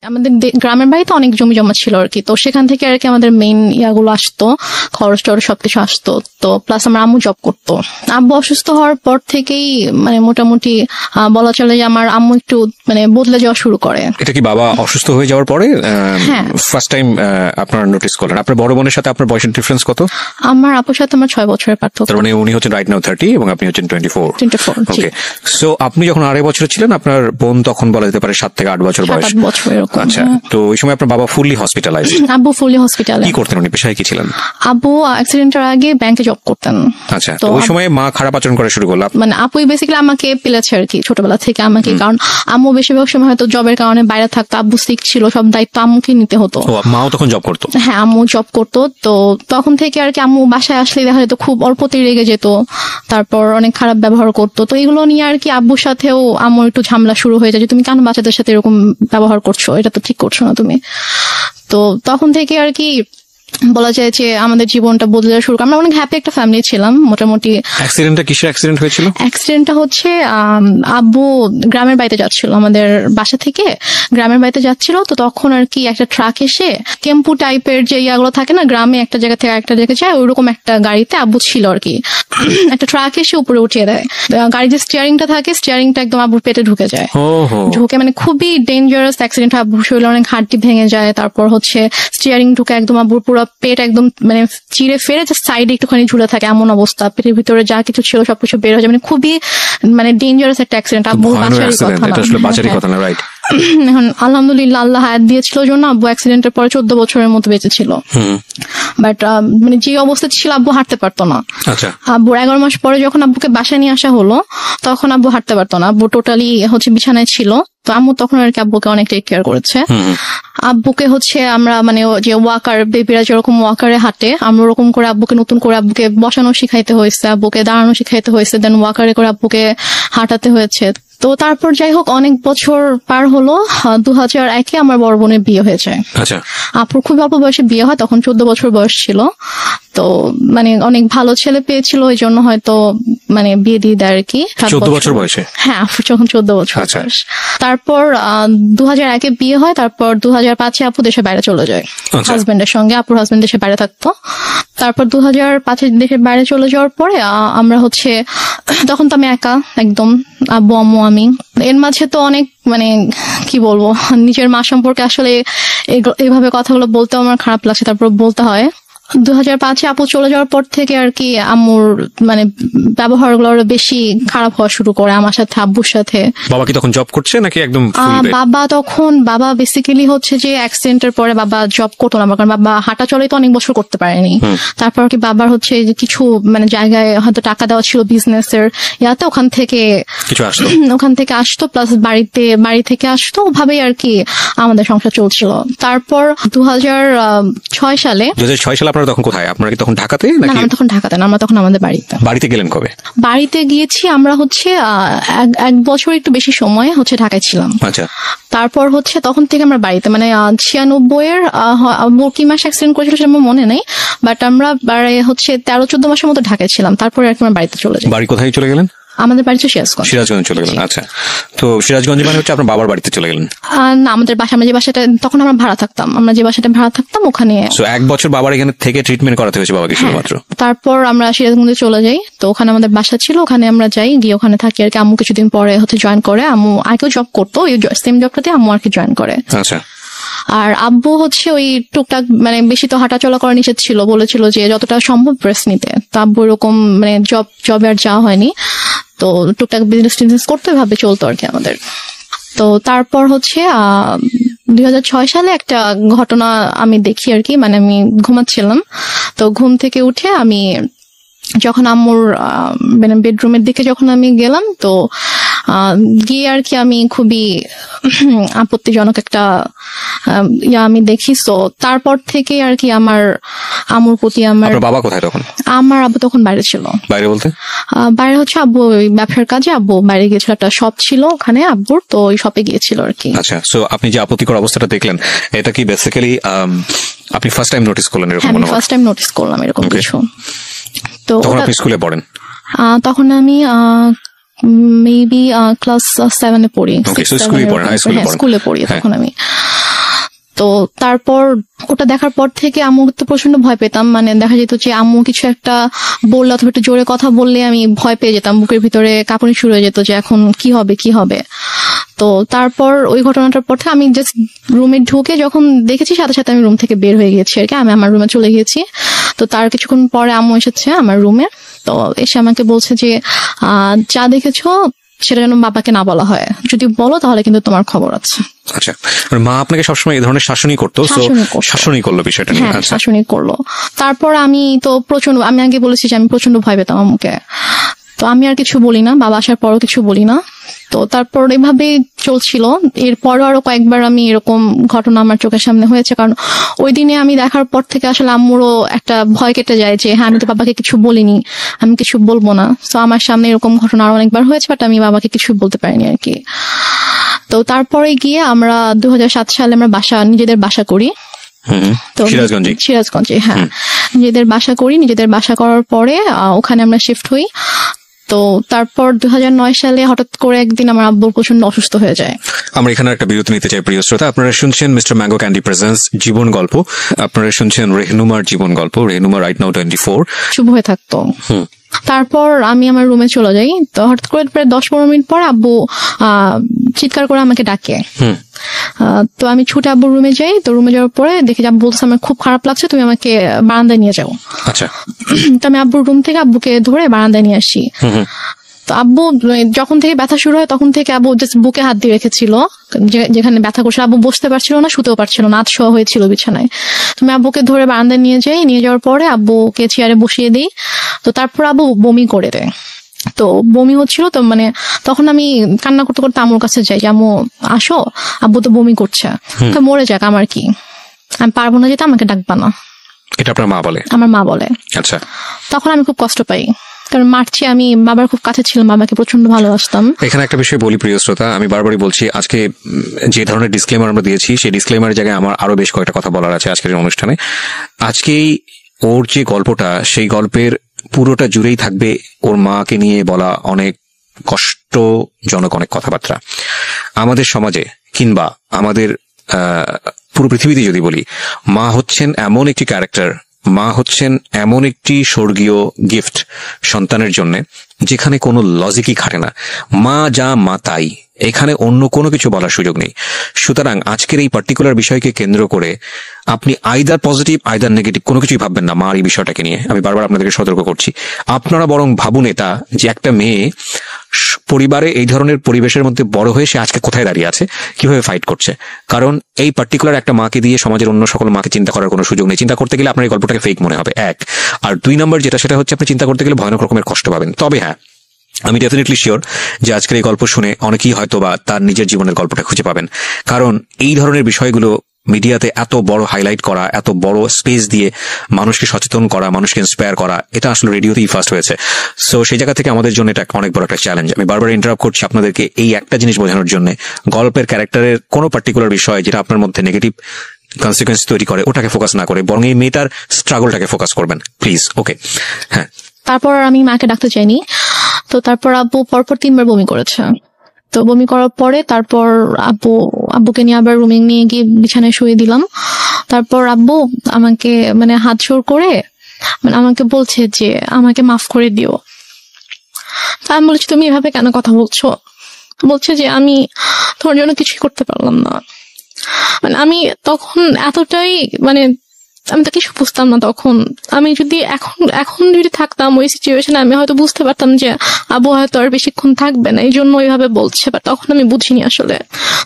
আমাদের গ্রামের বাড়িতে অনেক জমি জমা ছিল আর কি, তো সেখান থেকে আর কি আমাদের মেইন ইয়াগুলো আসতো, খরচ টরচ সবকিছু আসতো। তো প্লাস আমার আম্মু জব করতো। আব্বু অসুস্থ হওয়ার পর থেকেই মানে মোটামুটি বলা চলে যে আমার আম্মু একটু মানে বদলে যাওয়া শুরু করে। এটা কি বাবা অসুস্থ হয়ে যাওয়ার পরে ফার্স্ট টাইম আপনারা নোটিস করলেন? আপনার বড় বোনের সাথে আপনার বয়সের ডিফারেন্স কত? আমার আপুর সাথে আমার 6 বছরের পার্থক্য। তার মানে উনি হচ্ছেন রাইট নাও 30 এবং আপনি হচ্ছেন 24। ওকে, সো আপনি যখন 2.5 বছর ছিলেন, আপনার বোন তখন বলা যেতে পারে 7 থেকে 8 বছর বয়স। আচ্ছা, তো ওই সময় আপনার বাবা ফুললি হসপিটালাইজড? আব্বু ফুললি হসপিটালাইজড। কি করতেন উনি, পেশায় কি ছিলেন? আব্বু অ্যাক্সিডেন্টের আগে ব্যাংকে জব করতেন। আচ্ছা, তো ওই সময় মা খারাপ আচরণ করা শুরু করলো? মানে আপুই বেসিক্যালি আমাকে পেলেছে আর কি ছোটবেলা থেকে আমাকে, কারণ আম্মু বেশিরভাগ সময় হয়তো জবের কারণে বাইরে থাকতো, আব্বু সিক ছিল, সব দায়িত্ব আম্মুকে নিতে হতো। মাও তখন জব করতো? হ্যাঁ, আম্মু জব করতো। তো তখন থেকে আর কি আম্মু বাসায় আসলে দেখা যেত খুব অল্পতেই রেগে যেত, তারপর অনেক খারাপ ব্যবহার করতো। তো এগুলো নিয়ে আর কি আব্বুর সাথেও আম্মুর একটু ঝামেলা শুরু হয়ে যায় যে তুমি কেন বাচ্চাদের সাথে এরকম ব্যবহার করছো, এটা তো ঠিক করছো না তুমি। তো তখন থেকে আর কি বলা যায় যে আমাদের জীবনটা বদলে শুরু করে। আমরা অনেক হ্যাপি একটা ফ্যামিলি ছিলাম মোটামুটি। অ্যাক্সিডেন্টটা কিসের অ্যাক্সিডেন্ট হয়েছিল? অ্যাক্সিডেন্টটা হচ্ছে আব্বু গ্রামের বাড়িতে যাচ্ছিল, আমাদের বাসা থেকে গ্রামের বাড়িতে যাচ্ছিল। তো তখন আর কি একটা ট্রাক এসে টেম্পু টাইপের যে ইয়াগুলো থাকে না, গ্রামে একটা জায়গা থেকে একটা জায়গায় যায়, ওইরকম একটা গাড়িতে আব্বু ছিল আর কি। একটা ট্রাক এসে উপরে উঠিয়ে দেয়, গাড়ির যে স্টিয়ারিংটা থাকে স্টিয়ারিংটা একদম আব্বুর পেটে ঢুকে যায়। ঢুকে মানে খুবই ডেঞ্জারাস অ্যাক্সিডেন্ট। আব্বুর শরীরে অনেক হাড্ডি ভেঙে যায়, তারপর হচ্ছে স্টিয়ারিং ঢুকে একদম আব্বুর পুরো পেট একদম মানে চিরে ফেরে যে সাইডে একটুখানি ঝুলে থাকে এমন অবস্থা, পেটের ভিতরে যা কিছু ছিল সবকিছু বের হয়ে যায়। মানে খুবই মানে ডেঞ্জারাস একটা অ্যাক্সিডেন্ট। আব্বুর বাঁচারই কথা না। রাইট। এখন আলহামদুলিল্লাহ আল্লাহ হায়াত দিয়েছিল জন্য আব্বু অ্যাক্সিডেন্টের পরে 14 বছরের মতো বেঁচে ছিল। বাট মানে যে অবস্থা ছিল আব্বু হাঁটতে পারতো না। আব্বুর 11 মাস পরে যখন আব্বুকে বাসায় নিয়ে আসা হলো তখন আব্বু হাঁটতে পারতো না, আব্বু টোটালি হচ্ছে বিছানায় ছিল। তো আম্মু তখন আর কি আব্বুকে অনেক টেক কেয়ার করেছে। আব্বুকে হচ্ছে আমরা মানে যে ওয়াকার, বেবিরা যেরকম ওয়াকারে হাঁটে আমরা ওরকম করে আব্বুকে নতুন করে আব্বুকে বসানো শিখাইতে হয়েছে, আব্বুকে দাঁড়ানো শিখাইতে হয়েছে, দেন ওয়াকারে করে আব্বুকে হাঁটাতে হয়েছে। তো তারপর যাই হোক অনেক বছর পার হলো, 2001-এ আমার বড় বোনের বিয়ে হয়ে যায়। আপুর খুব অল্প বয়সে বিয়ে হয়, তখন 14 বছর বয়স ছিল। তো মানে অনেক ভালো ছেলে পেয়েছিল, ওই জন্য হয়তো মানে বিয়ে দিয়ে দেয় আর কি। 14 বছর বয়সে? হ্যাঁ, আপু যখন 14 বছর বয়স। তারপর 2001-এ বিয়ে হয়, তারপর 2005-এ আপু দেশের বাইরে চলে যায় হাজবেন্ডের সঙ্গে। আপুর হাজবেন্ড দেশের বাইরে থাকতো। তারপর 2005-এ দেশের বাইরে চলে যাওয়ার পরে আমরা হচ্ছে তখন তো আমি একা একদম, আব্বু আম্মু আমি। এর মাঝে তো অনেক মানে কি বলবো, নিজের মা সম্পর্কে আসলে এইভাবে কথাগুলো বলতে আমার খারাপ লাগছে, তারপর বলতে হয়। 2005-এ আপু চলে যাওয়ার পর থেকে আর কি আম্মুর মানে ব্যবহার গুলো বেশি খারাপ হওয়া শুরু করে আমার সাথে, আব্বুর সাথে। বাবা কি তখন জব করছে নাকি একদম? বাবা বেসিক্যালি হচ্ছে যে অ্যাক্সিডেন্টের পরে বাবা জব করতো না, কারণ বাবা হাঁটা চলে তো অনেক বছর করতে পারেনি। তারপর কি বাবার হচ্ছে যে কিছু মানে জায়গায় হয়তো টাকা দেওয়া ছিল বিজনেসের ইয়াতে, ওখান থেকে আসতো, প্লাস বাড়ি থেকে আসতো, ওভাবেই আর কি আমাদের সংসার চলছিল। তারপর 2006 সালে আপনারা তখন কোথায়? আপনারা কি তখন ঢাকাতে? না, আমরা তখন ঢাকাতে না, আমরা তখন আমাদের বাড়িতে। বাড়িতে গেলেন কবে? বাড়িতে গিয়েছি আমরা হচ্ছে 1 বছর একটু বেশি সময় হচ্ছে ঢাকায় ছিলাম। আচ্ছা। তারপর হচ্ছে তখন থেকে আমরা বাড়িতে মানে 96-এর কি মাস অ্যাক্সিডেন্ট করেছিল সেটা আমার মনে নেই, বাট আমরা হচ্ছে 13-14 মাসের মতো ঢাকায় ছিলাম। তারপরে আর কি আমরা বাড়িতে চলে যাই। বাড়ি কোথায় চলে গেলেন? আমাদের বাড়ি সিরাজগঞ্জ। সিরাজগঞ্জ চলে গেলেন। আচ্ছা, তো সিরাজগঞ্জে মানে হচ্ছে আপনার বাবার বাড়িতে চলে গেলেন? না, আমাদের বাসা, আমরা যে বাসাটা তখন আমরা ভাড়া থাকতাম, ওখানে 1 বছর বাবার এখানে থেকে ট্রিটমেন্ট করাতে হয়েছে বাবাকে শুধুমাত্র? তারপর আমরা সিরাজগঞ্জে চলে যাই। তো ওখানে আমাদের বাসা ছিল, ওখানে আমরা যাই, গিয়ে ওখানে থাকি আর কি। আম্মু কিছুদিন পরে হচ্ছে জয়েন করে, আম্মু আগেও জব করতো, ওই সেম জবটাতে আম্মু আর কি জয়েন করে। আচ্ছা। আর আব্বু হচ্ছে ওই টুকটাক মানে বেশি তো হাঁটাচলা করা নিষেধ ছিল, বলেছিল যে যতটা সম্ভব রেস্ট নিতে। তো আব্বু এরকম মানে জবে আর যাওয়া হয়নি, তো টুকটাক বিজনেস করতে ভাবে চলতো আর কি আমাদের। তো তারপর হচ্ছে 2006 সালে একটা ঘটনা আমি দেখি আর কি, মানে আমি ঘুমাচ্ছিলাম, তো ঘুম থেকে উঠে আমি যখন আম্মুর মানে বেডরুমের দিকে যখন আমি গেলাম, তো গিয়ে আর কি আমি খুবই আপত্তিজনক একটা আমি দেখি। তো তারপর থেকে আর কি আমার আম্মুর প্রতি বাবা কোথায় তখন? আমার আব্বু তখন বাইরে ছিল। বাইরে বলতে? বাইরে হচ্ছে আব্বু ওই ব্যবসার কাজে আব্বু বাইরে গিয়েছিল, একটা শপ ছিল ওখানে আব্বুর, তো ওই শপে গিয়েছিল আর কি। আচ্ছা, সো আপনি যে আপত্তিকর অবস্থাটা দেখলেন, এটা কি বেসিক্যালি আপনি ফার্স্ট টাইম নোটিস করলেন এরকম? আমি ফার্স্ট টাইম নোটিস করলাম এরকম কিছু। তো তখন আপনি স্কুলে পড়েন? তখন আমি মেবি ক্লাস 7-এ পড়ি। স্কুলে পড়ি তখন আমি। তো তারপর ওটা দেখার পর থেকে আম্মু তো প্রচন্ড ভয় পেতাম, মানে দেখা যেত যে আম্মু কিছু একটা বললে অথবা একটু জোরে কথা বললে আমি ভয় পেয়ে যেতাম, বুকের ভিতরে কাঁপুনি শুরু হয়ে যেত যে এখন কি হবে। তো তারপর ওই ঘটনাটার পর থেকে আমি জাস্ট রুমে ঢুকে যখন দেখেছি সাথে সাথে আমি রুম থেকে বের হয়ে গেছি আর কি, আমি আমার রুমে চলে গিয়েছি। তো তার কিছুক্ষণ পরে আম্মু এসেছে আমার রুমে, তো এসে আমাকে বলছে যে যা দেখেছো সেটা যেন বাবাকে না বলা হয়, যদি বলো তাহলে কিন্তু তোমার খবর আছে। আচ্ছা, মা আপনাকে সবসময় এই ধরনের শাসনই করতো? শাসনই করলো বিষয়টা নিয়ে? হ্যাঁ, শাসনই করলো। তারপর আমি তো আমি আগে বলেছি যে আমি প্রচন্ড ভয় পেতাম আম্মুকে, তো আমি আর কিছু বলি না, বাবা আসার পরও কিছু বলি না। তো তারপর এভাবেই চলছিল। এরপরও আরো কয়েকবার আমি এরকম ঘটনা আমার চোখের সামনে হয়েছে, কারণ ওই দিনে আমি দেখার পর থেকে আসলে আম্মুরও একটা ভয় কেটে যায় যে হ্যাঁ আমি তো বাবাকে কিছু বলিনি, আমি কিছু বলবো না। তো আমার সামনে এরকম ঘটনা আরো অনেকবার হয়েছে, বাট আমি বাবাকে কিছু বলতে পারিনি আর কি। তো তারপরে গিয়ে আমরা 2007 সালে আমরা নিজেদের বাসা করি। তো সিরাজগঞ্জে, হ্যাঁ, নিজেদের বাসা করার পরে ওখানে আমরা শিফট হই। তো তারপর 2009 সালে হঠাৎ করে একদিন আমার আব্বু প্রচন্ড অসুস্থ হয়ে যায়। আমরা এখানে একটা বিরতি নিতে চাই প্রিয় শ্রোতা। আপনারা শুনছেন মিস্টার ম্যাঙ্গো ক্যান্ডি প্রেজেন্স জীবন গল্প। আপনারা শুনছেন রেহনুমার জীবন গল্প। রেহনুমা রাইট নাও 24 শুভ হয়ে থাকতো। তারপর আমি আমার রুমে চলে যাই। তো হঠাৎ করে প্রায় 10-15 মিনিট পর আব্বু চিৎকার করে আমাকে ডাকে। তো আমি ছুটে আব্বুর রুমে যাই। তো রুমে যাওয়ার পরে দেখি আব্বু বলছে আমার খুব খারাপ লাগছে, তুমি আমাকে বারান্দায় নিয়ে যাও। আচ্ছা। তো আমি আব্বুর রুম থেকে আব্বুকে ধরে বারান্দায় নিয়ে আসি। তো আব্বু যখন থেকে ব্যথা শুরু হয় তখন থেকে আব্বু জাস্ট বুকে হাত দিয়ে রেখেছিল, যেখানে ব্যথা করছে। আব্বু বসতে পারছিল না, শুতেও পারছিল না, আতশোয়া হয়েছিল বিছানায়। তুমি আব্বুকে ধরে বারান্দায় নিয়ে যাওয়ার পরে আব্বুকে চেয়ারে বসিয়ে দিই। তো তারপর আব্বু বমি করে দেয়। তো বমি হচ্ছিল, তো মানে তখন আমি কান্না করতে করতে আম্মুর কাছে যাই, আম্মু আসো, আব্বু তো বমি করছে, তো মরে যাক, আমার কি, আমি পারবো না যেতে, আমাকে ডাকবা না। এটা আপনার মা বলে? আমার মা বলে। আচ্ছা। তখন আমি খুব কষ্ট পাই, কারণ মারছি, আমি বাবার খুব কাছে ছিলাম, বাবাকে প্রচন্ড ভালোবাসতাম। এখানে একটা বিষয় বলি প্রিয় শ্রোতা, আমি বারবারই বলছি, আজকে যে ধরনের ডিসক্লেমার আমরা দিয়েছি সেই ডিসক্লেমারের জায়গায় আমার আরো বেশ কয়েকটা কথা বলার আছে আজকের অনুষ্ঠানে। আজকেই ওর যে গল্পটা, সেই গল্পের পুরোটা জুড়েই থাকবে ওর মাকে নিয়ে বলা অনেক কষ্টজনক অনেক কথাবার্তা। আমাদের সমাজে কিংবা আমাদের পুরো পৃথিবীতে যদি বলি, মা হচ্ছেন এমন একটি ক্যারেক্টার, মা হচ্ছেন এমন একটি স্বর্গীয় গিফট সন্তানের জন্য, যেখানে কোনো লজিকই খাটে না। মা যা মা তাই, এখানে অন্য কোনো কিছু বলার সুযোগ নেই। সুতরাং আজকের এই পার্টিকুলার বিষয়কে কেন্দ্র করে আপনি আইদার পজিটিভ আইদার নেগেটিভ কোনো কিছুই ভাববেন না মার এই বিষয়টাকে নিয়ে। আমি বারবার আপনাদেরকে সতর্ক করছি। আপনারা বরং ভাবুন এটা, যে একটা মেয়ে পরিবারে এই ধরনের পরিবেশের মধ্যে বড় হয়ে সে আজকে কোথায় দাঁড়িয়ে আছে, কিভাবে ফাইট করছে। কারণ এই পার্টিকুলার একটা মাকে দিয়ে সমাজের অন্য সকল মাকে চিন্তা করার কোনো সুযোগ নেই। চিন্তা করতে গেলে আপনার এই গল্পটাকে ফেক মনে হবে, এক। আর 2 নম্বর যেটা, সেটা হচ্ছে আপনি চিন্তা করতে গেলে ভয়ানক রকমের কষ্ট পাবেন। তবে হ্যাঁ, আমি ডেফিনেটলি শিওর যে আজকের এই গল্প শুনে অনেকেই হয়তো বা তার নিজের জীবনের গল্পটা খুঁজে পাবেন। কারণ এই ধরনের বিষয়গুলো মিডিয়াতে এত বড় হাইলাইট করা, এত বড় স্পেস দিয়ে মানুষকে সচেতন করা, মানুষকে ইন্সপায়ার করা, এটা আসলে রেডিওতেই ফার্স্ট হয়েছে। সো সেই জায়গা থেকে আমাদের জন্য এটা অনেক বড় একটা চ্যালেঞ্জ। আমি বারবার ইন্টারাপ্ট করছি আপনাদেরকে এই একটা জিনিস বোঝানোর জন্য, গল্পের ক্যারেক্টারের কোনো পার্টিকুলার বিষয় যেটা আপনার মধ্যে নেগেটিভ কনসিকুয়েন্স তৈরি করে ওটাকে ফোকাস না করে বরং এই মেয়েটার স্ট্রাগলটাকে ফোকাস করবেন প্লিজ। ওকে, হ্যাঁ। তারপর আমি মাকে ডাকতে চাইনি। তো তারপর আব্বু পরপর 3 বার বমি করেছে। তো বমি করার পরে তারপর আব্বুকে নিয়ে আবার রুমে নিয়ে গিয়ে বিছানায় শুয়ে দিলাম। তারপর আব্বু আমাকে মানে হাত জোড় করে মানে আমাকে বলছে যে আমাকে মাফ করে দিও। তা আমি বলছি তুমি এভাবে কেন কথা বলছো? বলছে যে আমি তোমার জন্য কিছুই করতে পারলাম না। মানে আমি তখন এতটাই মানে আমি তো কিছু বুঝতাম না তখন। আমি যদি এখন যদি থাকতাম ওই সিচুয়েশনে, আমি হয়তো বুঝতে পারতাম যে আব্বু হয়তো আর বেশিক্ষণ থাকবে না, এই জন্য ওইভাবে বলছে। বাট তখন আমি বুঝিনি আসলে।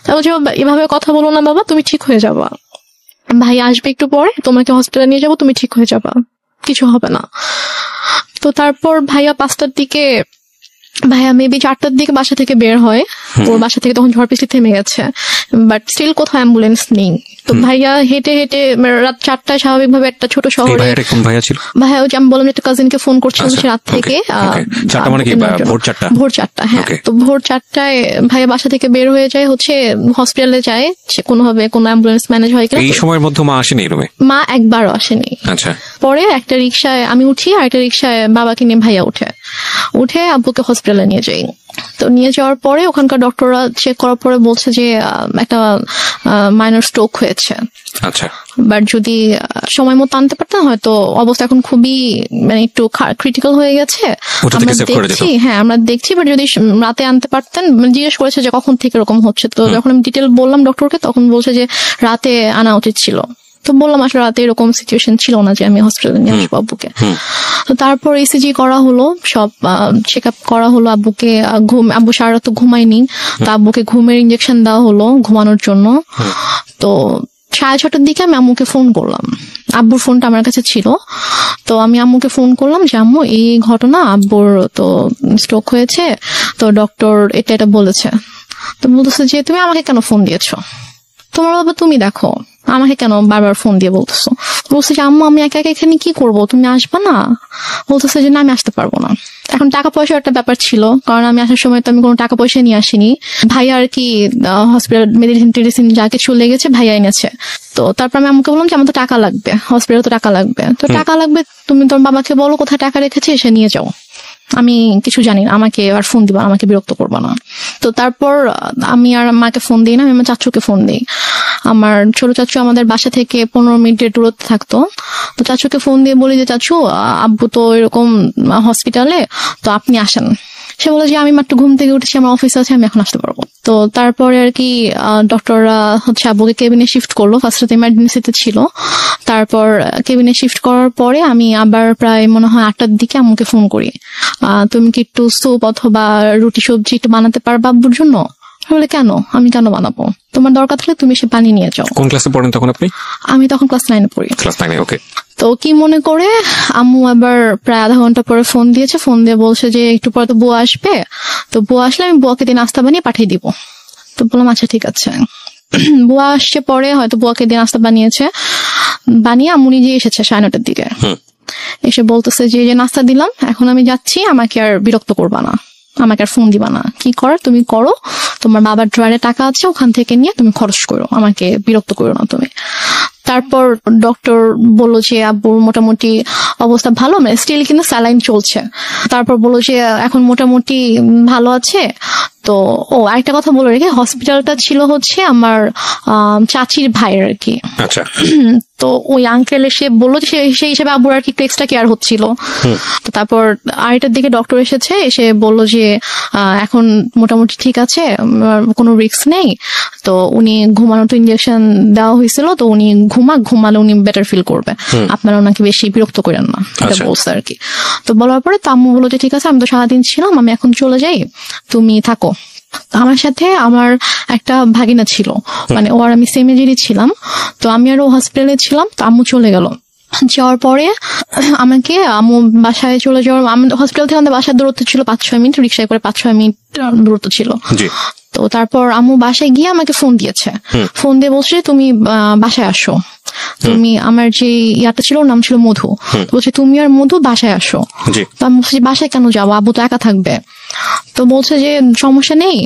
তা বলছে এভাবে কথা বলো না বাবা, তুমি ঠিক হয়ে যাবা, ভাই আসবে একটু পরে, তোমাকে হসপিটালে নিয়ে যাবো, তুমি ঠিক হয়ে যাবা, কিছু হবে না। তো তারপর ভাইয়া 5টার দিকে, ভাইয়া মেবি 4টার দিকে বাসা থেকে বের হয়। ওর বাসা থেকে তখন ঝড় বৃষ্টি থেমে গেছে, বাট স্টিল কোথাও অ্যাম্বুলেন্স নেই। তো ভাইয়া হেঁটে হেঁটে রাত 4টায় স্বাভাবিকভাবে একটা ছোট শহরে, ভাইয়া ওই যে আমি বললাম একটা কাজিনকে ফোন করছিলাম সে রাত থেকে, ভোর 4টা, হ্যাঁ। তো ভোর 4টায় ভাইয়া বাসা থেকে বের হয়ে যায়, হচ্ছে হসপিটালে যায়, সে কোনোভাবে কোনো অ্যাম্বুলেন্স ম্যানেজ হয় কিনা। এই সময়ের মধ্যে মা আসেনি রুমে? মা একবারও আসেনি। আচ্ছা। পরে একটা রিক্সায় আমি উঠি, আর একটা রিক্সায় বাবাকে নিয়ে ভাইয়া উঠে আব্বুকে হসপিটালে নিয়ে যাই। তো নিয়ে যাওয়ার পরে ওখানকার ডক্টররা চেক করার পরে বলছে যে একটা মাইনর স্ট্রোক হয়েছে। আচ্ছা, বাট যদি সময় মতো আনতে পারতাম হয়তো অবস্থা এখন খুবই মানে একটু ক্রিটিক্যাল হয়ে গেছে। আমরা দেখছি, হ্যাঁ আমরা দেখছি, বাট যদি রাতে আনতে পারতেন। জিজ্ঞেস করেছে যে কখন থেকে এরকম হচ্ছে, তো যখন আমি ডিটেল বললাম ডক্টরকে তখন বলছে যে রাতে আনা উচিত ছিল। তো বললাম আসলে রাতে এরকম সিচুয়েশন ছিল না যে আমি হসপিটালে নিয়ে আসবো আব্বুকে। তো তারপর ইসিজি করা হলো, সব চেক আপ করা হলো আব্বুকে। আব্বু সারা রাত ঘুমায়নি, তো আব্বুকে ঘুমের ইনজেকশন দেওয়া হলো ঘুমানোর জন্য। তো 6:30টার দিকে আমি আম্মুকে ফোন করলাম, আব্বুর ফোনটা আমার কাছে ছিল। তো আমি আম্মুকে ফোন করলাম যে আম্মু এই ঘটনা, আব্বুর তো স্ট্রোক হয়েছে, তো ডক্টর এটা বলেছে। তো বলতেছে যে তুমি আমাকে কেন ফোন দিয়েছো, তোমার বাবা তুমি দেখো, আমাকে কেন বারবার ফোন দিয়ে বলতেছো। বলছে যে আম্মু আমি একা একা এখানে কি করবো, তুমি আসবা না? বলতেছে যে না আমি আসতে পারবো না। এখন টাকা পয়সার একটা ব্যাপার ছিল, কারণ আমি আসার সময় তো আমি কোনো টাকা পয়সা নিয়ে আসিনি। ভাইয়া আর কি হসপিটাল মেডিসিন যা কিছু লেগেছে ভাইয়া এনেছে। তো তারপর আমি আমাকে বললাম যে আমার তো টাকা লাগবে, হসপিটালে তো টাকা লাগবে। তো টাকা লাগবে, তুমি তোর বাবাকে বলো কোথায় টাকা রেখেছে, এসে নিয়ে যাও, আমি কিছু জানি না, আমাকে আর ফোন দিবা, আমাকে বিরক্ত করবা না। তো তারপর আমি আর মাকে ফোন দিই না, আমি আমার চাচুকে ফোন দিই। আমার ছোট চাচু আমাদের বাসা থেকে 15 মিনিটের দূরত্বে থাকতো। তো চাচুকে ফোন দিয়ে বলি যে চাচু আব্বু তো এরকম হসপিটালে, তো আপনি আসেন। সে বলে যে আমি মাত্র ঘুম থেকে উঠেছি, আমার অফিস আছে, আমি এখন আসতে পারবো। তো তারপরে আর কি ডক্টররা হচ্ছে আব্বুকে কেবিনে শিফট করলো। ফার্স্টে ইমার্জেন্সিতে ছিল, তারপর কেবিনে শিফট করার পরে আমি আবার প্রায় মনে হয় 8টার দিকে আম্মুকে ফোন করি, তুমি কি একটু স্যুপ অথবা রুটি সবজি একটু বানাতে পারবা আব্বুর জন্য? বলে কেন, আমি কেন বানাবো, তোমার দরকার থাকলে তুমি সে পানি নিয়ে যাও। কোন ক্লাসে পড়েন তখন আপনি? আমি তখন ক্লাস 9 পড়ি। ক্লাস 9, ওকে। তো কি মনে করে আম্মু আবার প্রায় আধা ঘন্টা পরে ফোন দিয়েছে, ফোন দিয়ে বলছে যে একটু পরে তো বুয়া আসবে, তো বুয়া আসলে আমি বুয়াকে দিয়ে নাস্তা বানিয়ে পাঠিয়ে দিব। তো বললাম আচ্ছা ঠিক আছে। বুয়া আসছে পরে, হয়তো বুয়াকে দিয়ে নাস্তা বানিয়ে আম্মু নিজে এসেছে 9:30টার দিকে। এসে বলতেছে যে নাস্তা দিলাম, এখন আমি যাচ্ছি, আমাকে আর বিরক্ত করবা না, আমাকে আর ফোন দিবা না, কি করার তুমি করো, তোমার বাবার ড্রয়ারে টাকা আছে ওখান থেকে নিয়ে তুমি খরচ করো, আমাকে বিরক্ত করো না তুমি। তারপর ডক্টর বললো যে আব্বুর মোটামুটি অবস্থা ভালো, মানে স্টিল কিন্তু স্যালাইন চলছে। তারপর বললো যে এখন মোটামুটি ভালো আছে। তো আরেকটা কথা বলে রেখে, হসপিটালটা ছিল হচ্ছে আমার চাচির ভাইয়ের আর কি। আচ্ছা। তো ওই আঙ্কেল এসে বললো যে সেই হিসেবে আব্বুর আর কি একটু এক্সট্রা কেয়ার হচ্ছিল। তো তারপর 8টার দিকে ডক্টর এসে বললো যে এখন মোটামুটি ঠিক আছে, কোনো রিস্ক নেই। তো উনি ঘুমানোর তো ইনজেকশন দেওয়া হয়েছিল, তো উনি ঘুমালে উনি বেটার ফিল করবে, আপনারা ওনাকে বেশি বিরক্ত করেন না, এটা বলছে আর কি। তো বলার পরে আম্মু বললো যে ঠিক আছে, আমি তো সারাদিন ছিলাম, আমি এখন চলে যাই, তুমি থাকো। আমার সাথে আমার একটা ভাগিনা ছিল, মানে ও আর আমি সেম এজেরই ছিলাম। তো আমি আর ও হসপিটালে ছিলাম, তো আম্মু চলে গেল। যাওয়ার পরে আমাকে আম্মু বাসায় চলে যাওয়ার, হসপিটাল থেকে আমাদের বাসার দূরত্ব ছিল 5-6 মিনিট, রিক্সায় করে 5-6 মিনিট দূরত্ব ছিল। তো তারপর আম্মু বাসায় গিয়ে আমাকে ফোন দিয়েছে, ফোন দিয়ে বলছে তুমি বাসায় আসো, তুমি আমার যে ইয়াটা ছিল ওর নাম ছিল মধু, বলছে তুমি আর মধু বাসায় আসো। তো আমি বলছি বাসায় কেন যাবো, আব্বু তো একা থাকবে। তো বলছে যে সমস্যা নেই,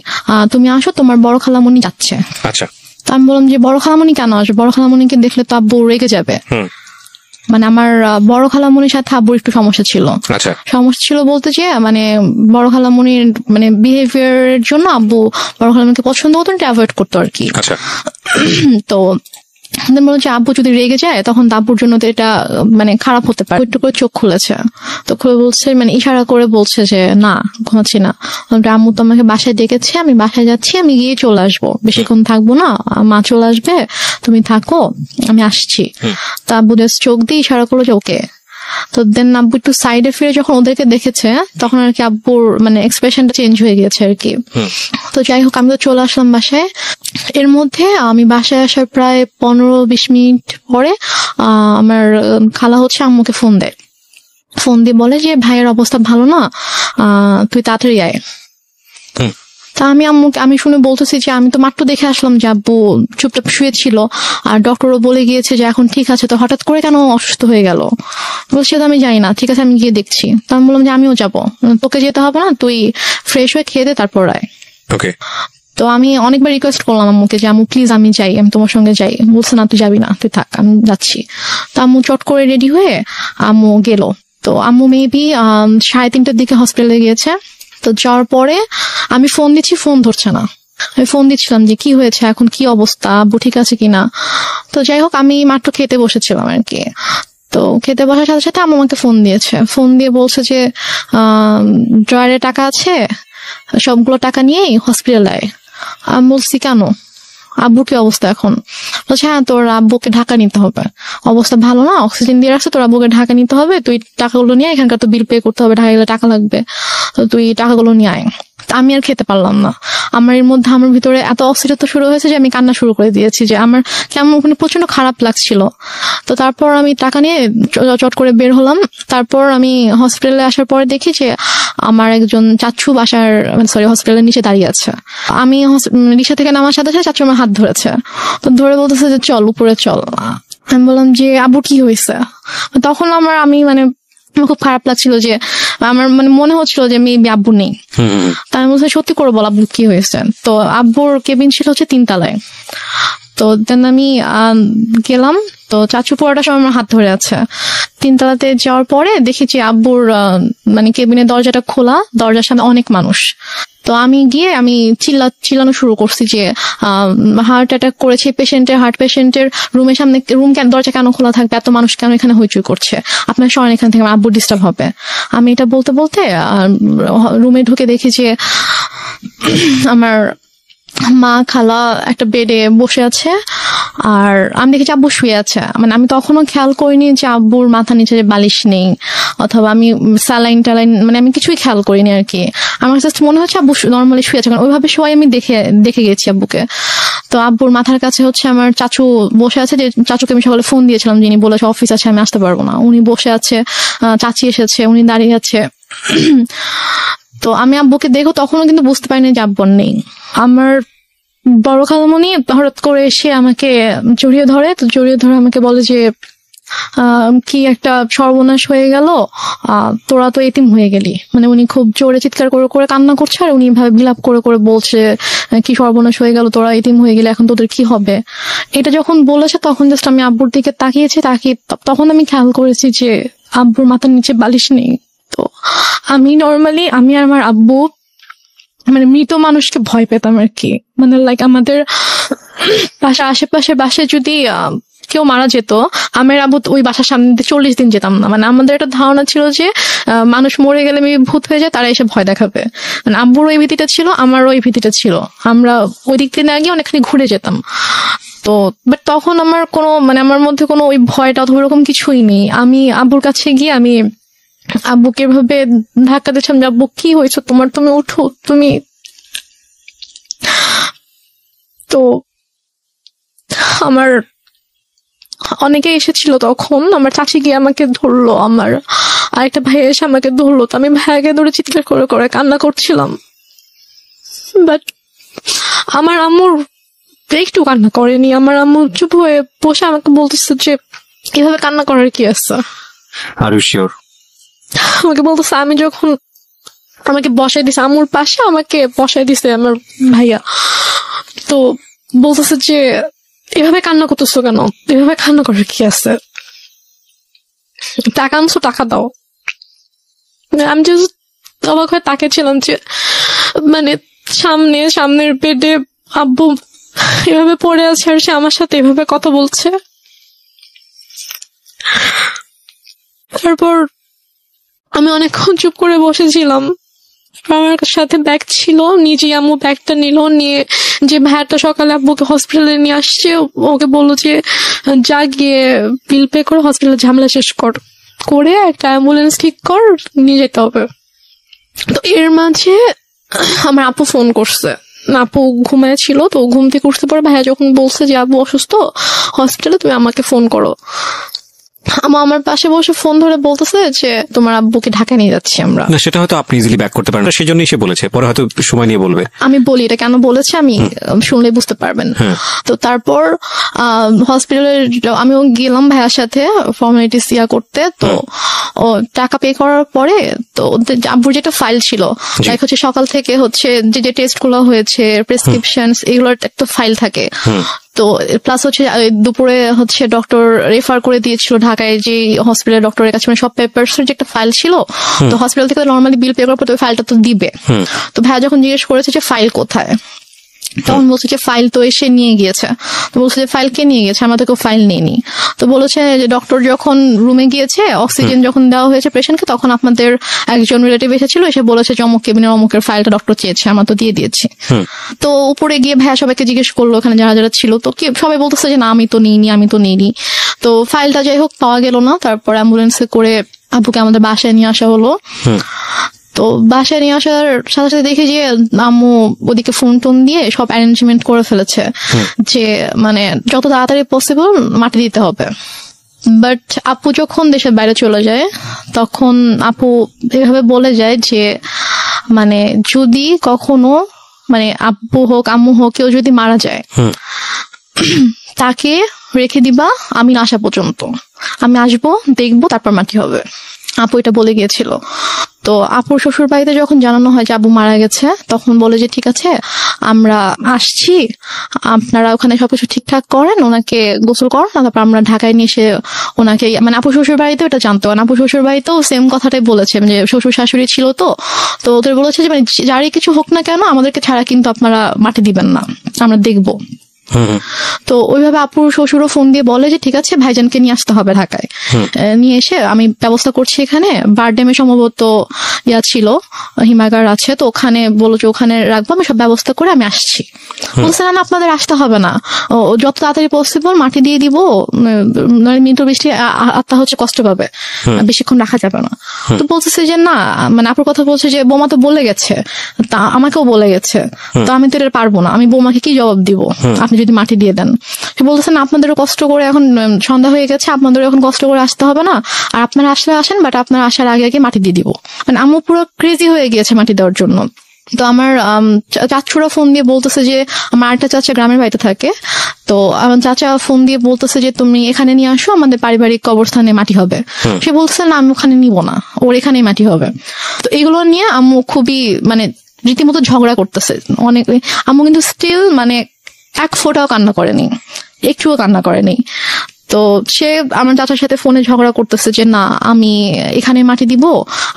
তুমি আসো, তোমার বড় খালামণি যাচ্ছে। আচ্ছা। তো আমি বললাম যে বড় খালামণি কেন আসবে, বড় খালামণিকে দেখলে তো আব্বু রেগে যাবে। মানে আমার বড় খালামণির সাথে আব্বুর একটু সমস্যা ছিল। সমস্যা ছিল বলতে যে মানে বড় খালামণির মানে বিহেভিয়ারের জন্য আব্বু বড় খালামণিকে পছন্দ করতো, অ্যাভয়েড করতো আর কি। তো বলো যে আব্বু যদি রেগে যায় তখন আব্বুর জন্য তো এটা মানে খারাপ হতে পারে। একটু করে চোখ খুলেছে, তো খুলে বলছে, মানে ইশারা করে বলছে যে না ঘুমাচ্ছি না। আম্মু তো আমাকে বাসায় ডেকেছে, আমি বাসায় যাচ্ছি, আমি গিয়ে চলে আসবো, বেশিক্ষণ থাকবো না, মা চলে আসবে, তুমি থাকো, আমি আসছি। তা আব্বু জাস্ট চোখ দিয়ে ইশারা করলো যে ওকে। তো দেন আব্বু একটু সাইডে ফিরে যখন ওদেরকে দেখেছে তখন আর কি আব্বুর মানে এক্সপ্রেশনটা চেঞ্জ হয়ে গেছে আর কি। তো যাই হোক আমি তো চলে আসলাম বাসায়। এর মধ্যে আমি বাসায় আসার প্রায় 15-20 মিনিট পরে আমার খালা হচ্ছে আম্মুকে ফোন দেয়, ফোন দিয়ে বলে যে ভাইয়ের অবস্থা ভালো না, তুই তাড়াতাড়ি আয়। তা আমি শুনে বলতেছি যে আমি তো মাত্র দেখে আসলাম যে আব্বু চুপচাপ শুয়েছিল, আর ডক্টরও বলে গিয়েছে যে এখন ঠিক আছে, তো হঠাৎ করে কেন অসুস্থ হয়ে গেল? বলছি তো আমি জানি না, ঠিক আছে আমি গিয়ে দেখছি। তো আমি বললাম যে আমিও যাবো, তোকে যেতে হবে না, তুই ফ্রেশ হয়ে খেয়ে দে তারপর আয়। তো আমি অনেকবার রিকোয়েস্ট করলাম আম্মুকে যে আম্মু প্লিজ আমি যাই, আমি তোমার সঙ্গে যাই। বলছে না তুই যাবি না, তুই থাক, আমি যাচ্ছি। তো আম্মু চট করে রেডি হয়ে আম্মু গেল। তো আম্মু মেবি 3:30টার দিকে হসপিটালে গিয়েছে। তো যাওয়ার পরে আমি ফোন দিচ্ছি, ফোন ধরছে না। আমি ফোন দিচ্ছিলাম যে কি হয়েছে, এখন কি অবস্থা, আব্বু ঠিক আছে কিনা। তো যাই হোক, আমি মাত্র খেতে বসেছিলাম আর কি। তো খেতে বসার সাথে সাথে আম্মু আমাকে ফোন দিয়েছে, ফোন দিয়ে বলছে যে ড্রয়ারে টাকা আছে, সবগুলো টাকা নিয়েই হসপিটালে আয়। আমি বলছি কেন, আব্বুর কি অবস্থা এখন? বলছে হ্যাঁ, তোর আব্বুকে ঢাকা নিতে হবে, অবস্থা ভালো না, অক্সিজেন দিয়ে রাখছে, তোর আব্বুকে ঢাকা নিতে হবে, তুই টাকাগুলো নিয়ে, এখানকার তো বিল পে করতে হবে, ঢাকা গেলে টাকা লাগবে, তো তুই টাকাগুলো নিয়ে আয়। আমি আর খেতে পারলাম না। আমার এর মধ্যে আমার ভিতরে এত অস্থিরতা শুরু হয়েছে যে আমি কান্না শুরু করে দিয়েছি, যে আমার কেমন ওখানে প্রচন্ড খারাপ লাগছিল। তো তারপর আমি টাকা নিয়ে চট করে বের হলাম। তারপর আমি হসপিটালে আসার পরে দেখি যে আমার একজন চাচু বাসার হসপিটালের নিচে দাঁড়িয়ে আছে। আমি রিক্সা থেকে নামার সাথে সাথে চাচু আমার হাত ধরেছে, তো ধরে বলতেছে যে চল উপরে চল। আমি বললাম যে আব্বু কি হয়েছে? তখন আমার খুব খারাপ লাগছিল, যে আমার মনে হচ্ছিল যে আমি আব্বু নেই। তাই আমি বলছি সত্যি করে বল আব্বু কি হয়েছে। তো আব্বুর কেবিন ছিল হচ্ছে 3 তলায়। তো দেন আমি গেলাম, তো চাচু পড়াটার সময় আমার হাত ধরে আছে। 3 তলাতে যাওয়ার পরে দেখেছি আব্বুর কেবিনের দরজাটা খোলা, দরজার সামনে অনেক মানুষ। তো আমি গিয়ে চিল্লানো শুরু করছি যে হার্ট অ্যাটাক করেছে পেশেন্টের, হার্ট পেশেন্টের রুমের সামনে দরজা কেন খোলা থাকবে, এত মানুষ কেন এখানে হইচই করছে, আপনার সরেন এখান থেকে, আমার আব্বুর ডিস্টার্ব হবে। আমি এটা বলতে বলতে রুমে ঢুকে দেখি যে আমার মা খালা একটা বেডে বসে আছে, আর আমি দেখেছি আব্বু শুয়ে আছে। আমি তখনও খেয়াল করিনি যে আব্বুর মাথা নিচে যে বালিশ নেই, অথবা আমি স্যালাইন টালাইন আমি কিছুই খেয়াল করিনি আর কি। আমার জাস্ট মনে হচ্ছে আব্বু নর্মালি শুয়ে আছে, কারণ ওইভাবে শোয়াই আমি দেখে গেছি আব্বুকে। তো আব্বুর মাথার কাছে হচ্ছে আমার চাচু বসে আছে, যে চাচুকে আমি সকালে ফোন দিয়েছিলাম, যিনি বলেছে অফিস আছে আমি আসতে পারবো না, উনি বসে আছে। চাচি এসেছে, উনি দাঁড়িয়ে আছে। তো আমি আব্বুকে দেখো তখনও কিন্তু বুঝতে পারিনি যে আব্বু নেই। আমার বড় খালামণি হঠাৎ করে এসে আমাকে জড়িয়ে ধরে, তো জড়িয়ে ধরে আমাকে বলে যে কি একটা সর্বনাশ হয়ে গেল, তোরা তো এতিম হয়ে গেলি। উনি খুব জোরে চিৎকার করে করে কান্না করছে, আর উনি ভাবে বিলাপ করে করে বলছে কি সর্বনাশ হয়ে গেল, তোরা এতিম হয়ে গেলে এখন তোদের কি হবে। এটা যখন বলেছে তখন জাস্ট আমি আব্বুর দিকে তাকিয়েছি, তখন আমি খেয়াল করেছি যে আব্বুর মাথার নিচে বালিশ নেই। তো আমি নর্মালি আমি আর আমার আব্বু মৃত মানুষকে ভয় পেতাম আর কি। আমাদের বাসা আশেপাশে বাসায় যদি কেউ মারা যেত, আমার আব্বু ওই বাসার সামনে 40 দিন যেতাম না। আমাদের একটা ধারণা ছিল যে মানুষ মরে গেলে ভূত হয়ে যায়, তারা এসে ভয় দেখাবে। আব্বুর ওই ভীতিটা ছিল, আমার ওই ভীতিটা ছিল। আমরা ওই দিক থেকে না গিয়ে অনেকখানি ঘুরে যেতাম। তো বাট তখন আমার কোনো আমার মধ্যে কোনো ওই ভয়টা অথবা ওরকম কিছুই নেই। আমি আব্বুর কাছে গিয়ে আমি আব্বুকে এভাবে ধাক্কা দিচ্ছিলাম যে আব্বু কি হয়েছে তোমার, তুমি উঠো তুমি। তো আমার অনেকে এসেছিল তখন, আমার চাচি গিয়ে আমাকে ধরলো, আমার আরেকটা ভাই এসে আমাকে ধরলো। তো আমি ভাইয়াকে ধরে চিৎকার করে করে কান্না করছিলাম, বাট আমার আম্মুর একটু কান্না করেনি। আমার আম্মু চুপ হয়ে বসে আমাকে বলতেছে যে এভাবে কান্না করার কি আছে। Are you sure? আমাকে বলতেছে, আমি যখন আমাকে বসাই দিছে আম্মুর পাশে, আমাকে বসাই দিছে আমার ভাইয়া, তো বলতেছে যে এভাবে কান্না করতেছো কেন, এভাবে কান্না করার কি আছে, টাকা আনছো টাকা দাও। আমি যে অবাক হয়ে তাকিয়েছিলাম যে সামনের বেডে আব্বু এভাবে পড়ে আছে, আর সে আমার সাথে এভাবে কথা বলছে। তারপর আমি অনেকক্ষণ চুপ করে বসেছিলাম। আমার সাথে ব্যাগ ছিল, নিজে আম্মু ব্যাগটা নিয়ে যে ভাইয়াটা সকালে আব্বুকে হসপিটালে নিয়ে আসছে, ওকে বললো যে যা গিয়ে বিল পে করে হসপিটালে ঝামেলা শেষ করে একটা অ্যাম্বুলেন্স ঠিক কর, নিয়ে যেতে হবে। তো এর মাঝে আমার আপু ফোন করছে, আপু ঘুমায় ছিল। তো ঘুম থেকে উঠতে পরে ভাইয়া যখন বলছে যে আব্বু অসুস্থ হসপিটালে, তুমি আমাকে ফোন করো। আমার পাশে বসে ফোন ধরে বলতেছে যে তোমার আব্বুকে ঢাকা নিয়ে যাচ্ছি আমরা। না, সেটা হয়তো আপনি ইজিলি ব্যাক করতে পারেন না, সেজন্যই সে বলেছে, পরে হয়তো সময় নিয়ে বলবে। আমি বলি এটা কেন বলেছে, আমি শুনলে বুঝতে পারবেন। তো তারপর হসপিটালে আমিও গেলাম ভাইয়ার সাথে ফর্মালিটিস করতে। তো ও টাকা পে করার পরে তো আব্বুর যেটা ফাইল ছিল, হচ্ছে সকাল থেকে হচ্ছে যে টেস্ট গুলো হয়েছে, প্রেসক্রিপশন, এগুলোর একটা ফাইল থাকে। তো তো প্লাস হচ্ছে দুপুরে হচ্ছে ডক্টর রেফার করে দিয়েছিল ঢাকায় যে হসপিটালের ডক্টরের কাছে, মানে সব পেপারস যে একটা ফাইল ছিল, তো হসপিটাল থেকে নর্মালি বিল পে করার পর ওই ফাইলটা তো দিবে। তো ভাইয়া যখন জিজ্ঞেস করেছে যে ফাইল কোথায়, তখন বলছে যে ফাইল তো এসে নিয়ে গিয়েছে। তো বলছে যে ফাইল কে নিয়ে গেছে, আমরা তো কেউ ফাইল নিইনি। তো বলেছে যে ডক্টর যখন রুমে গিয়েছে, অক্সিজেন যখন দেওয়া হয়েছে পেশেন্টকে, তখন আপনাদের একজন রিলেটিভ এসেছিল, এসে বলেছে যে অমুক কেবিনের অমুকের ফাইলটা ডক্টর চেয়েছে, আমরা তো দিয়ে দিয়েছি। তো উপরে গিয়ে ভাইয়া সবাইকে জিজ্ঞেস করলো ওখানে যারা যারা ছিল, তো সবাই বলতেছে যে না আমি তো নিইনি। তো ফাইলটা যাই হোক পাওয়া গেল না। তারপর অ্যাম্বুলেন্সে করে আব্বুকে আমাদের বাসায় নিয়ে আসা হলো। তো বাসায় নিয়ে আসার সাথে সাথে দেখি যে আম্মু ওদিকে ফোন টোন দিয়ে সব অ্যারেঞ্জমেন্ট করে ফেলেছে যে মানে যত তাড়াতাড়ি পসিবল মাটি দিতে হবে। বাট আপু যখন দেশের বাইরে চলে যায়, তখন আপু এভাবে বলে যায় যে মানে যদি কখনো মানে আব্বু হোক আম্মু হোক কেউ যদি মারা যায়, তাকে রেখে দিবা আমি না আসা পর্যন্ত, আমি আসবো দেখবো তারপর মাটি হবে। আপু এটা বলে গিয়েছিল। তো আপুর শ্বশুর বাড়িতে যখন জানানো হয় যে আব্বু মারা গেছে, তখন বলে যে ঠিক আছে আমরা আসছি, আপনারা ওখানে সবকিছু ঠিকঠাক করেন, ওনাকে গোসল করেন, তারপর আমরা ঢাকায় নিয়ে এসে ওনাকে, মানে আপু শ্বশুর বাড়িতেও এটা জানতো, আপু শ্বশুর বাড়িতেও সেম কথাটাই বলেছে, যে শ্বশুর শাশুড়ি ছিল তো ওদের বলেছে যে মানে যারই কিছু হোক না কেন আমাদেরকে ছাড়া কিন্তু আপনারা মাটি দিবেন না, আমরা দেখবো। তো ওইভাবে আপুর শ্বশুরও ফোন দিয়ে বলে যে ঠিক আছে ভাইজানকে নিয়ে আসতে হবে ঢাকায়, নিয়ে এসে আমি ব্যবস্থা করছি এখানে। বারডেমে সম্ভবত ছিল হিমাগার আছে, তো ওখানে বলো যে ওখানে রাখবো, আমি সব ব্যবস্থা করে আমি আসছি। বলছে না আপনাদের আসতে হবে না, যত তাড়াতাড়ি পসিবল মাটি দিয়ে দিব, মৃত্যু বৃষ্টি আত্মা হচ্ছে কষ্ট পাবে, বেশিক্ষণ রাখা যাবে না। তো বলতেছে যে না, মানে আপুর কথা বলছে যে বৌমা তো বলে গেছে, তা আমাকেও বলে গেছে, তো আমি তো এটা পারবো না, আমি বৌমাকে কি জবাব দিব আপনি যদি মাটি দিয়ে দেন। সে বলতেছেন আপনাদেরও কষ্ট করে, এখন সন্ধ্যা হয়ে গেছে, আপনাদেরও এখন কষ্ট করে আসতে হবে না, আর আপনারা আসলে আসেন, বাট আপনারা আসার আগে আগে মাটি দিয়ে দিব। মানে আম্মু পুরো ক্রেজি হয়ে গিয়েছে মাটি দেওয়ার জন্য। তো আমার চাচুরা ফোন দিয়ে বলতেছে যে আমার আরেকটা চাচা গ্রামের বাড়িতে থাকে, তো আমার চাচা ফোন দিয়ে বলতেছে যে তুমি এখানে নিয়ে আসো, আমাদের পারিবারিক কবরস্থানে মাটি হবে। সে বলছে না আমি ওখানে নিব না, ওর এখানেই মাটি হবে। তো এগুলো নিয়ে আম্মু খুবই মানে রীতিমতো ঝগড়া করতেছে অনেক। আম্মু কিন্তু স্টিল মানে এক ফোঁটাও কান্না করেনি, একটুও কান্না করেনি। তো সে আমার চাচার সাথে ফোনে ঝগড়া করতেছে যে না আমি এখানে মাটি দিব,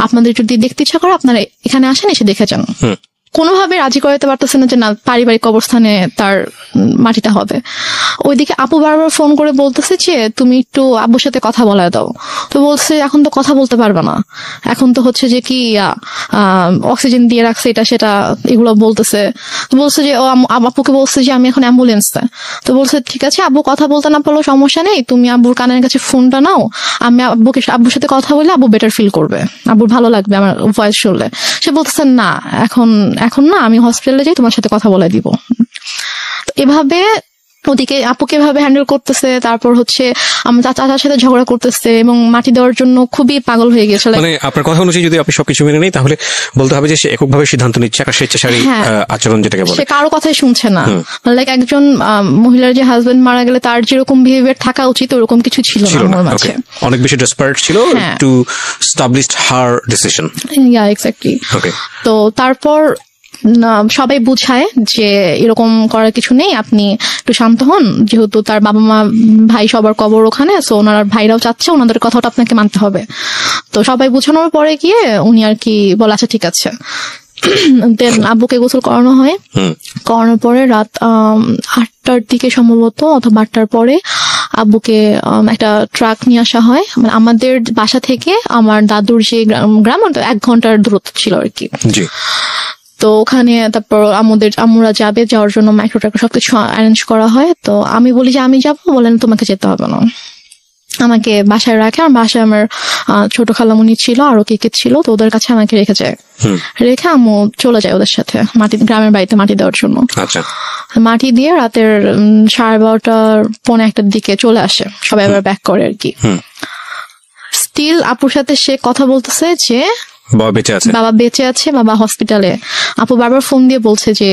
আপনাদের যদি দেখতে ইচ্ছা করে আপনারা এখানে আসেন, এসে দেখে যান। কোনোভাবে রাজি করাতে পারতেছে না যে না পারিবারিক কবরস্থানে তার মাটিটা হবে। ওইদিকে আপু বারবার ফোন করে বলতেছে যে তুমি একটু আব্বুর সাথে কথা বলায় দাও। তো বলছে এখন তো কথা বলতে পারবে না, এখন তো হচ্ছে যে কি অক্সিজেন দিয়ে রাখছে এটা সেটা এগুলো বলতেছে। তো বলছে যে ও আপুকে বলছে যে আমি এখন অ্যাম্বুলেন্সে। তো বলছে ঠিক আছে আব্বু কথা বলতে না পারলেও সমস্যা নেই, তুমি আব্বুর কানের কাছে ফোনটা নাও, আমি আব্বুর সাথে কথা বললে আব্বু বেটার ফিল করবে, আব্বুর ভালো লাগবে আমার ভয়েস শুনলে। সে বলতেছে না এখন না, আমি হসপিটালে যাই তোমার সাথে কথা বলে দিব। এভাবে ওদিকে আপুকে এভাবে হ্যান্ডেল করতেছে, তারপর হচ্ছে আমার চাচার সাথে ঝগড়া করতেছে এবং মাটি দেওয়ার জন্য খুবই পাগল হয়ে গেছে। মানে আপনার কথা অনুযায়ী যদি আপনি সবকিছু মেনে নেই, তাহলে বলতে হবে যে সে এককভাবে সিদ্ধান্ত নিচ্ছে, একটা স্বেচ্ছাচারী আচরণ যেটাকে বলে। সে কারো কথাই শুনছে না। লাইক একজন মহিলার যে হাজবেন্ড মারা গেলে তার যেরকম বিহেভিয়ার থাকা উচিত ওরকম কিছু ছিল না আমার মাঝে। অনেক বেশি ডেসপারেট ছিল to establish her decision. Yeah exactly. তো তারপর সবাই বুঝায় যে এরকম করার কিছু নেই, আপনি একটু শান্ত হন, যেহেতু তার বাবা মা ভাই সবার কবর ওখানে, সো ওনার ভাইরাও চাচ্ছে, ওনাদের কথাটা আপনাকে মানতে হবে। তো সবাই বুঝানোর পরে গিয়ে উনি আর কি বলে আচ্ছা ঠিক আছে। দেন আব্বুকে গোসল করানো হয়, করানোর পরে রাত 8টার দিকে সম্ভবত অথবা 8টার পরে আব্বুকে একটা ট্রাক নিয়ে আসা হয়। মানে আমাদের বাসা থেকে আমার দাদুর যে গ্রাম 1 ঘন্টার দূরত্ব ছিল আর কি। তো ওখানে তারপর আমরা যাওয়ার জন্য মাইক্রো ট্রাক সবকিছু অ্যারেঞ্জ করা হয়। তো আমি বলি যে আমি যাবো, বলেন তোমাকে যেতে হবে না, আমাকে বাসায় রাখে। আর বাসায় আমার ছোট খালামুনি ছিল, আরো কে ছিল, তো ওদের কাছে আমাকে রেখে যায়। রেখে আম্মু চলে যায় ওদের সাথে গ্রামের বাড়িতে মাটি দেওয়ার জন্য। মাটি দিয়ে রাতের 12:30 পৌনে 1টার দিকে চলে আসে, সবাই আবার ব্যাক করে আর কি। স্টিল আপুর সাথে সে কথা বলতেছে যে বাবা বেঁচে আছে, বাবা হসপিটালে। আপু বারবার ফোন দিয়ে বলছে যে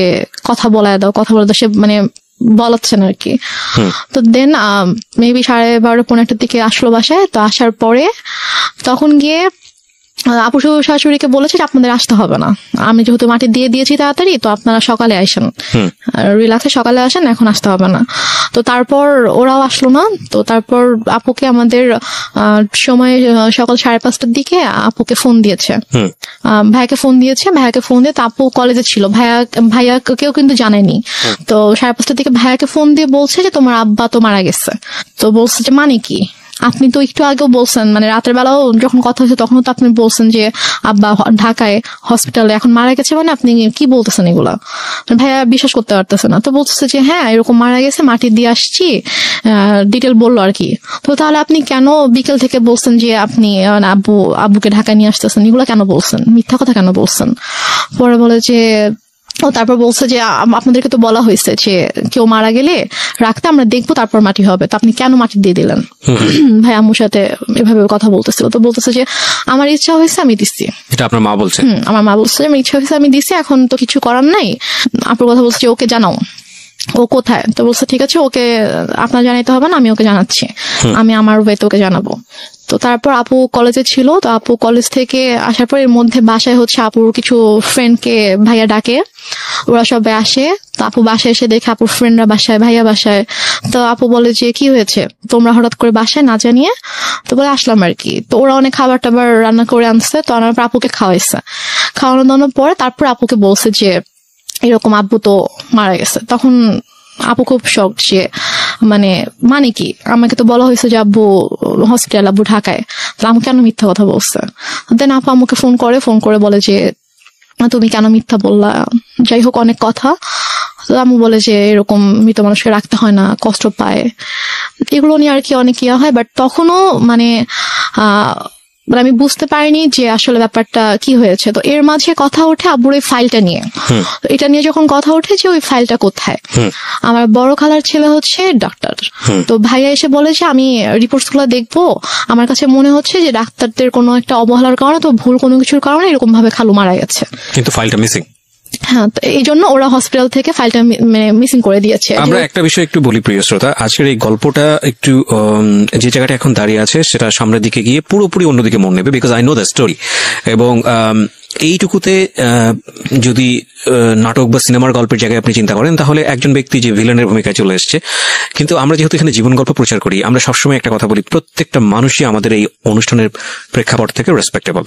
কথা বলায় দাও, সে মানে বলাচ্ছেন আর কি। তো দেন মেবি 12:30 পৌনে 1টার দিকে আসলো বাসায়। তো আসার পরে তখন গিয়ে আপু শ্বশুর শাশুড়িকে বলেছে যে আপনাদের আসতে হবে না, আমি যেহেতু মাটি দিয়ে দিয়েছি তাড়াতাড়ি, তো আপনারা সকালে আসেন, রিল্যাক্সে সকালে আসেন, এখন আসতে হবে না। তো তারপর ওরাও আসলো না। তো তারপর আপুকে আমাদের সময় সকাল 5:30টার দিকে আপুকে ফোন দিয়েছে, ভাইয়াকে ফোন দিয়েছে। ভাইয়াকে ফোন দিয়ে, তো আপু কলেজে ছিল, ভাইয়াকেও কিন্তু জানায়নি। তো 5:30টার দিকে ভাইয়াকে ফোন দিয়ে বলছে যে তোমার আব্বা তো মারা গেছে। তো বলছে যে মানে কি, আপনি তো একটু আগেও বলছেন, মানে রাতের বেলাও যখন কথা হয়েছে তখনও তো আপনি বলছেন যে আব্বা ঢাকায় হসপিটালে, এখন মারা গেছে, মানে আপনি কি বলতেছেন এগুলা? ভাইয়া বিশ্বাস করতে পারতেছে না। তো বলতেছে যে হ্যাঁ এরকম মারা গেছে, মাটি দিয়ে আসছি, ডিটেল বললো আর কি। তো তাহলে আপনি কেন বিকেল থেকে বলছেন যে আপনি আব্বুকে ঢাকায় নিয়ে আসতেছেন, এগুলো কেন বলছেন, মিথ্যা কথা কেন বলছেন? পরে বলে যে ও, তারপর বলছে যে আপনাদেরকে তো বলা হয়েছে যে কেউ মারা গেলে রাখতে আমরা দেখবো, তারপর মাটি হবে, তো আপনি কেন মাটি দিয়ে দিলেন? ভাই আম্মুর সাথে এভাবে কথা বলতেছিল। তো বলতেছে যে আমার ইচ্ছা হয়েছে আমি দিচ্ছি। এটা আপনার মা বলছে? আমার মা বলছে আমার ইচ্ছা হয়েছে আমি দিচ্ছি, এখন তো কিছু করার নাই। আপুর কথা বলছে যে ওকে জানাও, ও কোথায়? তো বলছে ঠিক আছে, ওকে আপনার জানাইতে হবে না, আমি ওকে জানাচ্ছি, আমি আমার ওয়েতে ওকে জানাবো। তো তারপর আপু কলেজে ছিল। তো আপু কলেজ থেকে আসার পর এর মধ্যে বাসায় হচ্ছে আপুর কিছু ফ্রেন্ডকে ভাইয়া ডাকে, ওরা সবাই আসে। তো আপু বাসায় এসে দেখে আপুর ফ্রেন্ডরা বাসায়, ভাইয়া বাসায়। তো আপু বলে যে কি হয়েছে তোমরা হঠাৎ করে বাসায় না জানিয়ে? তো বলে আসলাম আর কি। তো ওরা অনেক খাবার টাবার রান্না করে আনছে, তো আনার পর আপুকে খাওয়াইছে। খাওয়ানো দাওয়ানোর পরে তারপর আপুকে বলছে যে এরকম আব্বু তো মারা গেছে। তখন আপু খুব শক যে মানে কি, আমাকে তো বলা হয়েছে যে আব্বু হসপিটাল, আব্বু ঢাকায়, আমি কেন মিথ্যা কথা বলছে? দেন আপু আমাকে ফোন করে বলে যে তুমি কেন মিথ্যা বললা, যাই হোক অনেক কথা। তো আম্মু বলে যে এরকম মৃত মানুষকে রাখতে হয় না, কষ্ট পায়, এগুলো নিয়ে আর কি অনেক ইয়া হয়। বাট তখনও আমি বুঝতে পারিনি যে আসলে ব্যাপারটা কি হয়েছে। তো এর মাঝে কথা ওঠে আব্বুর এই ফাইলটা নিয়ে। তো এটা নিয়ে যখন কথা ওঠে যে ওই ফাইলটা কোথায়, আমার বড় খালার ছেলে হচ্ছে ডাক্তার। তো ভাইয়া এসে বলে যে আমি রিপোর্টস গুলো দেখবো, আমার কাছে মনে হচ্ছে যে ডাক্তারদের কোনো একটা অবহেলার কারণে, তো ভুল কোনো কিছুর কারণে এরকম ভাবে খালু মারা গেছে, কিন্তু ফাইলটা মিসিং। হ্যাঁ, এই জন্য ওরা হসপিটাল থেকে ফাইলটা মিসিং করে দিয়েছে। আমরা একটা বিষয় একটু বলি প্রিয় শ্রোতা, আজকের এই গল্পটা একটু যে জায়গাটা এখন দাঁড়িয়ে আছে সেটা সামনের দিকে গিয়ে পুরোপুরি অন্যদিকে মন নেবে, because I know the story. এবং এইটুকুতে যদি নাটক বা সিনেমার গল্পের জায়গায় আপনি চিন্তা করেন, তাহলে একজন ব্যক্তি যে ভিলেনের ভূমিকায় চলে এসছে। কিন্তু আমরা যেহেতু এখানে জীবন গল্প প্রচার করি, আমরা সবসময় একটা কথা বলি, প্রত্যেকটা মানুষই আমাদের এই অনুষ্ঠানের প্রেক্ষাপট থেকে রেসপেক্টেবল।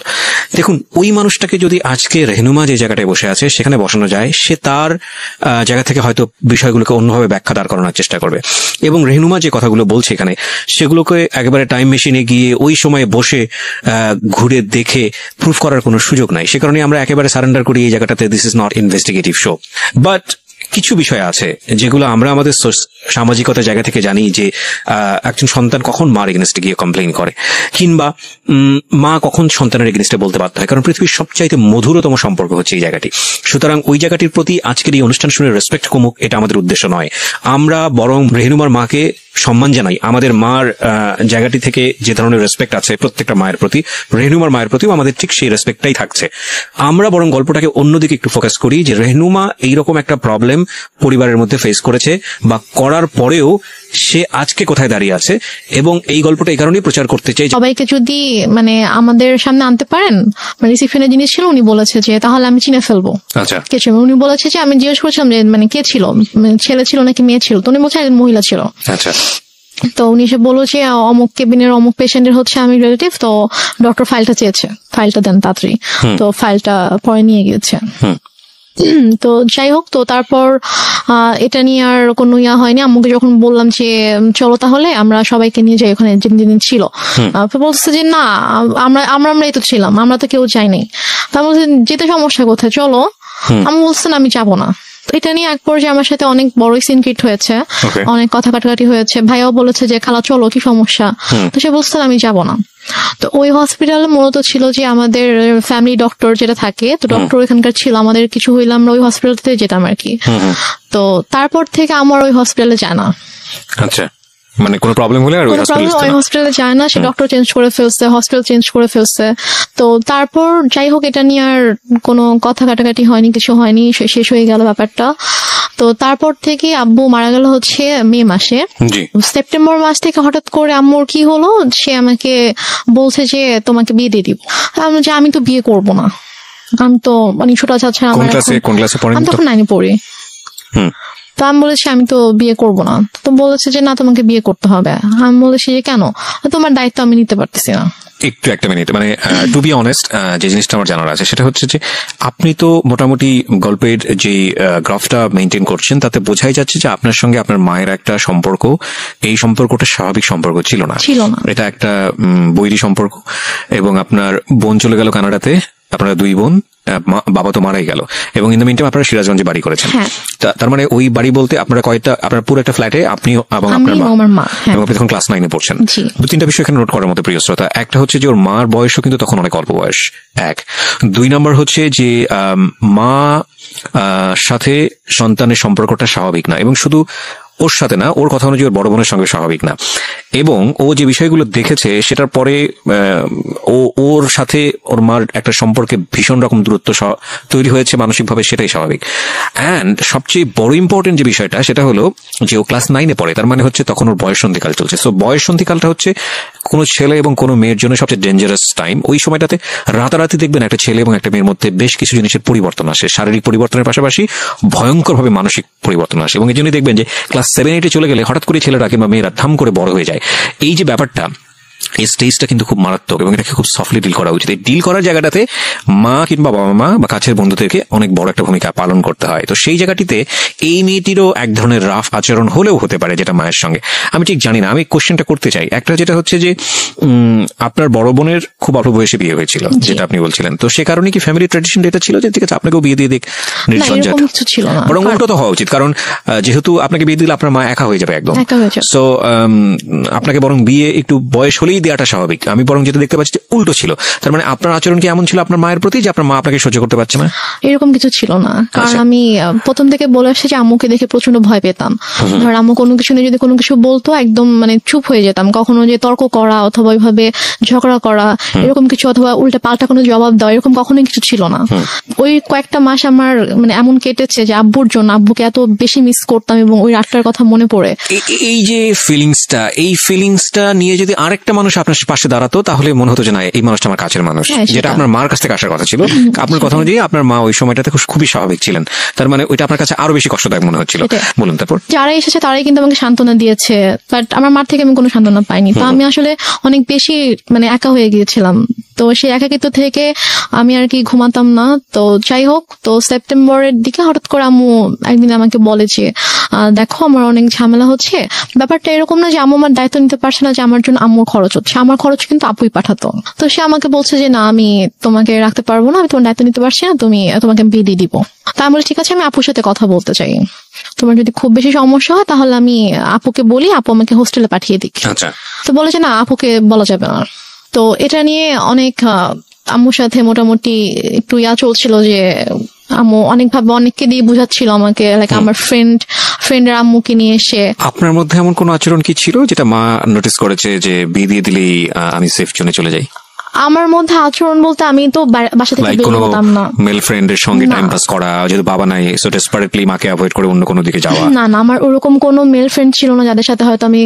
দেখুন, ওই মানুষটাকে যদি আজকে রেহনুমা যে জায়গাটায় বসে আছে সেখানে বসানো যায়, সে তার জায়গা থেকে হয়তো বিষয়গুলোকে অন্যভাবে ব্যাখ্যা দাঁড় করানোর চেষ্টা করবে। এবং রেহনুমা যে কথাগুলো বলছে এখানে, সেগুলোকে একেবারে টাইম মেশিনে গিয়ে ওই সময়ে বসে ঘুরে দেখে প্রুফ করার কোনো সুযোগ নাই। সে কারণে আমরা একেবারে সারেন্ডার করি এই জায়গাটাতে, this is not investigative show. But কিছু বিষয় আছে যেগুলো আমরা আমাদের সামাজিকতার জায়গা থেকে জানি, যে একজন সন্তান কখন মার এগেনস্টে গিয়ে কমপ্লেইন করে, কিংবা মা কখন সন্তানের এগেনস্টে বলতে বাধ্য হয়, কারণ পৃথিবীর সবচাইতে মধুরতম সম্পর্ক হচ্ছে এই জায়গাটি। সুতরাং ওই জায়গাটির প্রতি আজকের এই অনুষ্ঠান শুনে রেসপেক্ট কমুক, এটা আমাদের উদ্দেশ্য নয়। আমরা বরং রেহনুমার মাকে সম্মান জানাই, আমাদের মার জায়গাটি থেকে যে ধরনের রেসপেক্ট আছে প্রত্যেকটা মায়ের প্রতি, রেহনুমার মায়ের প্রতিও আমাদের ঠিক সেই রেসপেক্টটাই থাকছে। আমরা বরং গল্পটাকে অন্যদিকে একটু ফোকাস করি, যে রেহনুমা এইরকম একটা প্রবলেম পরিবারের মধ্যে ফেস করেছে, বা করার পরেও সে আজকে কোথায় দাঁড়িয়ে আছে। এবং এই গল্পটা এই কারণেই প্রচার করতে চাই, সবাইকে যদি আমাদের সামনে আনতে পারেন। রিসিপশনের জিনিস ছিল, উনি বলেছে যে তাহলে আমি চিনে ফেলবো। আচ্ছা, কে ছিল? উনি বলেছে যে, আমি জিজ্ঞেস করছিলাম যে কে ছিল, ছেলে ছিল নাকি মেয়ে ছিল? তো উনি বলছে একজন মহিলা ছিল। আচ্ছা। তো উনি এসে বললো যে অমুক কেবিনের অমুক পেশেন্টের হচ্ছে আমি রিলেটিভ, তো ডক্টর ফাইলটা চেয়েছে, ফাইলটা দেন তাড়াতাড়ি। তো ফাইলটা পরে নিয়ে গিয়েছে। তো যাই হোক, তো তারপর এটা নিয়ে আর কোনো ইয়া হয়নি। আম্মুকে যখন বললাম যে চলো তাহলে আমরা সবাইকে নিয়ে যাই ওখানে যেদিন ছিল, বলছে যে না আমরাই তো ছিলাম, আমরা তো কেউ যাইনি। তা বলছে যেতে সমস্যা কোথায়, চলো। আমি বলছেন আমি যাবো না। তো এটা নিয়ে এক পর্যায়ে আমার সাথে অনেক বড় সিন ক্রিয়েট হয়েছে, অনেক কথা কাটাকাটি হয়েছে। ভাইয়াও বলেছে যে খালা চলো, কি সমস্যা? তো সে বলছে আমি যাবো না। তো ওই হসপিটালে মূলত ছিল যে আমাদের ফ্যামিলি ডক্টর যেটা থাকে, তো ডক্টর ওইখানকার ছিল, আমাদের কিছু হইলে আমরা ওই হসপিটালতে যেতাম আর কি। তো তারপর থেকে আমার ওই হসপিটালে যায় না। আচ্ছা, মানে কোনো প্রবলেম হলে আর ওই হসপিটালে যায় না, সে ডক্টর চেঞ্জ করে ফেলছে, হসপিটাল চেঞ্জ করে ফেলছে। তো তারপর যাই হোক, এটা নিয়ে আর কোনো কথা কাটাকাটি হয়নি, কিছু হয়নি, শেষ হয়ে গেল ব্যাপারটা। তো তারপর থেকে আব্বু মারা গেল হচ্ছে মে মাসে। জি। সেপ্টেম্বর মাস থেকে হঠাৎ করে আম্মুর কি হলো, সে আমাকে বলছে যে তোমাকে বিয়ে দিয়ে দিব। আমি তো বিয়ে করব না, আমি তো মানে ছোট আচ্ছা কোন ক্লাসে পড়েন? আমি তখন 9 পড়ি। তো আমি বলেছি আমি তো বিয়ে করব না। তো বলেছে যে না তোমাকে বিয়ে করতে হবে। আমি বলেছি যে কেন? তোমার দায়িত্ব আমি নিতে পারতেছি না। একটু একটা মিনিট, মানে টু বি অনেস্ট, যে জিনিসটা আমার জানার আছে সেটা হচ্ছে যে আপনি তো মোটামুটি গল্পের যে গ্রাফটা মেনটেন করছেন তাতে বোঝাই যাচ্ছে যে আপনার সঙ্গে আপনার মায়ের একটা সম্পর্ক, এই সম্পর্কটা স্বাভাবিক সম্পর্ক ছিল না। এটা একটা বৈরী সম্পর্ক। এবং আপনার বোন চলে গেল কানাডাতে, আপনারা 2 বোন, বাবা তো মারাই গেল, এবং ইন দ্য মিনটাইম আপনারা সিরাজগঞ্জে বাড়ি করেছেন। তার মানে ওই বাড়ি বলতে আপনারা কয়টা, আপনার পুরো একটা ফ্ল্যাটে আপনি এবং আপনার মা, এবং আপনি তখন ক্লাস 9 পড়ছেন। 2-3টা বিষয় এখানে নোট করার মতো প্রিয় শ্রোতা। একটা হচ্ছে যে ওর মার বয়সও কিন্তু তখন অনেক অল্প বয়স, 1। 2 নম্বর হচ্ছে যে মা সাথে সন্তানের সম্পর্কটা স্বাভাবিক না, এবং শুধু ওর সাথে না, ওর কথা অনুযায়ী ওর বড় বোনের সঙ্গে স্বাভাবিক না। এবং ও যে বিষয়গুলো দেখেছে সেটার পরে ওর সাথে ওর মার একটা সম্পর্কে ভীষণ রকম দূরত্ব তৈরি হয়েছে মানসিকভাবে, সেটাই স্বাভাবিক। অ্যান্ড সবচেয়ে বড় ইম্পর্টেন্ট যে বিষয়টা সেটা হলো যে ও ক্লাস 9 পড়ে, তার মানে হচ্ছে তখন ওর বয়ঃসন্ধিকাল চলছে। সো বয়ঃসন্ধিকালটা হচ্ছে কোনো ছেলে এবং কোনো মেয়ের জন্য সবচেয়ে ডেঞ্জারাস টাইম। ওই সময়টাতে রাতারাতি দেখবেন একটা ছেলে এবং একটা মেয়ের মধ্যে বেশ কিছু জিনিসের পরিবর্তন আসে, শারীরিক পরিবর্তনের পাশাপাশি ভয়ঙ্করভাবে মানসিক পরিবর্তন আসে। এবং এই জন্যই দেখবেন যে ক্লাস 7-8 চলে গেলে হঠাৎ করে ছেলেরা কিংবা মেয়েরা ধাম করে বড় হয়ে যায়। এই যে ব্যাপারটা, এই স্টেজটা কিন্তু খুব মারাত্মক, এবং এটাকে খুব সফটলি ডিল করা উচিত। এই ডিল করার জায়গাটাতে মা কিংবা বাবা মা বা কাছের বন্ধুদেরকে অনেক বড় একটা ভূমিকা পালন করতে হয়। তো সেই জায়গাটিতে এই মেয়েটিরও এক ধরনের রাফ আচরণ হলেও হতে পারে যেটা মায়ের সঙ্গে, আমি ঠিক জানি না। আমি কোশ্চেনটা করতে চাই একটা, যেটা হচ্ছে যে আপনার বড় বোনের খুব অল্প বয়সে বিয়ে হয়েছিল যেটা আপনি বলছিলেন, তো সে কারণে কি ফ্যামিলি ট্র্যাডিশন এটা ছিল যে ঠিক আছে আপনাকেও বিয়ে দিয়ে দিক নির্ঝঞ্ঝাট? বরং উল্টো তো হওয়া উচিত, কারণ যেহেতু আপনাকে বিয়ে দিলে আপনার মা একা হয়ে যাবে একদম। সো আপনাকে বরং বিয়ে একটু বয়স হলেই দেওয়াটা স্বাভাবিক। আমি বরং যেটা দেখতে পাচ্ছি যে উল্টো ছিল। তার মানে আপনার আচরণ কি এমন ছিল আপনার মায়ের প্রতি যে আপনার মা আপনাকে সহ্য করতে পারছে না? এরকম কিছু ছিল না, কারণ আমি প্রথম থেকে বলে আসছি যে আম্মুকে দেখে প্রচন্ড ভয় পেতাম। ধর আম্মু কোনো কিছু নিয়ে যদি কোনো কিছু বলতো একদম মানে চুপ হয়ে যেতাম। কখনো যে তর্ক করা অথবা ওইভাবে ঝগড়া করা এরকম কিছু, অথবা উল্টা পাল্টা কোনো জবাব দেওয়া, এরকম কখনোই কিছু ছিল না। ওই কয়েকটা মাস আমার মানে এমন কেটেছে যে আব্বুর জন্য, আব্বুকে এত বেশি মিস করতাম এবং ওই রাতটার কথা মনে পড়ে। এই যে ফিলিংসটা নিয়ে যদি আরেকটা মানুষ আপনার পাশে দাঁড়াতো তাহলে মনে হতো যে না এই মানুষটা আমার কাছের মানুষ, যেটা আপনার মার কাছ থেকে আসার কথা ছিল। আপনার কথা অনুযায়ী আপনার মা ওই সময়টাতে খুবই স্বাভাবিক ছিলেন, তার মানে ওইটা আপনার কাছে আরো বেশি কষ্টদায়ক মনে হচ্ছিল। বলুন তারপর। যারা এসেছে তারাই কিন্তু আমাকে সান্ত্বনা দিয়েছে, বাট আমার মার থেকে আমি কোনো সান্ত্বনা পাইনি। তো আমি আসলে অনেক বেশি মানে একা হয়ে গিয়েছিলাম। তো সেই একাকিত্ব থেকে আমি আর কি ঘুমাতাম না। তো যাই হোক, তো সেপ্টেম্বরের দিকে হঠাৎ করে আম্মু একদিন আমাকে বলে যে দেখো আমার অনেক ঝামেলা হচ্ছে। ব্যাপারটা এরকম না যে আম্মু আমার দায়িত্ব নিতে পারছে না, যে আমার জন্য আম্মুর খরচ হচ্ছে, আমার খরচ কিন্তু আপুই পাঠাতো। তো সে আমাকে বলছে যে না আমি তোমাকে রাখতে পারবো না, আমি তোমার দায়িত্ব নিতে পারছি না, তোমাকে বিয়ে দিয়ে দিব। তা আমি বলি ঠিক আছে, আমি আপুর সাথে কথা বলতে চাই। তোমার যদি খুব বেশি সমস্যা হয় তাহলে আমি আপুকে বলি, আপু আমাকে হোস্টেলে পাঠিয়ে দিক। তো বলে যে না আপুকে বলা যাবে না। তো এটা নিয়ে অনেক আম্মুর সাথে মোটামুটি একটু চলছিল যে আম্মু অনেকভাবে অনেককে দিয়ে বুঝাচ্ছিল আমাকে, লাইক আমার ফ্রেন্ডের আম্মুকে নিয়ে এসে। আপনার মধ্যে এমন কোন আচরণ কি ছিল যেটা মা নোটিস করেছে যে বিয়ে দিয়ে দিলেই আমি সেফ জোনে চলে যাই? আমার মধ্যে আচরণ বলতে আমি তো বাসা থেকে বের হতাম না। মেল ফ্রেন্ডের সঙ্গে টাইম পাস করা, যেহেতু বাবা নাই সো ডেসপারেটলি মাকে অ্যাভয়েড করে অন্য কোনো দিকে যাওয়া? না, আমার ওরকম কোনো মেল ফ্রেন্ড ছিল না যাদের সাথে হয়তো আমি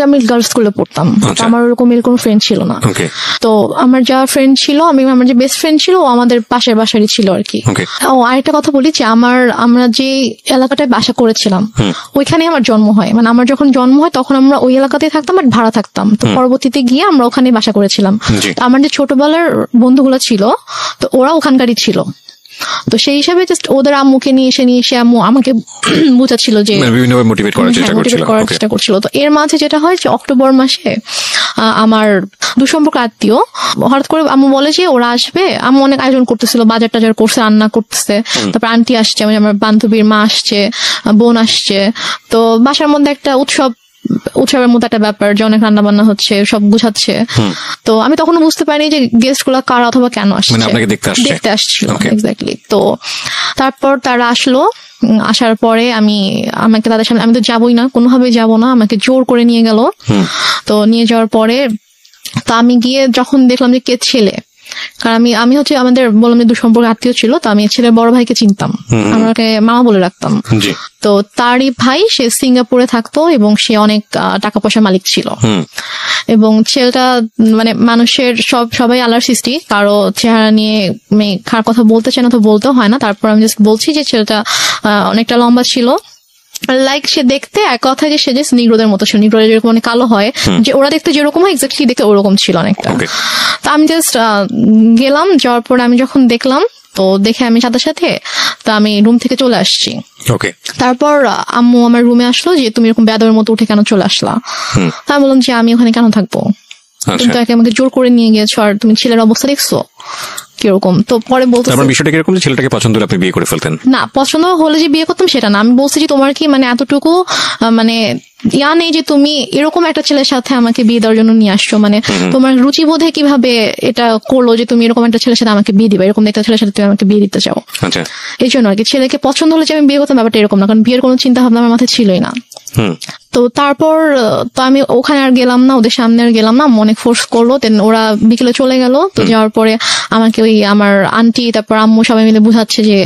আমি গার্লস স্কুলে পড়তাম, আমার ওরকম মেল কোনো ফ্রেন্ড ছিল না। তো আমার যা ফ্রেন্ড ছিল, আমার যে বেস্ট ফ্রেন্ড ছিল ও আমাদের পাশের বাসারই ছিল আর কি। ও আরেকটা কথা বলি যে আমরা যে এলাকাটায় বাসা করেছিলাম ওইখানে আমার জন্ম হয়। মানে আমার যখন জন্ম হয় তখন আমরা ওই এলাকাতেই থাকতাম, বাট ভাড়া থাকতাম। তো পরবর্তীতে গিয়ে আমরা ওখানে বাসা করেছিলাম। আমার যে ছোটবেলার বন্ধুগুলো ছিল তো ওরা ওখানকারই ছিল। তো সেই হিসাবে জাস্ট ওদের আম্মুকে নিয়ে এসে আম্মু আমাকে বুঝাচ্ছিল যে বিভিন্নভাবে মোটিভেট করার চেষ্টা করছিল। তো এর মাঝে যেটা হয় যে অক্টোবর মাসে আমার দুঃসম্পর্ক আত্মীয় হঠাৎ করে আম্মু বলে যে ওরা আসবে। আম্মু অনেক আয়োজন করতেছিল, বাজার টাজার করছে, রান্না করতেছে। তারপর আন্টি আসছে, আমার বান্ধবীর মা আসছে, বোন আসছে। তো বাসার মধ্যে একটা উৎসবের মতো একটা ব্যাপার যে অনেক রান্না বান্না হচ্ছে, সব গুছাচ্ছে। তো আমি তখনও বুঝতে পারিনি যে গেস্ট গুলা কারা অথবা কেন আসছে, দেখতে আসছিল। এক্স্যাক্টলি। তো তারপর তারা আসলো, আসার পরে আমাকে তাদের সামনে, আমি তো যাবোই না, কোনোভাবেই যাবো না, আমাকে জোর করে নিয়ে গেল। তো নিয়ে যাওয়ার পরে তো আমি গিয়ে যখন দেখলাম যে কে ছেলে, কারণ আমি হচ্ছে আমাদের বললাম যে দুঃসম্পর্ক আত্মীয় ছিল, তো আমি ছেলের বড় ভাইকে চিনতাম, আমাকে মামা বলে রাখতাম। তো তারই ভাই সে সিঙ্গাপুরে থাকতো এবং সে অনেক টাকা পয়সার মালিক ছিল। এবং ছেলেটা মানে মানুষের সবাই আল্লাহর সৃষ্টি, কারো চেহারা নিয়ে খারাপ কথা বলতে চায় না তো বলতেও হয় না। তারপর আমি জাস্ট বলছি যে ছেলেটা অনেকটা লম্বা ছিল, লাইক সে দেখতে এক কথা যে সে যে নিগ্রোদের মতো ছিল, নিগ্রোদের যেরকম অনেক কালো হয়, যে ওরা দেখতে যেরকম হয় এক্স্যাক্টলি দেখতে ওরকম ছিল অনেকটা। তো আমি জাস্ট গেলাম, যাওয়ার পরে আমি যখন দেখলাম তো দেখে আমি সাথে সাথে তো আমি রুম থেকে চলে আসছি। তারপর আম্মু আমার রুমে আসলো যে তুমি এরকম বেয়াদবের মতো উঠে কেন চলে আসলা। তা আমি বললাম যে আমি ওখানে কেন থাকবো, তুমি তো আমাকে জোর করে নিয়ে গিয়েছো, আর তুমি ছেলের অবস্থা দেখছো কিরকম। তো পরে বলতে বিষয়টা কিরকম, ছেলেটাকে পছন্দ হলে আপনি বিয়ে করে ফেলতেন? না, পছন্দ হলে যে বিয়ে করতাম সেটা না, আমি বলছি যে তোমার কি মানে এতটুকু মানে ইয়া নেই যে তুমি এরকম একটা ছেলের সাথে আমাকে বিয়ে দেওয়ার জন্য নিয়ে আসছো, মানে তোমার রুচিবোধে কিভাবে এটা করলো যে তুমি এরকম একটা ছেলের সাথে আমাকে বিয়ে দিবে, এরকম একটা ছেলের সাথে তুমি আমাকে বিয়ে দিতে চাও। এই জন্য আর কি, ছেলেকে পছন্দ হলে যে আমি বিয়ে করতাম ব্যাপারটা এরকম না, কারণ বিয়ের কোনো চিন্তা ভাবনা আমার মাথায় ছিলই না। তো তারপর তো আমি ওখানে আর গেলাম না, ওদের সামনে আর গেলাম না, অনেক ফোর্স করলো। দেন ওরা বিকেলে চলে গেল। তো যাওয়ার পরে আমাকে ওই আমার আন্টি তারপর আম্মু সবাই মিলে বুঝাচ্ছে যে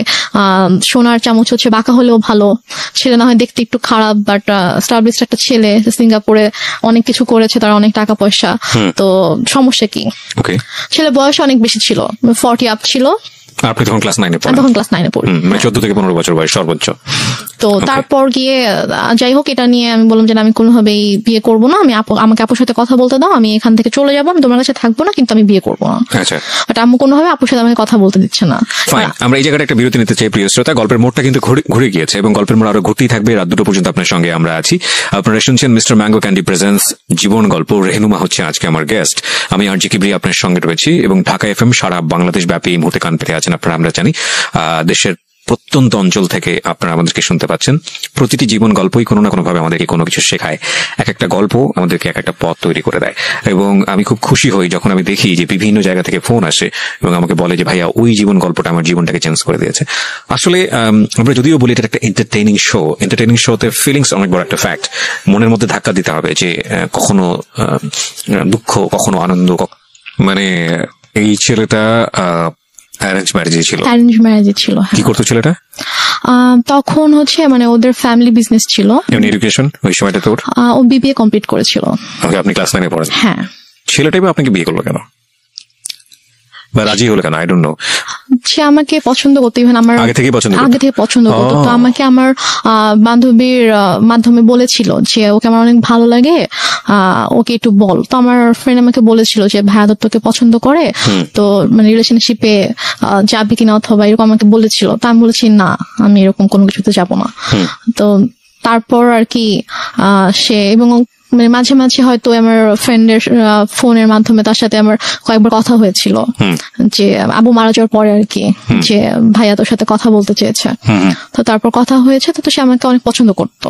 সোনার চামচ হচ্ছে বাঁকা হলেও ভালো, ছেলে না হয় দেখতে একটু খারাপ বাট স্টাবলিশড একটা ছেলে, সিঙ্গাপুরে অনেক কিছু করেছে, তার অনেক টাকা পয়সা, তো সমস্যা কি। ছেলে বয়স অনেক বেশি ছিল, 40 আপ ছিল। আপনি তখন ক্লাস 9 এ পড়েন? তখন ক্লাস 9 এ পড়ি, 14 থেকে 15 বছর বয়স সর্বোচ্চ। তো তারপর গিয়ে যাই হোক এটা নিয়ে আমি বললাম যে আমি কোনোভাবেই বিয়ে করবো না, আমি আমাকে আপুর সাথে কথা বলতে দাও, আমি এখান থেকে চলে যাবো, আমি তোমার কাছে থাকবো না, কিন্তু আমি বিয়ে করবো না। বাট আম্মু কোনোভাবে আপুর সাথে আমাকে কথা বলতে দিচ্ছে না। আমরা এই জায়গাটা একটা বিরতি নিতে চাই প্রিয় শ্রোতা। গল্পের মোড়টা কিন্তু ঘুরে গিয়েছে এবং গল্পের মোড় আরো ঘুরতেই থাকবে, রাত 2টো পর্যন্ত আপনার সঙ্গে আমরা আছি। আপনারা শুনছেন মিস্টার ম্যাঙ্গো ক্যান্ডি প্রেজেন্স জীবন গল্প। রেহনুমা হচ্ছে আজকে আমার গেস্ট, আমি আরজি কিবরি আপনার সঙ্গে রয়েছি এবং ঢাকা এফএম সারা বাংলাদেশ ব্যাপী এই মুহূর্তে কান পেতে আছেন আপনারা, আমরা জানি। দেশের প্রত্যন্ত অঞ্চল থেকে আপনারা আমাদেরকে শুনতে পাচ্ছেন। প্রতিটি জীবন গল্পই কোনো না কোনো ভাবে আমাদেরকে কোনো কিছু শেখায়, এক একটা গল্প আমাদেরকে এক একটা পথ তৈরি করে দেয়। এবং আমি খুব খুশি হই যখন আমি দেখি যে বিভিন্ন জায়গা থেকে ফোন আসে এবং আমাকে বলে যে ভাইয়া ওই জীবন গল্পটা আমার জীবনটাকে চেঞ্জ করে দিয়েছে। আসলে আমরা যদিও বলি এটা একটা এন্টারটেইনিং শোতে ফিলিংস অনেক বড় একটা ফ্যাক্ট। মনের মধ্যে ধাক্কা দিতে হবে যে কখনো দুঃখ, কখনো আনন্দ। মানে এই ছেলেটা অ্যারেঞ্জ ম্যারেজে ছিল। কি করতো ছেলেটা? তখন হচ্ছে মানে ওদের ফ্যামিলি বিজনেস ছিল। এডুকেশন ওই সময়টা তোর? ও বিবিএ কমপ্লিট করেছিল। আপনি ক্লাস 9 এ পড়েন? হ্যাঁ। ছেলেটাই বা আপনাকে বিয়ে করলো কেন বা রাজি হলো কেন? I don't know. সে আমাকে পছন্দ করতো, ইভেন আমার আগে থেকে পছন্দ করতো। তো আমাকে আমার বান্ধবীর মাধ্যমে বলেছিল যে ওকে আমার অনেক ভালো লাগে, ওকে একটু বল। তো আমার ফ্রেন্ড আমাকে বলেছিল যে ভাইয়া তোকে পছন্দ করে, তো মানে রিলেশনশিপে যাবি কিনা অথবা এরকম আমাকে বলেছিল। তো আমি বলেছি না, আমি এরকম কোনো কিছুতে যাবো না। তো তারপর আর কি সে এবং মানে মাঝে মাঝে হয়তো আমার ফ্রেন্ডের ফোনের মাধ্যমে তার সাথে আমার কয়েকবার কথা হয়েছিল যে আবু মারা যাওয়ার পরে আর কি, যে ভাইয়া তোর সাথে কথা বলতে চেয়েছে। তো তারপর কথা হয়েছে, তো সে আমাকে অনেক পছন্দ করতো।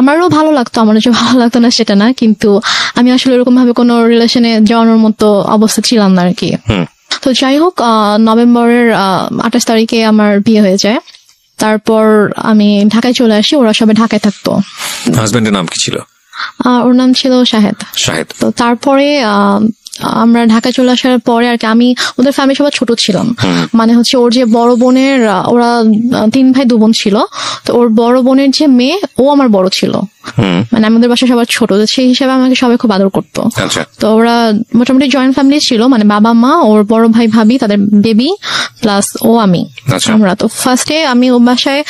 আমারও ভালো লাগতো, আমার যে ভালো লাগতো না সেটা না, কিন্তু আমি আসলে এরকম ভাবে কোনো রিলেশনে যাওয়ানোর মতো অবস্থা ছিলাম না আর কি। তো যাই হোক, নভেম্বরের 28 তারিখে আমার বিয়ে হয়ে যায়। তারপর আমি ঢাকায় চলে আসি, ওরা সবাই ঢাকায় থাকতো। হাজবেন্ডের নাম কি ছিল? ওর নাম ছিল শাহেদ। তো তারপরে আমরা ঢাকায় চলে আসার পরে আর কি আমি ওদের ফ্যামিলি সবাই ছোট ছিলাম, মানে হচ্ছে ওর যে বড় বোনের, ওরা 3 ভাই 2 বোন ছিল, তো ওর বড় বোনের যে মেয়ে ও আমার বড় ছিল, মানে আমাদের বাসায় সবার ছোট, সেই হিসাবে আমাকে সবাই খুব আদর করতো। তো ওরা মোটামুটি জয়েন্ট ফ্যামিলি ছিল, মানে বাবা মা, ওর বড় ভাই ভাবি, তাদের বেবি প্লাস ও আমি, আমরা। তো ফার্স্টে আমি ও বাসায়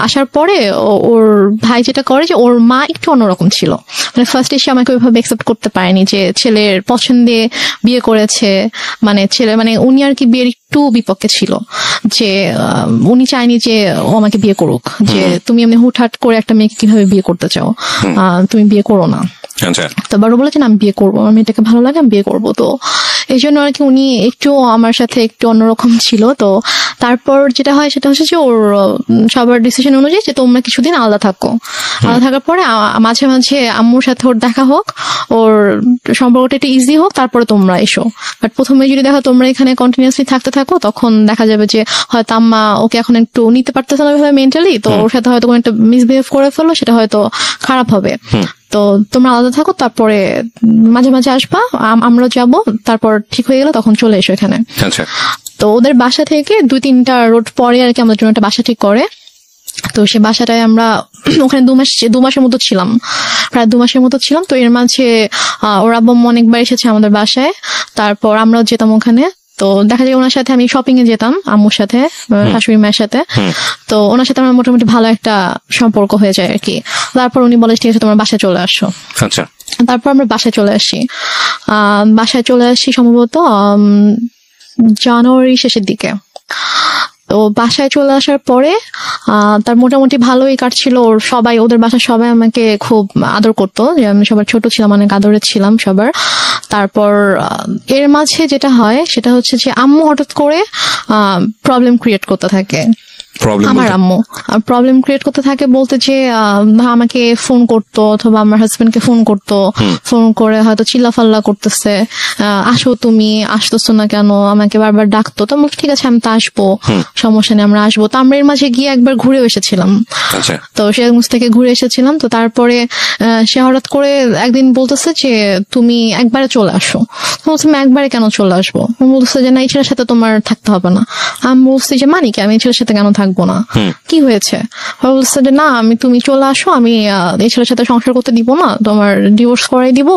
আসার পরে ওর ভাই যেটা করে যে ওর মা একটু অন্যরকম ছিল, মানে ফার্স্টে সে আমাকে ওইভাবে অ্যাকসেপ্ট করতে পারেনি যে ছেলের পছন্দে বিয়ে করেছে, মানে ছেলে মানে উনি আর কি বিয়ের একটু বিপক্ষে ছিল, যে উনি চায়নি যে ও আমাকে বিয়ে করুক, যে তুমি এমনি হুটহাট করে একটা মেয়েকে কিভাবে বিয়ে করতে চাও, তুমি বিয়ে করো না। তো বড় বলেছেন আমি বিয়ে করবো, আমার মেয়েটাকে ভালো লাগে, আমি বিয়ে করবো। তো এই জন্য আর কি উনি একটু আমার সাথে একটু অন্যরকম ছিল। তো তারপর যেটা হয় সেটা হচ্ছে যে ওর সবার ডিসিশন অনুযায়ী যে তোমরা কিছুদিন আলাদা থাকো, আলাদা থাকার পরে মাঝে মাঝে আম্মুর সাথে ওর দেখা হোক, ওর সম্পর্কটা একটু ইজি হোক, তারপরে তোমরা এসো। বাট প্রথমে যদি দেখো তোমরা এখানে কন্টিনিউয়াসলি থাকতে থাকো, তখন দেখা যাবে যে হয়তো আম্মা ওকে এখন একটু নিতে পারতেছে না মেন্টালি, তো ওর সাথে হয়তো কোনো একটা মিসবিহেভ করে ফেললো, সেটা হয়তো খারাপ হবে। তো তোমরা আলাদা থাকো, তারপরে মাঝে মাঝে আসবা, আমরাও যাবো, তারপর ঠিক হয়ে গেলে তখন চলে এসো এখানে। আচ্ছা। তো ওদের বাসা থেকে 2-3টা রোড পরে আর কি আমাদের জন্য একটা বাসা ঠিক করে। তো সে বাসাটায় আমরা ওখানে 2 মাসের মতো ছিলাম, প্রায় 2 মাসের মতো ছিলাম। তো এর মাঝে ওর আব্বু অনেকবার এসেছে আমাদের বাসায়, তারপর আমরাও যেতাম ওখানে। তো দেখা যায় ওনার সাথে আমি শপিং এ যেতাম, আম্মুর সাথে, শাশুড়ি মায়ের সাথে। তো ওনার সাথে আমার মোটামুটি ভালো একটা সম্পর্ক হয়ে যায় আর কি। তারপর উনি বলে ঠিক আছে তোমার বাসায় চলে আসো। আচ্ছা। তারপর আমরা বাসায় চলে আসি সম্ভবত জানুয়ারি শেষের দিকে। তো বাসায় চলে আসার পরে তার মোটামুটি ভালোই কাটছিল। ওদের বাসার সবাই আমাকে খুব আদর করতো, যে আমি সবার ছোট ছিলাম, অনেক আদরে ছিলাম সবার। তারপর এর মাঝে যেটা হয় সেটা হচ্ছে যে আম্মু হঠাৎ করে প্রবলেম ক্রিয়েট করতে থাকে। আমার আম্মু প্রবলেম ক্রিয়েট করতে থাকে বলতে যে আমাকে ফোন করতো অথবা আমার হাজবেন্ডকে ফোন করতো, ফোন করে হয়তো চিল্লাফাল্লা করতেছে, আসো তুমি, আসতেছো না কেন, আমাকে বারবার ডাকতো। তো ঠিক আছে আমি তো আসবো, সমস্যা নেই আমরা আসবো। তো আমরা এর মাঝে গিয়ে একবার ঘুরে এসেছিলাম। তো সিরাজগঞ্জ থেকে ঘুরে এসেছিলাম। তো তারপরে সে হঠাৎ করে একদিন বলতেছে যে তুমি একবারে চলে আসো। বলছি আমি একবারে কেন চলে আসবো? বলতেছে যে না, এই ছেলের সাথে তোমার থাকতে হবে না। আমি বলছি যে মানি কি, আমি এই ছেলের সাথে কেন থাকবো না, কি হয়েছে? বলছে যে না, তুমি চলে আসো, আমি এই ছেলের সাথে সংসার করতে দিব না, তোমার ডিভোর্স করাই দিব,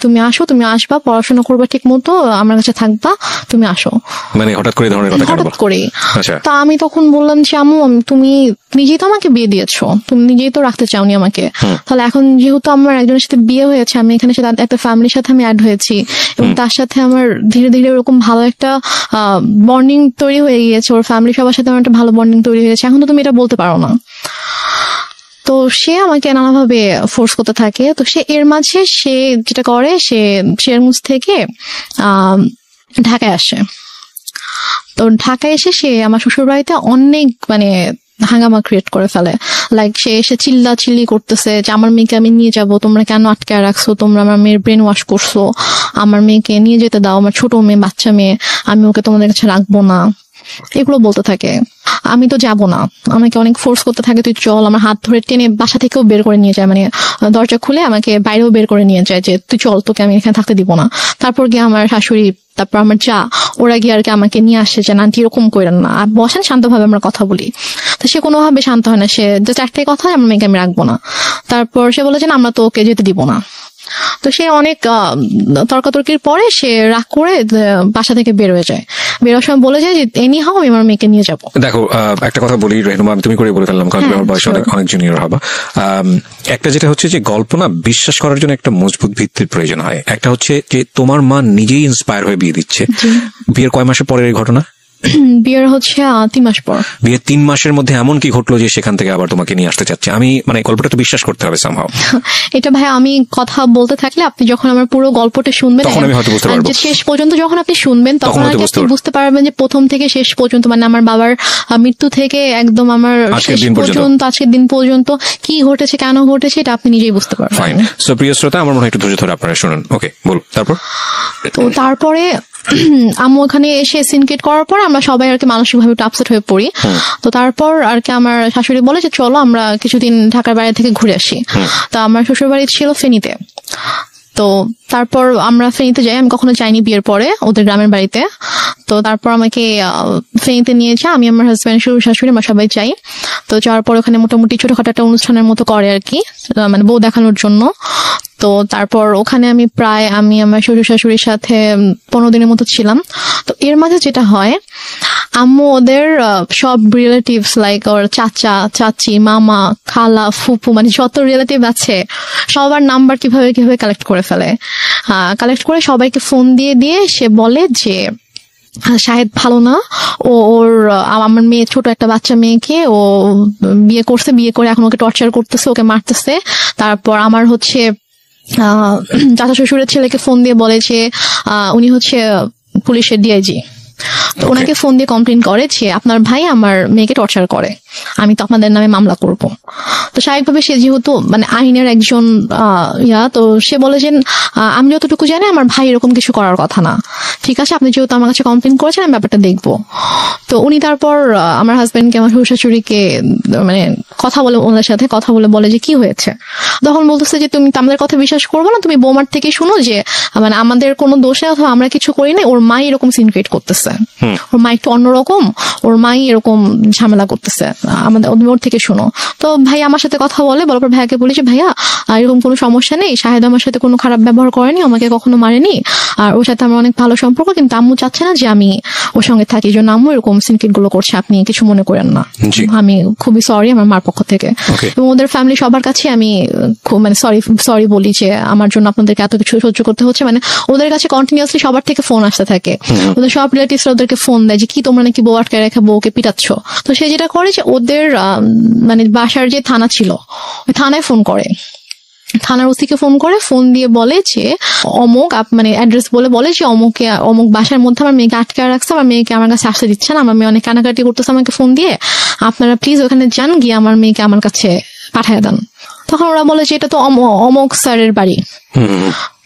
তুমি আসো, তুমি আসবা, পড়াশোনা করবা ঠিক মতো, আমার কাছে থাকবা, তুমি আসো। মানে হঠাৎ করে ধরনের কথা, হঠাৎ করে। তা আমি তখন বললাম যে আম্মু, তুমি নিজেই তো আমাকে বিয়ে দিয়েছো, তুমি নিজেই তো রাখতে চাওনি আমাকে, তাহলে এখন যেহেতু আমার একজনের সাথে বিয়ে হয়েছে, আমি এখানে একটা ফ্যামিলির সাথে আমি অ্যাড হয়েছি, এবং তার সাথে আমার ধীরে ধীরে এরকম ভালো একটা বন্ডিং তৈরি হয়ে গিয়েছে, ওর ফ্যামিলি সবার সাথে আমার একটা ভালো বন্ডিং তৈরি হয়েছে, এখন তো তুমি এটা বলতে পারো না। তো সে আমাকে নানাভাবে ফোর্স করতে থাকে। তো সে এর মাঝে সে যেটা করে, সে সিরাজগঞ্জ থেকে ঢাকায় আসে। তো ঢাকায় এসে সে আমার শ্বশুর বাড়িতে অনেক হাঙ্গামা ক্রিয়েট করে ফেলে। লাইক সে এসে চিল্লি করতেছে যে আমার মেয়েকে আমি নিয়ে যাব, তোমরা কেন আটকে রাখছো, তোমরা আমার মেয়ের ব্রেন ওয়াশ করছো, আমার মেয়েকে নিয়ে যেতে দাও, আমার ছোট মেয়ে, বাচ্চা মেয়ে, আমি ওকে তোমাদের কাছে রাখবো না, এগুলো বলতে থাকে। আমি তো যাব না, আমাকে অনেক ফোর্স করতে থাকে, তুই চল, আমার হাত ধরে টেনে বাসা থেকেও বের করে নিয়ে যায়, দরজা খুলে আমাকে বাইরেও বের করে নিয়ে যায় যে তুই চল, তোকে আমি এখানে থাকতে দিব না। তারপর গিয়ে আমার শাশুড়ি, তারপর আমার ওরা গিয়ে আর কি আমাকে নিয়ে আসে যে না, এরকম করেন না, আর বসেন শান্তভাবে আমরা কথা বলি। তো সে কোনোভাবে শান্ত হয় না, সে জাস্ট একটাই কথা, আমার মেয়েকে আমি রাখবো না। তারপর সে বলে যে না, আমরা তো ওকে যেতে দিব না। তো সে অনেক তর্কাতর্কির পরে সে রাগ করে বাসা থেকে বের হয়ে যায়। বেরোর সময় বলে যায় যে এনি হাও আমি আমার মেয়েকে নিয়ে যাবো। দেখো, একটা কথা বলি রেহনুমা, আমি তুমি করে বলে ফেললাম, কারণ আমার বয়স অনেক জুনিয়র হবা। একটা যেটা হচ্ছে যে গল্প না বিশ্বাস করার জন্য একটা মজবুত ভিত্তির প্রয়োজন হয়। একটা হচ্ছে যে তোমার মা নিজেই ইন্সপায়ার হয়ে বিয়ে দিচ্ছে। বিয়ের কয় মাসের পরের এই ঘটনা? বিয়ের হচ্ছে 3 মাস পর। বিয়ের 3 মাসের মধ্যে এমন কি ঘটলো যে সেখান থেকে আবার তোমাকে নিয়ে আসতে চাচ্ছে? আমি গল্পটা তো বিশ্বাস করতে হবে সামহাও। এটা ভাই আমি কথা বলতে থাকলে আপনি যখন আমার পুরো গল্পটা শুনবেন, তখন আমি হয়তো বুঝতে পারবো। শেষ পর্যন্ত যখন আপনি শুনবেন তখন আপনি বুঝতে পারবেন যে প্রথম থেকে শেষ পর্যন্ত, আমার বাবার মৃত্যু থেকে একদম আমার শেষ পর্যন্ত, আজকের দিন পর্যন্ত কি ঘটেছে, কেন ঘটেছে, এটা আপনি নিজেই বুঝতে পারবেন। ফাইন। সো প্রিয় শ্রোতা, আমার মনে হয় একটু ধৈর্য ধরে আপনারা শুনুন। ওকে, বল। তারপরে আম্মু ওখানে এসে সিনকেট করার পর আমরা সবাই আর কি মানসিকভাবে একটু আপসেট হয়ে পড়ি। তো তারপর আর কি আমার শাশুড়ি বলে যে চলো আমরা কিছুদিন ঢাকার বাইরে থেকে ঘুরে আসি। তো আমার শ্বশুর বাড়ি ছিল ফেনীতে। তো তারপর আমরা ফেনীতে যাই, আমি কখনো যাইনি বিয়ের পরে ওদের গ্রামের বাড়িতে। তো তারপর আমাকে ফেনীতে নিয়ে যায়, আমি আমার হাজব্যান্ড, শ্বশুর শাশুড়ি, আমরা সবাই যাই। তো যাওয়ার পর ওখানে মোটামুটি ছোটখাটো একটা অনুষ্ঠানের মতো করে আর কি, বউ দেখানোর জন্য। তো তারপর ওখানে আমি আমার শ্বশুর শাশুড়ির সাথে 15 দিনের মতো ছিলাম। তো এর মাঝে যেটা হয়, আম্মু ওদের সব রিলেটিভস লাইক ওর চাচা, চাচি, মামা, খালা, ফুপু, যত রিলেটিভ আছে সবার নাম্বার কিভাবে কালেক্ট করে ফেলে। কালেক্ট করে সবাইকে ফোন দিয়ে সে বলে যে শাহেদ ভালো না, ওর আমার মেয়ে, ছোট একটা বাচ্চা মেয়েকে ও বিয়ে করছে, বিয়ে করে এখন ওকে টর্চার করতেছে, ওকে মারতেছে। তারপর আমার হচ্ছে চাচা শ্বশুরের ছেলেকে ফোন দিয়ে বলে যে উনি হচ্ছে পুলিশের ডিআইজি। তো ওনাকে ফোন দিয়ে কমপ্লেন করে যে আপনার ভাই আমার মেয়েকে টর্চার করে, আমি তো আপনাদের নামে মামলা করব। তো স্বাভাবিকভাবে সে যেহেতু মানে আইনের একজন তো সে বলে যে আমি যতটুকু জানি আমার ভাই এরকম কিছু করার কথা না, ঠিক আছে আপনি যেহেতু আমার কাছে কমপ্লেন করেছেন আমি ব্যাপারটা দেখবো। তো উনি তারপর আমার হাজবেন্ডকে আমার শ্বশুর শাশুড়িকে মানে কথা বলে ওনার সাথে কথা বলে যে কি হয়েছে, তখন বলতেছে যে তুমি আমাদের কথা বিশ্বাস করবো না, তুমি বৌমার থেকে শুনো যে মানে আমাদের কোনো দোষ নেই অথবা আমরা কিছু করি না, ওর মাই এরকম সিন ক্রিয়েট করতেছে, ওর মা একটু অন্যরকম, ওর মাই এরকম ঝামেলা করতেছে, আমাদের ওর থেকে শুনো। তো ভাই আমার সাথে কথা বলার পর ভাইয়াকে বলি যে ভাইয়া এরকম কোনো সমস্যা নেই, শাহেদ আমার সাথে কোনো খারাপ ব্যবহার করেনি, আমাকে কখনো মারেনি, আর ওর সাথে আমার অনেক ভালো সম্পর্ক, কিন্তু আম্মু চাচ্ছে না যে আমি ওর সঙ্গে থাকি, এই জন্য আম্মু এরকম সিনক্রিট গুলো করছে, আপনি কিছু মনে করেন না, আমি খুবই সরি আমার মার পক্ষ থেকে। এবং ওদের ফ্যামিলি সবার কাছে আমি খুব মানে সরি বলি যে আমার জন্য আপনাদেরকে এত কিছু সহ্য করতে হচ্ছে। মানে ওদের কাছে কন্টিনিউয়াসলি সবার থেকে ফোন আসতে থাকে, ওদের সব রিলেটিভসরা ওদেরকে ফোন দেয় যে কি তোমরা নাকি বউ আটকে রেখে বউকে পিটাচ্ছ। তো সে যেটা করে যে ওদের মানে বাসার যে থানা ছিল ওই থানায় ফোন করে, থানার ওসিকে ফোন দিয়ে বলে যে অমুক মানে অ্যাড্রেস বলে যে অমুক বাসার মধ্যে আমার মেয়েকে আটকে রাখছে, আমার মেয়েকে আমার কাছে আসতে দিচ্ছে না, আমার মেয়ে অনেক কানাকাটি করতেছে আমাকে ফোন দিয়ে, আপনারা প্লিজ ওখানে যান, গিয়ে আমার মেয়েকে আমার কাছে পাঠিয়ে দেন। তখন ওরা বলে যে এটা তো অমুক স্যারের বাড়ি,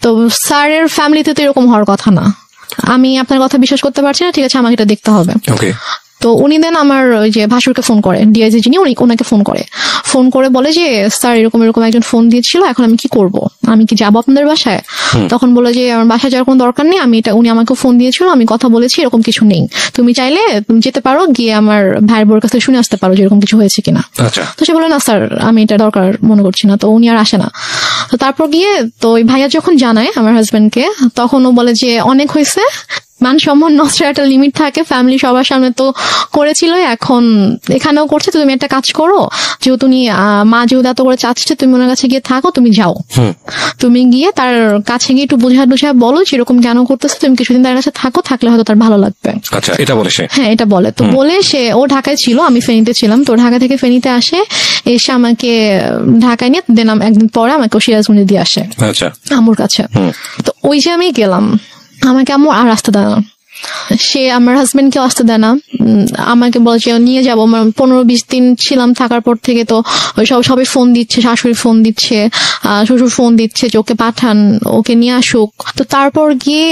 তো স্যারের ফ্যামিলিতে তো এরকম হওয়ার কথা না, আমি আপনার কথা বিশ্বাস করতে পারছি না, ঠিক আছে আমাকে এটা দেখতে হবে। তো উনি দেন আমার ওই যে ভাসুরকে ফোন করে, ডিআইজি যিনি ওনাকে ফোন করে বলে যে স্যার এরকম একজন ফোন দিয়েছিল, এখন আমি কি করব, আমি কি যাবো আপনাদের বাসায়? তখন বলে যে আমার বাসায় যাওয়ার কোনো দরকার নেই, উনি আমাকে ফোন দিয়েছিল, আমি কথা বলেছি, এরকম কিছু নেই, তুমি চাইলে তুমি যেতে পারো, গিয়ে আমার ভাইয়ের বোর কাছে শুনে আসতে পারো যে এরকম কিছু হয়েছে কিনা। তো সে বলে না স্যার আমি এটা দরকার মনে করছি না, তো উনি আর আসে না। তো তারপর গিয়ে তো ওই ভাইয়া যখন জানায় আমার হাজবেন্ডকে, তখন ও বলে যে অনেক হয়েছে, মান সম্মান নষ্টের একটা লিমিট থাকে, ফ্যামিলি সবার সামনে তো করেছিল, এখন এখানেও করছে, তুমি একটা কাজ করো, যেহেতু তুমি মা যেহেতু এত করে চাচ্ছে তুমি ওনার কাছে গিয়ে থাকো, তুমি যাও, তুমি গিয়ে তার কাছে গিয়ে একটু বুঝা বলো যেরকম কেন করতেছে, তুমি কিছুদিন তার কাছে থাকো, থাকলে হয়তো তার ভালো লাগবে। আচ্ছা, এটা বলে সে? হ্যাঁ এটা বলে। তো বলে সে ও ঢাকায় ছিল, আমি ফেনীতে ছিলাম, তো ঢাকা থেকে ফেনীতে আসে, এসে আমাকে ঢাকায় নিয়ে দেন একদিন পরে আমাকে সিরাজগঞ্জে দিয়ে আসে আম্মুর কাছে। তো ওই যে আমি গেলাম, আমাকে আম্মু আর আসতে দেয় না, সে আমার হাজবেন্ডকে আসতে দেয় না, আমাকে বলে যে নিয়ে যাবো, 15-20 দিন ছিলাম, থাকার পর থেকে তো সবাই ফোন দিচ্ছে, শাশুড়ি ফোন দিচ্ছে, শ্বশুর ফোন দিচ্ছে যে ওকে পাঠান, ওকে নিয়ে আসুক। তো তারপর গিয়ে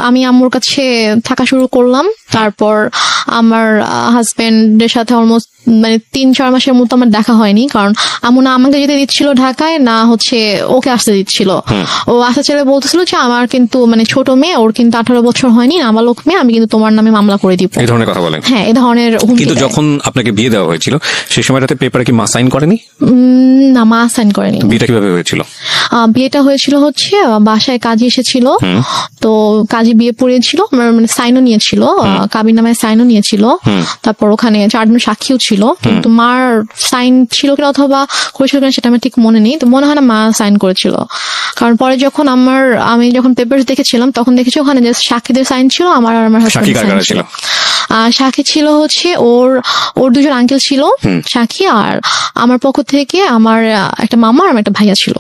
আমি আম্মুর কাছে থাকা শুরু করলাম। তারপর আমার হাজবেন্ডের সাথে অলমোস্ট মানে 3-4 মাসের মতো আমার দেখা হয়নি, কারণ আম্মু না আমাকে যেতে দিচ্ছিল ঢাকায়, না হচ্ছে ওকে আসতে দিচ্ছিল। ও আসতে ছেলে বলতেছিল যে আমার কিন্তু মানে ছোট মেয়ে, ওর কিন্তু 18 বছর হয়নি, নাবালক মেয়ে, আমি কিন্তু তোমার নামে মামলা করে দিব, এই ধরনের কথা বলেন। হ্যাঁ, এই ধরনের। কিন্তু যখন আপনাকে বিয়ে দেওয়া হয়েছিল সেই সময়টাতে পেপারে কি মা সাইন করেনি? না, মা সাইন করেনি। বিয়েটা কিভাবে হয়েছিল? বিয়েটা হয়েছিল হচ্ছে বাসায় কাজী এসেছিল, তো কাজী বিয়ে পড়িয়েছিল, মানে সাইনও নিয়েছিল, কাবির নামায় সাইনও নিয়েছিল, তারপর ওখানে 4 জন সাক্ষীও ছিল, কিন্তু মার সাইন ছিল কিনা অথবা করেছিল কিনা সেটা আমার ঠিক মনে নেই, তো মনে হয় না মা সাইন করেছিল। কারণ পরে যখন আমি যখন পেপারস দেখেছিলাম তখন দেখেছি ওখানে যে সাক্ষীদের সাইন ছিল, আমার আর আমার হাজবেন্ডের সাইন ছিল। সাক্ষী ছিল হচ্ছে ওর 2জন আঙ্কেল ছিল সাক্ষী, আর আমার পক্ষ থেকে আমার একটা মামা আর একটা ভাইয়া ছিল।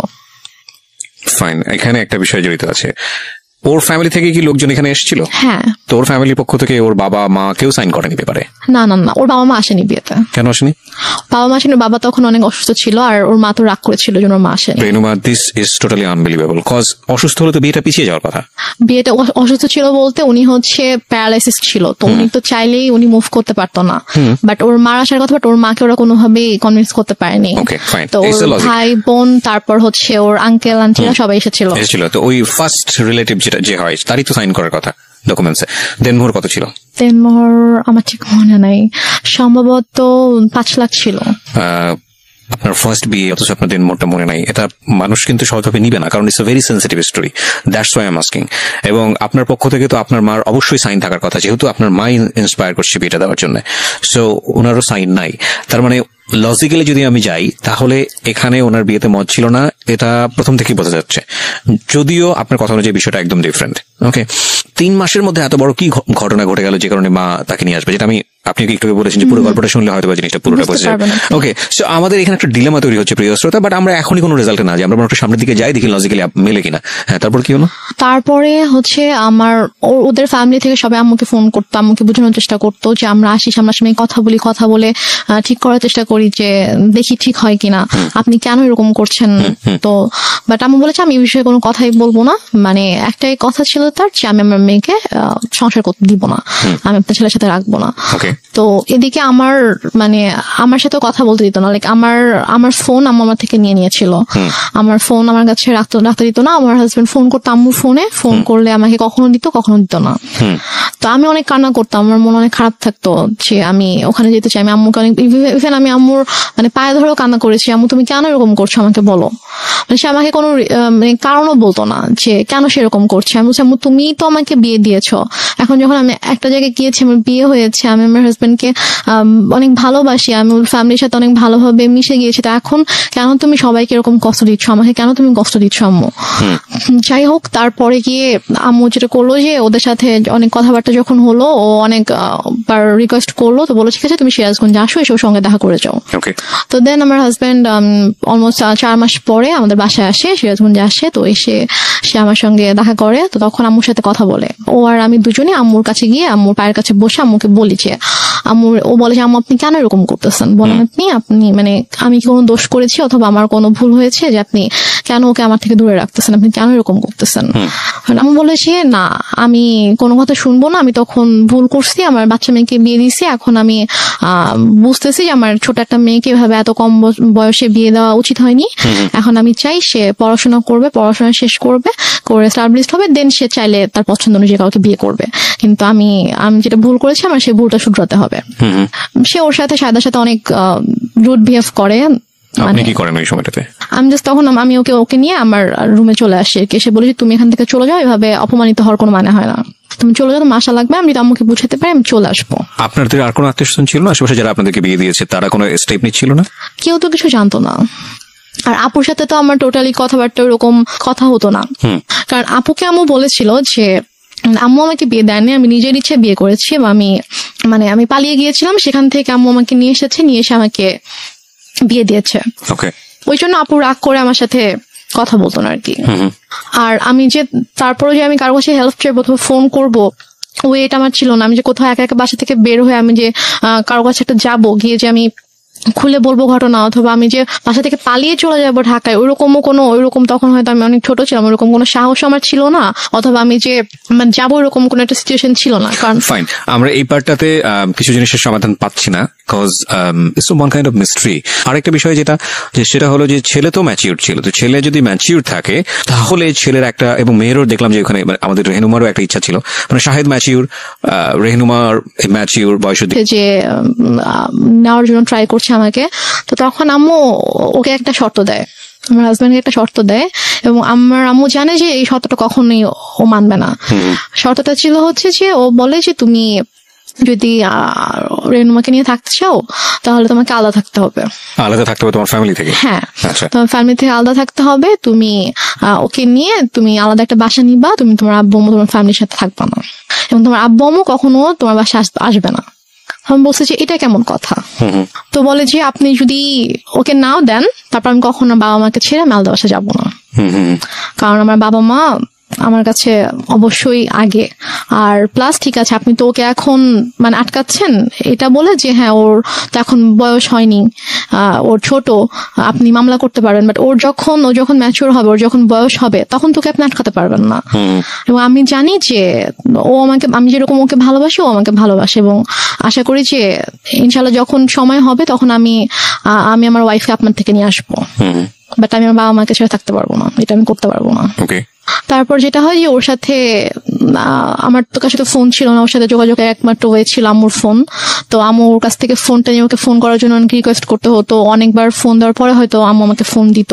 ফাইন, এখানে একটা বিষয় জড়িত আছে, ওর ফ্যামিলি থেকে কি লোকজন এখানে এসেছিল? হ্যাঁ। তো ওর ফ্যামিলির পক্ষ থেকে ওর বাবা মা কেউ সাইন করেনি পেপারে? না, ওর বাবা মা আসেনি বিয়েতে। কেন আসেনি? বাবা মা আসেনি, বাবা তখন অনেক অসুস্থ ছিল, আর ওর মা তো রাগ করেছিল জন্য ওর মা আসেনি। Renuma, this is totally unbelievable, cause অসুস্থ হলে তো বিয়েটা পিছিয়ে যাওয়ার কথা। বিয়েটা অসুস্থ ছিল বলতে উনি হচ্ছে প্যারালাইসিস ছিল, তো উনি তো চাইলেই উনি মুভ করতে পারতো না, বাট ওর মার আসার কথা, বাট ওর মাকে ওরা কোনোভাবেই কনভিন্স করতে পারেনি। তো ওর ভাই বোন, তারপর হচ্ছে ওর আঙ্কেল আন্টিরা সবাই এসেছিল। তো ওই ফার্স্ট রিলেটিভ যে হয় তারই তো সাইন করার কথা ডকুমেন্টসে। দেনমোহর কত ছিল? দেনমোহর আমার ঠিক মনে নাই, সম্ভবত 5 লাখ ছিল। আপনার ফার্স্ট বিয়ে অথচ আপনার দেনমোহরটা মনে নাই, এটা মানুষ কিন্তু সহজভাবে নিবে না, কারণ it's a very sensitive story, that's why I am asking. এবং আপনার পক্ষ থেকে তো আপনার মার অবশ্যই সাইন থাকার কথা, যেহেতু আপনার মাই ইন্সপায়ার করছে বিয়েটা দেওয়ার জন্য, সো ওনারও সাইন নাই। তার মানে লজিক্যালি যদি আমি যাই তাহলে এখানে ওনার বিয়েতে মত ছিল না, এটা প্রথম থেকেই বোঝা যাচ্ছে, যদিও আপনার কথা অনুযায়ী বিষয়টা একদম ডিফারেন্ট। ওকে, 3 মাসের মধ্যে এত বড় কি ঘটনা ঘটে গেল যে কারণে মা তাকে নিয়ে আসবে, যেটা আমি আপনি কি একটু বলেছেন যে পুরো গল্পটা শুনলে হয়তো বা জিনিসটা পুরোটা বুঝতে বোঝা যাবে। পারবেন আপনি। ওকে, সো আমাদের এখানে একটা ডিলেমা তৈরি হচ্ছে প্রিয় শ্রোতা, বাট আমরা এখনই কোনো রেজাল্টে না যাই, আমরা একটু সামনের দিকে যাই, দেখি লজিক্যালি মেলে কিনা। হ্যাঁ, তারপর কি হলো? তারপরে হচ্ছে আমার ওদের ফ্যামিলি থেকে সবাই আম্মুকে ফোন করতো, আম্মুকে বোঝানোর চেষ্টা করতো যে আমরা আসি, সামনাসামনি কথা বলি, কথা বলে ঠিক করার চেষ্টা করি যে দেখি ঠিক হয় কিনা, আপনি কেন এরকম করছেন। তো বাট আম্মু বলেছে আমি এই বিষয়ে কোনো কথাই বলবো না, মানে একটাই কথা ছিল তার যে আমি আমার মেয়েকে সংসার করতে দিব না, আমি আপনার ছেলের সাথে রাখবো না। তো এদিকে আমার মানে আমার সাথে কথা বলতে দিত না, লাইক আমার ফোন আম্মু আমার থেকে নিয়ে নিয়েছিল, আমার ফোন আমার কাছে রাখতে দিত না। আমার হাজবেন্ড ফোন করতো আম্মুর ফোনে, ফোন করলে আমাকে কখনো দিত কখনো দিত না। তো আমি অনেক কান্না করতাম, আমার মন অনেক খারাপ থাকতো যে আমি ওখানে যেতে চাই। আমি আম্মুকে অনেক ইভেন আমি আম্মুর মানে পায়ে ধরেও কান্না করেছি, আম্মু তুমি কেন এরকম করছো আমাকে বলো। মানে সে আমাকে কোনো মানে কারণও বলতো না যে কেন সেরকম করছে। আমি বলছি আম্মু তুমি তো আমাকে বিয়ে দিয়েছো, এখন যখন আমি একটা জায়গায় গিয়েছি, আমার বিয়ে হয়েছে, আমি আমার হাজবেন্ডকে অনেক ভালোবাসি, আমি ওর ফ্যামিলির সাথে অনেক ভালোভাবে মিশে গিয়েছি, তো এখন কেন তুমি সবাইকে এরকম কষ্ট দিচ্ছ, আমাকে কেন তুমি কষ্ট দিচ্ছ আম্মু। যাই হোক, তারপরে গিয়ে আম্মু যেটা করলো যে ওদের সাথে অনেক কথাবার্তা যখন হলো, ও অনেক বার রিকোয়েস্ট করলো, তো বলো ঠিক আছে তুমি সিরাজগঞ্জে আসো, এসে ওর সঙ্গে দেখা করে যাও। তো দেন আমার হাজবেন্ড অলমোস্ট 4 মাস পরে আমাদের বাসায় আসে, সিরাজগঞ্জে আসে। তো এসে সে আমার সঙ্গে দেখা করে, তো তখন আম্মুর সাথে কথা বলে। ও আর আমি দুজনে আম্মুর কাছে গিয়ে আম্মুর পায়ের কাছে বসে আম্মুকে বলি যে ও বলে যে আম্মু আপনি কেন এরকম করতেছেন, বলেন আপনি মানে আমি কি কোনো দোষ করেছি অথবা আমার কোনো ভুল হয়েছে যে আপনি কেন ওকে আমার থেকে দূরে রাখতেছেন, আপনি কেন এরকম করতেছেন। আম্মু বলেছে না আমি কোনো কথা শুনবো না, আমি তখন ভুল করছি, আমার বাচ্চা মেয়েকে বিয়ে দিয়েছি, এখন আমি বুঝতেছি যে আমার ছোট একটা মেয়েকে এভাবে এত কম বয়সে বিয়ে দেওয়া উচিত হয়নি। এখন আমি চাই সে পড়াশোনা করবে, পড়াশোনা শেষ করবে, করে স্টাবলিশড হবে, দেন সে চাইলে তার পছন্দ অনুযায়ী কাউকে বিয়ে করবে, কিন্তু আমি যেটা ভুল করেছি আমার সেই ভুলটা শুধরাতে হবে। সে ওর সাথে সায়দার সাথে অনেক রুড বিহেভ করে। আপনি কি করেন ওই সময়টাতে? আমি জাস্ট তখন আমি ওকে নিয়ে আমার রুমে চলে আসি, এসে বলি তুমি এখান থেকে চলে যাও, এভাবে অপমানিত হওয়ার কোনো মানে হয় না, তুমি চলে যাও, মাসা লাগবে, আমি আম্মুকে বুঝাতে পারি আমি চলে আসবো। আপনাদের আর কোনো আত্মীয়-স্বজন ছিল না আশেপাশে যারা আপনাদেরকে বিয়ে দিয়েছে, তারা কোনো স্টেপ নিচ্ছিল না? কেউ তো কিছু জানতো না। আর আপুর সাথে তো আমার টোটালি কথাবার্তা ওরকম কথা হতো না, কারণ আপুকে আম্মু বলেছিল যে আম্মু আমাকে বিয়ে দেয়নি, আমি নিজের ইচ্ছে বিয়ে করেছি, আমি পালিয়ে গিয়েছিলাম, সেখান থেকে আম্মু আমাকে নিয়ে এসে আমাকে বিয়ে দিয়েছে। ওই জন্য আপু রাগ করে আমার সাথে কথা বলতো না আর কি। আর আমি যে তারপরে যে আমি কারো কাছে হেল্প চাইবো অথবা ফোন করবো, ওয়েট আমার ছিল না। আমি যে কোথাও একা একা বাসা থেকে বের হয়ে আমি যে কারো কাছে একটা যাবো, গিয়ে যে আমি খুলে বলবো ঘটনা, অথবা আমি যে বাসা থেকে পালিয়ে চলে যাবো ঢাকায়, ওইরকম তখন হয়তো আমি অনেক ছোট ছিলাম, ওইরকম কোনো সাহস আমার ছিল না, অথবা আমি যে যাবো ওইরকম কোনো একটা সিচুয়েশন ছিল না। কারণ ফাইন, আমরা এই পার্টটাতে কিছু জিনিসের সমাধান পাচ্ছি না, cause it's one kind of mystery. আরেকটা বিষয় সেটা হলো যে ছেলে তো ম্যাচিউর ছিল, তো ছেলে যদি ম্যাচিউর থাকে তাহলে ছেলের একটা, এবং মেয়েরও দেখলাম যে ওখানে আমাদের রেহনুমারও একটা ইচ্ছা ছিল, মানে শাহেদ ম্যাচিউর, রেহনুমার ম্যাচিউর বয়সের যে নেওয়ার জন্য ট্রাই করছে আমাকে। তো তখন আম্মু ওকে একটা শর্ত দেয়, আমার হাজবেন্ডকে একটা শর্ত দেয়, এবং আমার আম্মু জানে যে এই শর্তটা কখনোই ও মানবে না। শর্তটা ছিল হচ্ছে যে ও বলে যে তুমি যদি রেনুমাকে নিয়ে থাকতে চাও তাহলে তোমাকে আলাদা থাকতে হবে। আলাদা থাকতে হবে তোমার ফ্যামিলি থেকে? হ্যাঁ, তোমার ফ্যামিলি থেকে আলাদা থাকতে হবে, তুমি ওকে নিয়ে তুমি আলাদা একটা বাসা নিবা, তুমি তোমার আব্বু আম্মু তোমার ফ্যামিলির সাথে থাকবা না, এবং তোমার আব্বু আম্মু কখনো তোমার বাসায় আসবে না। আমি বলছি যে এটা কেমন কথা। তো বলে যে আপনি যদি ওকে নাও দেন তারপর আমি কখনো বাবা মাকে ছেড়ে আমি আলাদা বাসায় যাবো না, কারণ আমার বাবা মা আমার কাছে অবশ্যই আগে। আর প্লাস ঠিক আছে আপনি তো ওকে এখন আটকাচ্ছেন এটা বলে যে হ্যাঁ ওর তো এখন বয়স হয়নি, ওর ছোট, আপনি মামলা করতে পারবেন, বাট ও যখন ম্যাচিওর হবে, ওর যখন বয়স হবে তখন তোকে আপনি আটকাতে পারবেন না। এবং আমি জানি যে আমি যেরকম ওকে ভালোবাসি ও আমাকে ভালোবাসে, এবং আশা করি যে ইনশাল্লাহ যখন সময় হবে তখন আমি আমার ওয়াইফকে আপনার থেকে নিয়ে আসবো, বাট আমি আমার বাবা মাকে ছেড়ে থাকতে পারবো না, এটা আমি করতে পারবো না। তারপর যেটা হয় যে ওর সাথে আমার তো কাছে তো ফোন ছিল না, ওর সাথে যোগাযোগের একমাত্র ওয়ে ছিল আম্মুর ফোন। তো আম্মু ওর কাছ থেকে ফোনটা নিয়ে ওকে ফোন করার জন্য অনেক রিকোয়েস্ট করতে হতো, অনেকবার ফোন দেওয়ার পরে হয়তো আম্মু আমাকে ফোন দিত।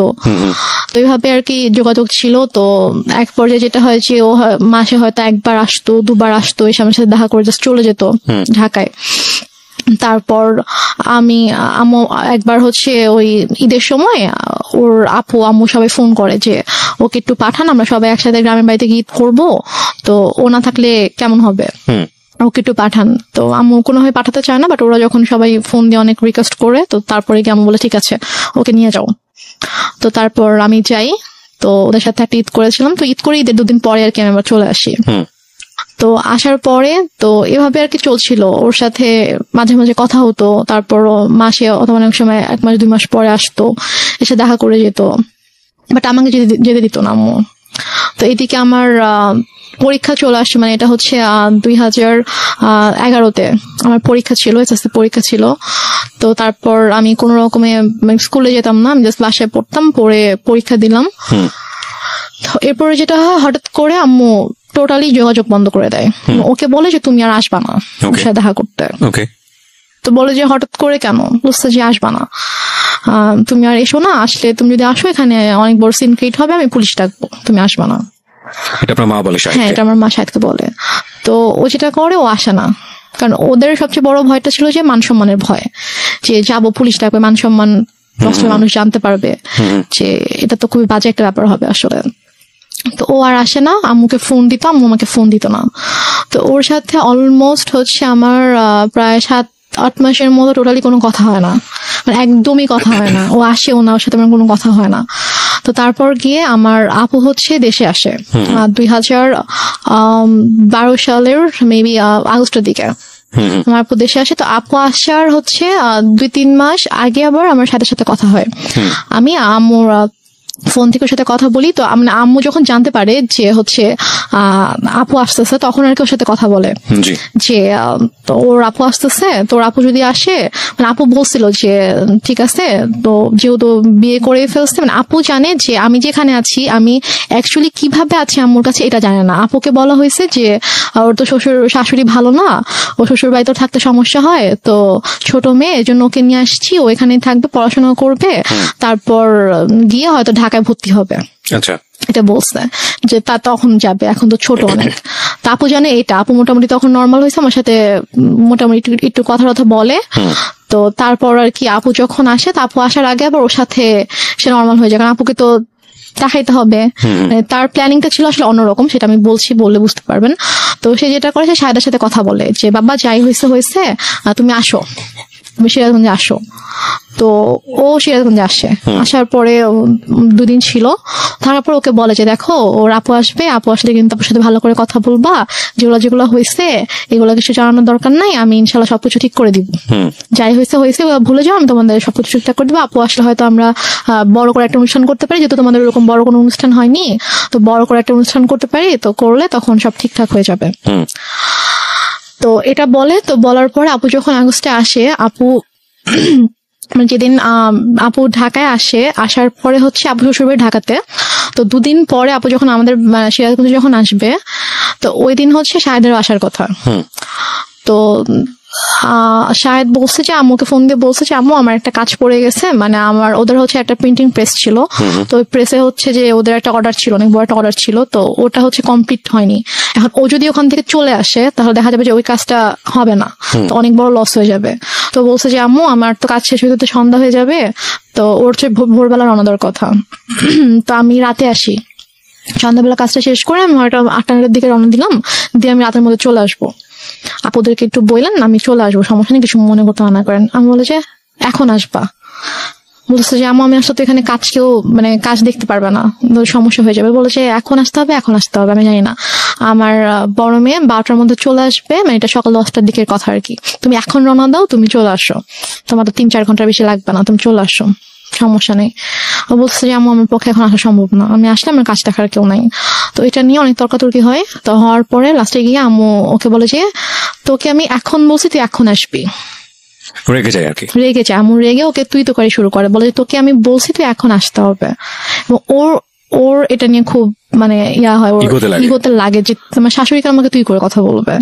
তো এইভাবে আর কি যোগাযোগ ছিল। তো এক পর্যায়ে যেটা হয় যে ও মাসে হয়তো একবার আসতো, দুবার আসতো, এসে আমার সাথে দেখা করে জাস্ট চলে যেত ঢাকায়। তারপর আম্মু একবার হচ্ছে ওই ঈদের সময় ওর আপু আম্মু সবাই ফোন করে যে ওকে একটু পাঠান, আমরা সবাই একসাথে গ্রামের বাড়িতে ঈদ করবো, তো ও না থাকলে কেমন হবে। ওকে একটু পাঠান। তো আম্মু কোনোভাবে পাঠাতে চায় না, বাট ওরা যখন সবাই ফোন দিয়ে অনেক রিকোয়েস্ট করে, তো তারপরে গিয়ে আম্মু বলে ঠিক আছে ওকে নিয়ে যাও। তো তারপর আমি যাই, তো ওদের সাথে একটা ঈদ করেছিলাম, তো ঈদ করে ঈদের 2 দিন পরে আর কি আমি আবার চলে আসি। তো আসার পরে তো এভাবে আর কি চলছিল, ওর সাথে মাঝে মাঝে কথা হতো, তারপর মাসে অথবা অনেক সময় 1 মাস 2 মাস পরে আসতো, এসে দেখা করে যেত, বাট আমাকে যেতে দিত না আম্মু। তো এদিকে আমার পরীক্ষা চলে আসছে, মানে এটা হচ্ছে 2011-তে আমার পরীক্ষা ছিল, এসএসসি পরীক্ষা ছিল। তো তারপর আমি কোনো রকমে স্কুলে যেতাম না, আমি জাস্ট বাসায় পড়তাম, পড়ে পরীক্ষা দিলাম। তো এরপরে যেটা হয়, হঠাৎ করে আম্মু টোটালি যোগাযোগ বন্ধ করে দেয়। ওকে বলে যে তুমি আর আসবা না ওর সাথে দেখা করতে। তো বলে যে হঠাৎ করে কেন, বুঝতে যে আসবা না, তুমি আর এসো না, আসলে তুমি যদি আসো এখানে অনেক বড় সিন ক্রিয়েট হবে, আমি পুলিশ ডাকবো, তুমি আসবা না। এটা আপনার মা বলে? হ্যাঁ, এটা আমার মা শাহেদকে বলে। তো ও যেটা করে, ও আসে না, কারণ ওদের সবচেয়ে বড় ভয়টা ছিল যে মান সম্মানের ভয়, যে যাবো পুলিশ ডাকবে, মান সম্মান মানুষ জানতে পারবে, যে এটা তো খুবই বাজে একটা ব্যাপার হবে আসলে। তো ও আর আসে না, আম্মুকে ফোন দিত, আম্মু আমাকে ফোন দিত না। তো ওর সাথে অলমোস্ট হচ্ছে আমার প্রায় 7-8 মাসের মতো টোটালি কোনো কথা হয় না, মানে একদমই কথা হয় না। ও আসেও না, ওর সাথে আমার কোনো কথা হয় না। তো তারপর গিয়ে আমার আপু হচ্ছে দেশে আসে 2012 সালের মেবি আগস্টের দিকে আমার আপু দেশে আসে। তো আপু আসার হচ্ছে 2-3 মাস আগে আবার আমার সাথে সাথে কথা হয়। আমি আম্মুর ফোন থেকে ওর সাথে কথা বলি। তো আম্মু যখন জানতে পারে যে হচ্ছে আপু আসতেছে, তখন আর কি ওর সাথে কথা বলে যে তো ওর আপু আসতেছে, তো ওর আপু যদি আসে, মানে আপু বলছিল যে ঠিক আছে, তো যেহেতু বিয়ে করে ফেলছে, মানে আপু জানে যে আমি যেখানে আছি আমি অ্যাকচুয়ালি কিভাবে আছি আম্মুর কাছে এটা জানে না। আপুকে বলা হয়েছে যে ওর তো শাশুড়ি ভালো না, ও শ্বশুর বাড়িতে থাকতে সমস্যা হয়, তো ছোট মেয়ে, এই জন্য ওকে নিয়ে আসছি, ও এখানেই থাকবে, পড়াশোনা করবে, তারপর গিয়ে হয়তো ঢাকায় ভর্তি হবে। আচ্ছা, এটা বলছে যে তা তখন যাবে, এখন তো ছোট অনেক। তা আপু জানে এটা, আপু মোটামুটি তখন নর্মাল হয়েছে, আমার সাথে মোটামুটি একটু কথা বলে। তো তারপর আর কি আপু যখন আসে, তা আপু আসার আগে আবার ওর সাথে সে নর্মাল হয়ে যায়, কারণ আপুকে তো দেখাইতে হবে। তার প্ল্যানিংটা ছিল আসলে অন্যরকম, সেটা আমি বললে বুঝতে পারবেন। তো সে যেটা করে, সে শাহেদার সাথে কথা বলে যে বাবা যাই হয়েছে তুমি আসো, তুমি সিরাজগঞ্জে আসো। তো ও সিরাজগঞ্জে আসে, আসার পরে 2 দিন ছিল, তারপর ওকে বলে যে দেখো ওর আপু আসবে, আপু আসলে কিন্তু আপুর সাথে ভালো করে কথা বলবা, যেগুলো হয়েছে এগুলো কিছু জানানোর দরকার নাই, আমি ইনশাল্লাহ সবকিছু ঠিক করে দিব, যাই হয়েছে ভুলে যাও, আমি তোমাদের সবকিছু ঠিকঠাক করে দিবো। আপু আসলে হয়তো আমরা বড় করে একটা অনুষ্ঠান করতে পারি, যেহেতু তোমাদের এরকম বড় কোনো অনুষ্ঠান হয়নি, তো বড় করে একটা অনুষ্ঠান করতে পারি, তো করলে তখন সব ঠিকঠাক হয়ে যাবে। তো এটা বলে, তো বলার পরে আপু যখন আগস্টে আসে, আপু যেদিন আপু ঢাকায় আসে, আসার পরে হচ্ছে আপু শ্বশুরবাড়ি ঢাকাতে, তো 2 দিন পরে আপু যখন আমাদের সিরাজগঞ্জে যখন আসবে, তো ওই দিন হচ্ছে শাহেদেরও আসার কথা। তো শাহেদ বলছে যে আম্মুকে ফোন দিয়ে বলছে যে আম্মু আমার একটা কাজ পড়ে গেছে, মানে ওদের হচ্ছে একটা প্রিন্টিং প্রেস ছিল, তো ওই প্রেসে হচ্ছে যে ওদের একটা অর্ডার ছিল, অনেক বড় একটা অর্ডার ছিল, তো ওটা হচ্ছে কমপ্লিট হয়নি। এখন ও যদি ওখান থেকে চলে আসে, তাহলে দেখা যাবে যে ওই কাজটা হবে না, তো অনেক বড় লস হয়ে যাবে। তো বলছে যে আম্মু আমার তো কাজ শেষ হতে সন্ধ্যা হয়ে যাবে, তো ওর হচ্ছে ভোরবেলা রওনা দেওয়ার কথা। তো আমি রাতে আসি, সন্ধ্যাবেলা কাজটা শেষ করে আমি হয়তো 8টার দিকে রওনা দিলাম, দিয়ে আমি রাতের মধ্যে চলে আসবো। আপুদেরকে একটু বললেন আমি চলে আসবো, সমস্যা নেই, কিছু মনে করতে মানা করেন। আমি বলে যে এখন আসবা, বলছে যে আমি আসলে তো এখানে কাজ দেখতে পারবে না, সমস্যা হয়ে যাবে। বলেছে এখন আসতে হবে। আমি জানি না, আমার বড় মেয়ে 12টার মধ্যে চলে আসবে, মানে এটা সকাল 10টার দিকের কথা আর কি। তুমি এখন রওনা দাও, তুমি চলে আসো, তোমার তো 3-4 ঘন্টার বেশি লাগবে না, তুমি চলে আসো, সমস্যা নেই। ও বলছে যে আমার পক্ষে এখন আসা সম্ভব না, আমি আসলে আমার কাজ দেখার কেউ নাই। তো এটা নিয়ে অনেক তর্কাতর্কি হয়। তো হওয়ার পরে লাস্টে গিয়ে আম্মু ওকে বলে যে তোকে আমি এখন বলছি, তুই এখন আসবি। রেগে যায় আর কি, রেগে যায় আম্মু, রেগে ওকে তুই তো করে শুরু করে, বলে তোকে আমি বলছি তুই এখন আসতে হবে। এবং ওর এটা নিয়ে খুব মানে হয়, ইগোতে লাগে যে তোমার শাশুড়িকে আমাকে তুই করে কথা বলবে।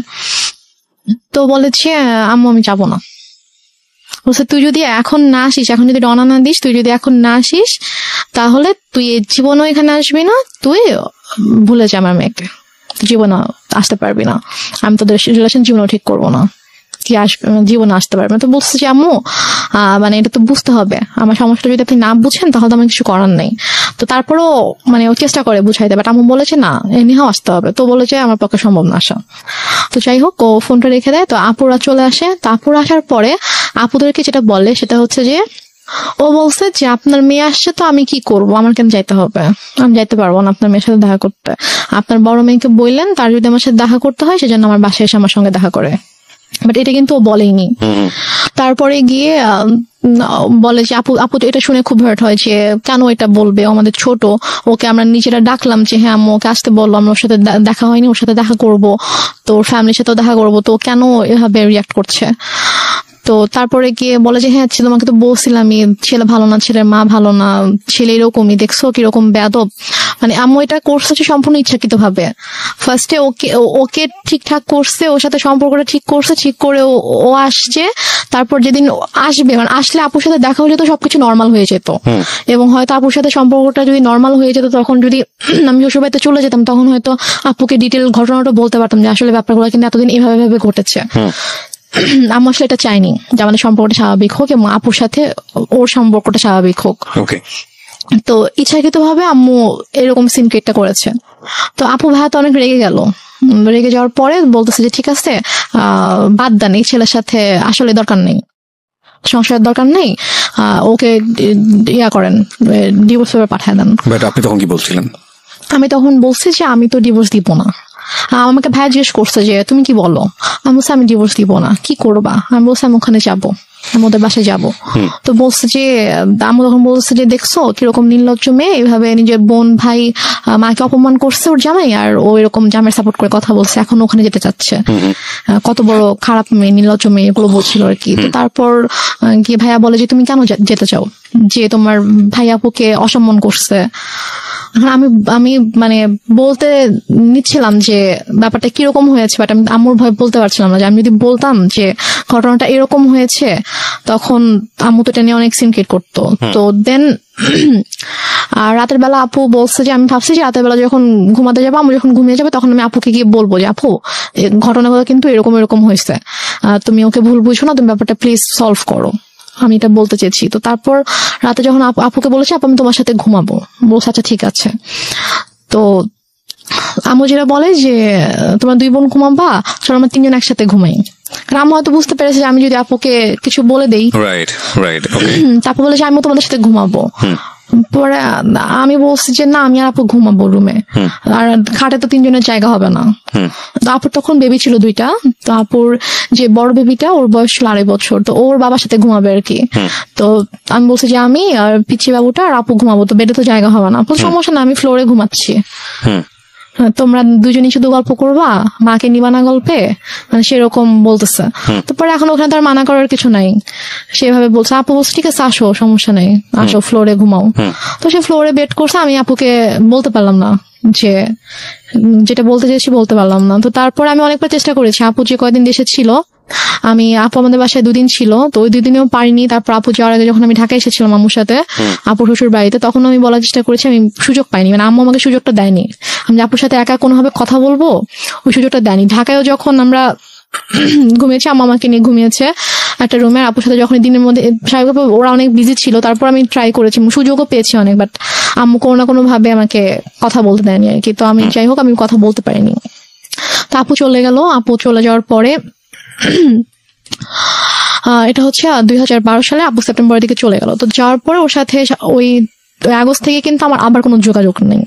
তো বলেছে আম্মু আমি যাবো না। বলছে তুই যদি এখন না আসিস, এখন যদি রওনা না দিস, তুই যদি এখন না আসিস, তাহলে তুই জীবনও এখানে আসবি না, তুই ভুলে যা আমার মেয়েকে, জীবনে আসতে পারবি না, আমি তোদের রিলেশন জীবনও ঠিক করবো না। কি আসবে, জীবনে আসতে পারবে না। তো বলছে যে আম্মু মানে এটা তো বুঝতে হবে, আমার সমস্যাটা যদি আপনি না বুঝেন তাহলে তো আমার কিছু করার নেই। তো তারপরও মানে ও চেষ্টা করে বুঝাইতে, বাট আম্মু বলেছে না এনিহাও আসতে হবে। তো বলেছে আমার পক্ষে সম্ভব না আসা। তো যাই হোক ও ফোনটা রেখে দেয়। তো আপুরা চলে আসে। তো আপুরা আসার পরে আপুদেরকে যেটা বলে সেটা হচ্ছে যে ও বলছে যে আপনার মেয়ে আসছে তো আমি কি করব, আমার কেন যাইতে হবে, আমি যাইতে পারবো না আপনার মেয়ের সাথে দেখা করতে। আপনার বড় মেয়েকে বললেন তার যদি আমার সাথে দেখা করতে হয় সেজন্য আমার বাসায় এসে আমার সঙ্গে দেখা করে, বাট এটা কিন্তু ও বলেইনি। তারপরে গিয়ে বলে যে আপু আপু এটা শুনে খুব হার্ট হয় যে কেন এটা বলবে, ও আমাদের ছোট, ওকে আমরা নিজেরা ডাকলাম যে হ্যাঁ আম্মু ওকে আসতে বললো, আমরা ওর সাথে দেখা হয়নি, ওর সাথে দেখা করব, তো ওর ফ্যামিলির সাথেও দেখা করবো, তো কেন এভাবে রিয়াক্ট করছে। তো তারপরে গিয়ে বলে যে হ্যাঁ তোমাকে তো বলছিলামই ছেলে ভালো না, ছেলের মা ভালো না, ছেলে এরকমই, দেখছো কিরকম বেয়াদব। মানে আম্মু এটা করছে সম্পূর্ণ ইচ্ছাকৃত ভাবে। ফার্স্টে ওকে ওকে ঠিকঠাক করছে, ওর সাথে সম্পর্কটা ঠিক করছে, ঠিক করে ও আসছে। তারপর যেদিন আসবে মানে আসলে আপুর সাথে দেখা হলে তো সবকিছু নর্মাল হয়ে যেত, এবং হয়তো আপুর সাথে সম্পর্কটা যদি নর্মাল হয়ে যেত তখন যদি আমি শ্বশুরবাড়িতে চলে যেতাম তখন হয়তো আপুকে ডিটেল ঘটনাটা বলতে পারতাম যে আসলে ব্যাপারগুলো কিন্তু এতদিন এভাবে ঘটেছে। আমার আসলে এটা চাইনি যে আমাদের সম্পর্কটা স্বাভাবিক হোক এবং আপুর সাথে ওর সম্পর্কটা স্বাভাবিক হোক। তো ইচ্ছাকৃত ভাবে আম্মু এরকম সিন ক্রিয়েটটা করেছে। তো আপু ভাইয়া তো অনেক রেগে গেল। রেগে যাওয়ার পরে বলতেছে যে ঠিক আছে বাদ দেন, এই ছেলের সাথে আসলে দরকার নেই, সংসারের দরকার নেই, ওকে ইয়া করেন, ডিভোর্স পেপার পাঠিয়ে দেন। বাট আপনি তখন কি বলছিলেন? আমি তখন বলছি যে আমি তো ডিভোর্স দিব না। আমাকে ভাইয়া জিজ্ঞেস করছে যে তুমি কি বলো, আমি বলছি আমি ডিভোর্স দিব না। কি করবা? আমি বলছি আমি ওখানে যাবো, আমি ওদের বাসায় যাবো। তো বলছে যে আমি তখন বলছে যে দেখছো কিরকম নির্লজ্জ মেয়ে, এইভাবে নিজের বোন ভাই মাকে অপমান করছে ওর জামাই, আর ও এরকম জামাই সাপোর্ট করে কথা বলছে, এখন ওখানে যেতে চাচ্ছে, কত বড় খারাপ মেয়ে, নির্লজ্জ মেয়ে, এগুলো বলছিল আর কি। তো তারপর গিয়ে ভাইয়া বলে যে তুমি কেন যেতে চাও, যে তোমার ভাই আপুকে অসম্মান করছে। আমি আমি মানে বলতে নিচ্ছিলাম যে ব্যাপারটা কিরকম হয়েছে, বাট আমি আম্মুর ভয় বলতে পারছিলাম না যে আমি যদি বলতাম যে ঘটনাটা এরকম হয়েছে তখন আম্মু তো এটা নিয়ে অনেক সিন ক্রিয়েট করতো। তো দেন আর রাতের বেলা আপু বলছে যে আমি ভাবছি যে রাতের বেলা যখন ঘুমাতে যাবো, আমি যখন ঘুমিয়ে যাবো তখন আমি আপুকে গিয়ে বলবো যে আপু ঘটনাগুলো কিন্তু এরকম এরকম হয়েছে, তুমি ওকে ভুল বুঝো না, তুমি ব্যাপারটা প্লিজ সলভ করো, আমি এটা বলতে চেয়েছি। তো তারপর রাতে যখন আপুকে বলেছি আপু আমি তোমার সাথে ঘুমাবো, বলছে আচ্ছা ঠিক আছে। তো আম্মু যেটা বলে যে তোমরা দুই বোন ঘুমাবা, চলো আমরা তিনজন একসাথে ঘুমাই। কারণ আম্মু হয়তো বুঝতে পেরেছে যে আমি যদি আপুকে কিছু বলে দেই, তারপর বলে যে আমি তোমাদের সাথে ঘুমাবো। পরে আমি বলছি যে না আমি আর আপু ঘুমাবো রুমে, আর খাটে তো তিনজনের জায়গা হবে না। তো আপুর তখন বেবি ছিল দুইটা। তো আপুর যে বড় বেবিটা ওর বয়স ছিল 2.5 বছর, তো ওর বাবার সাথে ঘুমাবে আর কি। তো আমি বলছি যে আমি আর পিচ্ছি বাবুটা আর আপু ঘুমাবো, তো বেডে তো জায়গা হবে না। সমস্যা না, আমি ফ্লোরে ঘুমাচ্ছি, তোমরা দুজনই শুধু গল্প করবা, মাকে নিবা না গল্পে, মানে সেরকম বলতেছে। তারপরে এখন ওখানে তার মানা করার কিছু নাই, সেভাবে বলছে। আপু বলছে ঠিক আছে আসো, সমস্যা নেই, আসো ফ্লোরে ঘুমাও। তো সে ফ্লোরে বেড করছে, আমি আপুকে বলতে পারলাম না, যে যেটা বলতে চেয়েছি বলতে পারলাম না। তো তারপর আমি অনেকবার চেষ্টা করেছি, আপু যে কয়দিন দেশে ছিল, আমি আপু আমাদের বাসায় 2 দিন ছিল, তো ওই 2 দিনেও পারিনি। তারপর আপু যাওয়ার আগে যখন আমি ঢাকায় এসেছিলাম আম্মুর সাথে আপুর শ্বশুর বাড়িতে, তখন আমি বলার চেষ্টা করেছি, আমি সুযোগ পাইনি, মানে আম্মু আমাকে সুযোগটা দেয়নি, আমি আপুর সাথে একা কোনোভাবে কথা বলবো ওই সুযোগটা দেয়নি। ঢাকায়ও যখন আমরা ঘুমিয়েছি, আম্মা আমাকে নিয়ে ঘুমিয়েছে একটা রুমে, আপুর সাথে যখন দিনের মধ্যে স্বাভাবিকভাবে ওরা অনেক বিজি ছিল, তারপর আমি ট্রাই করেছি, সুযোগও পেয়েছি অনেক, বাট আম্মু কোনো না কোনো ভাবে আমাকে কথা বলতে দেয়নি আর কি। তো আমি যাই হোক আমি কথা বলতে পারিনি। তো আপু চলে গেল। আপু চলে যাওয়ার পরে এটা হচ্ছে 2012 সালে, আপু সেপ্টেম্বরের দিকে চলে গেল। তো যাওয়ার পরে ওর সাথে ওই আগস্ট থেকে কিন্তু আমার আবার কোনো যোগাযোগ নেই।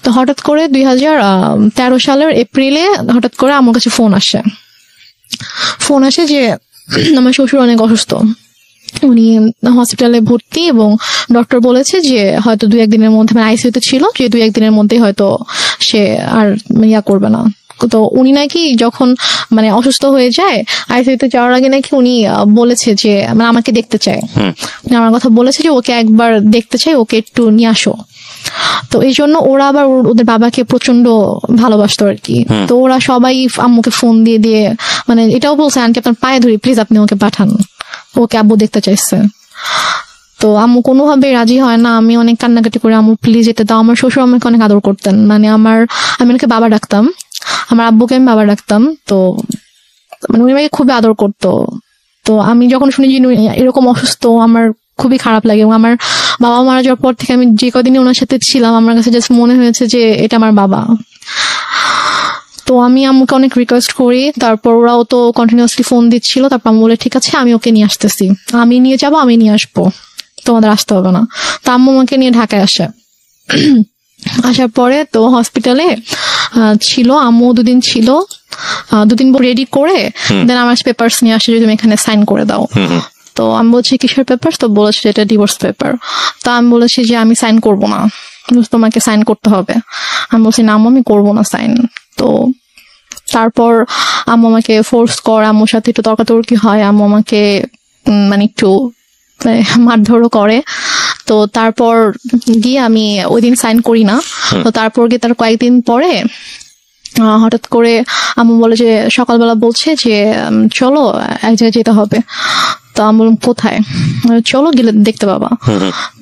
তো হঠাৎ করে 2013 সালের এপ্রিলে হঠাৎ করে আমার কাছে ফোন আসে যে আমার শ্বশুর অনেক অসুস্থ, উনি হসপিটালে ভর্তি, এবং ডক্টর বলেছে যে হয়তো 2-1 দিনের মধ্যে, মানে আইসিইউতে ছিল, যে 2-1 দিনের মধ্যেই হয়তো সে আর ইয়া করবে না। তো উনি নাকি যখন মানে অসুস্থ হয়ে যায় আইসিইউতে যাওয়ার আগে নাকি উনি বলেছে যে মানে আমাকে দেখতে চায়, আমার কথা বলেছে যে ওকে একবার দেখতে চাই, ওকে একটু নিয়ে আসো। তো এই জন্য ওরা আবার ওদের বাবাকে প্রচন্ড ভালোবাসতো আর কি। তো ওরা সবাই আম্মুকে ফোন দিয়ে দিয়ে মানে এটাও বলছে আন্টি আপনার পায়ে ধরি প্লিজ আপনি ওকে পাঠান, ওকে আব্বু দেখতে চাইছে। তো আম্মু কোনোভাবে রাজি হয় না, আমি অনেক কান্নাকাটি করে আম্মু প্লিজ যেতে দাও। আমার শ্বশুর আমাকে অনেক আদর করতেন, মানে আমি ওনাকে বাবা ডাকতাম, আমার আব্বুকে আমি বাবা ডাকতাম। তো মানে উনি আমাকে খুবই আদর করতো। তো আমি যখন শুনি যে উনি এরকম অসুস্থ, আমার খুবই খারাপ লাগে। এবং আমার বাবা মারা যাওয়ার পর থেকে আমি যে কদিনই ওনার সাথে ছিলাম, আমার কাছে জাস্ট মনে হয়েছে যে এটা আমার বাবা। তো আমি আম্মুকে অনেক রিকোয়েস্ট করি, তারপর ওরাও তো কন্টিনিউয়াসলি ফোন দিচ্ছিল। তারপর আমি বলে ঠিক আছে, আমি ওকে নিয়ে আসতেছি, আমি নিয়ে যাবো, আমি নিয়ে আসবো, তোমাদের আসতে হবে না। তো আম্মু আমাকে নিয়ে ঢাকায় আসে। আসার পরে তো হসপিটালে ছিল, আম্মু 2 দিন ছিল। 2 দিন রেডি করে দেন আমার পেপারস নিয়ে আসে যে তুমি এখানে সাইন করে দাও। তো আমি বলছি কিসের পেপার? তো বলেছে এটা ডিভোর্স পেপার। তো আমি বলেছি যে আমি সাইন করব না, তোমাকে সাইন করতে হবে। আমি বলছি না আম্মু, আমি করবো না সাইন। তো তারপর আম্মু আমাকে ফোর্স করে, আম্মুর সাথে একটু তর্কাতর্কি হয়, আম্মু আমাকে মানে একটু মারধরও করে। তো তারপর গিয়ে আমি ওই দিন সাইন করি না। তো তারপর গিয়ে তার কয়েকদিন পরে হঠাৎ করে আম্মু বলে যে সকালবেলা বলছে যে চলো এক জায়গায় যেতে হবে। তো আমি বললাম কোথায়? চলো, গেলে দেখতে পাবা।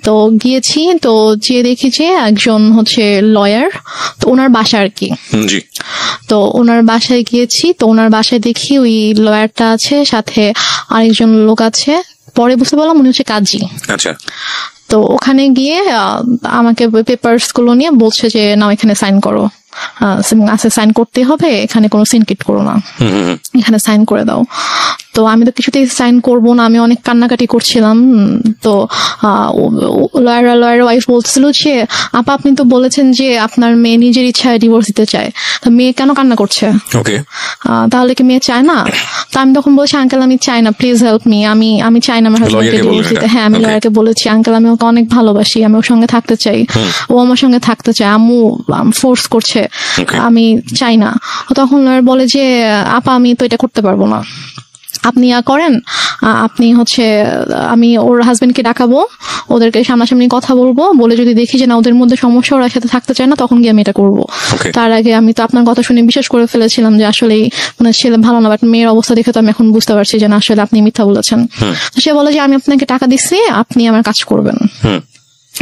তো গিয়েছি, তো গিয়ে দেখি যে একজন হচ্ছে লয়ার, তো ওনার বাসা আর কি। তো ওনার বাসায় গিয়েছি, তো ওনার বাসায় দেখি ওই লয়ারটা আছে, সাথে আরেকজন লোক আছে। পরে বুঝতে পারলাম উনি হচ্ছে কাজী। আচ্ছা। তো ওখানে গিয়ে আমাকে পেপারস গুলো নিয়ে বলছে যে না এখানে সাইন করো, সাইন করতে হবে, এখানে কোনো সিনকিট করো না, এখানে সাইন করে দাও। তো আমি তো কিছুতেই সাইন করবো না, আমি অনেক কান্নাকাটি করছিলাম। তো লয়ার ওয়াইফ বলছিল যে আপা আপনি তো বলেছেন যে আপনার মেয়ে নিজের ইচ্ছায় ডিভোর্স দিতে চায়, তা মেয়ে কেন কান্না করছে? তাহলে কি মেয়ে চায় না? তো আমি তখন বলছি আঙ্কেল আমি চাই না, প্লিজ হেল্প মি, আমি চাই না আমার হাজবেন্ডকে ডিভোর্স দিতে। হ্যাঁ, আমি লয়ারকে বলেছি আঙ্কেল আমি ওকে অনেক ভালোবাসি, আমি ওর সঙ্গে থাকতে চাই, ও আমার সঙ্গে থাকতে চায়, আম্মু ফোর্স করছে, আমি চাই না। তখন লয়ার বলে যে আপা আমি তো এটা করতে পারবো না, আপনি করেন, আপনি হচ্ছে আমি ওর হাজবেন্ডকে ডাকাবো, ওদেরকে সামনাসামনি কথা বলবো, বলে যদি দেখি যে না ওদের মধ্যে সমস্যা, ওরা সাথে থাকতে চায় না, তখন গিয়ে আমি এটা করবো। তার আগে আমি তো আপনার কথা শুনে বিশ্বাস করে ফেলেছিলাম যে আসলে মানে ছেলে ভালো না, বাট মেয়ের অবস্থা দেখে তো আমি এখন বুঝতে পারছি যে না আসলে আপনি মিথ্যা বলেছেন। সে বলে যে আমি আপনাকে টাকা দিচ্ছি, আপনি আমার কাজ করবেন।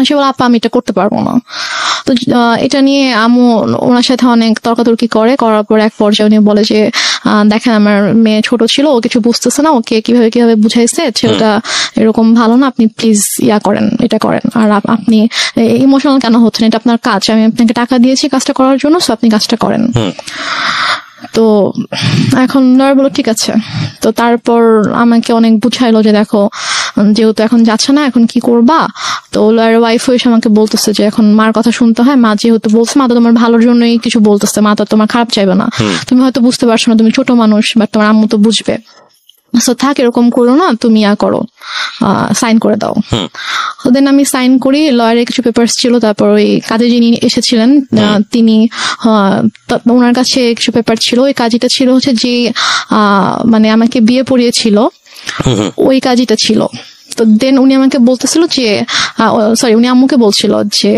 সে বলে আপা আমি এটা করতে পারবো না। তো এটা নিয়ে আম্মু ওনার সাথে অনেক তর্কাতর্কি করার পর এক পর্যায়ে উনি বলে যে দেখেন আমার মেয়ে ছোট ছিল, ও কিছু বুঝতেছে না, ওকে কিভাবে বুঝাইছে ছেলেটা এরকম ভালো না, আপনি প্লিজ করেন, এটা করেন। আর আপনি ইমোশনাল কেন হচ্ছেন? এটা আপনার কাজ, আমি আপনাকে টাকা দিয়েছি কাজটা করার জন্য, সো আপনি কাজটা করেন। তো এখন লয়ার বলো ঠিক আছে। তো তারপর আমাকে অনেক বুঝাইলো যে দেখো যেহেতু এখন যাচ্ছে না, এখন কি করবা? তো লয়ার ওয়াইফ এসে আমাকে বলতেছে যে এখন মার কথা শুনতে হয়, মা যেহেতু বলছে, মা তো তোমার ভালোর জন্যই কিছু বলতেছে, মা তো তোমার খারাপ চাইবে না, তুমি হয়তো বুঝতে পারছো না, তুমি ছোট মানুষ, বাট তোমার আম্মু তো বুঝবে, থাক এরকম করো না, তুমি করো, সাইন করে দাও। দেন আমি সাইন করি, লয়ারের কিছু পেপারস ছিল, তারপর ওই কাজে যিনি এসেছিলেন তিনি ওনার কাছে কিছু পেপার ছিল, ওই কাজটা ছিল হচ্ছে যে মানে আমাকে বিয়ে পড়িয়েছিল ওই কাজটা ছিল। তো দেন উনি আমাকে বলতেছিল যে উনি আম্মুকে বলছিল যে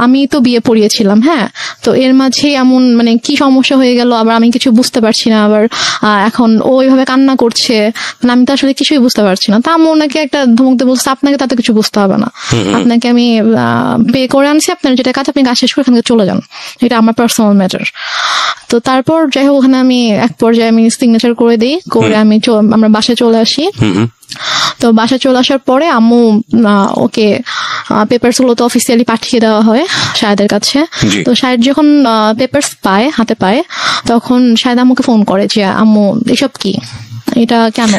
আমি তো বিয়ে পড়িয়েছিলাম, হ্যাঁ, তো এর মাঝে এমন মানে কি সমস্যা হয়ে গেল, আবার আমি কিছু বুঝতে পারছি না, আবার এখন ও ওইভাবে কান্না করছে, মানে আমি তো আসলে কিছুই বুঝতে পারছি না। তা আম্মু ওনাকে একটা ধমক দিয়ে বলছে আপনাকে তাতে কিছু বুঝতে হবে না, আপনাকে আমি পে করে আনছি, আপনার যেটা কাজ আপনি কাজ শেষ করে এখান থেকে চলে যান, এটা আমার পার্সোনাল ম্যাটার। তো তারপর যাই হোক ওখানে আমি এক পর্যায়ে আমি সিগনেচার করে দিই, করে আমরা বাসায় চলে আসি। তো বাসায় চলে আসার পরে আম্মু ওকে পেপারস গুলো তো অফিসিয়ালি পাঠিয়ে দেওয়া হয় শাহেদের কাছে। তো শাহেদ যখন পেপারস হাতে পায়, তখন শাহেদ আম্মুকে ফোন করে যে আম্মু এসব কি, এটা কেন?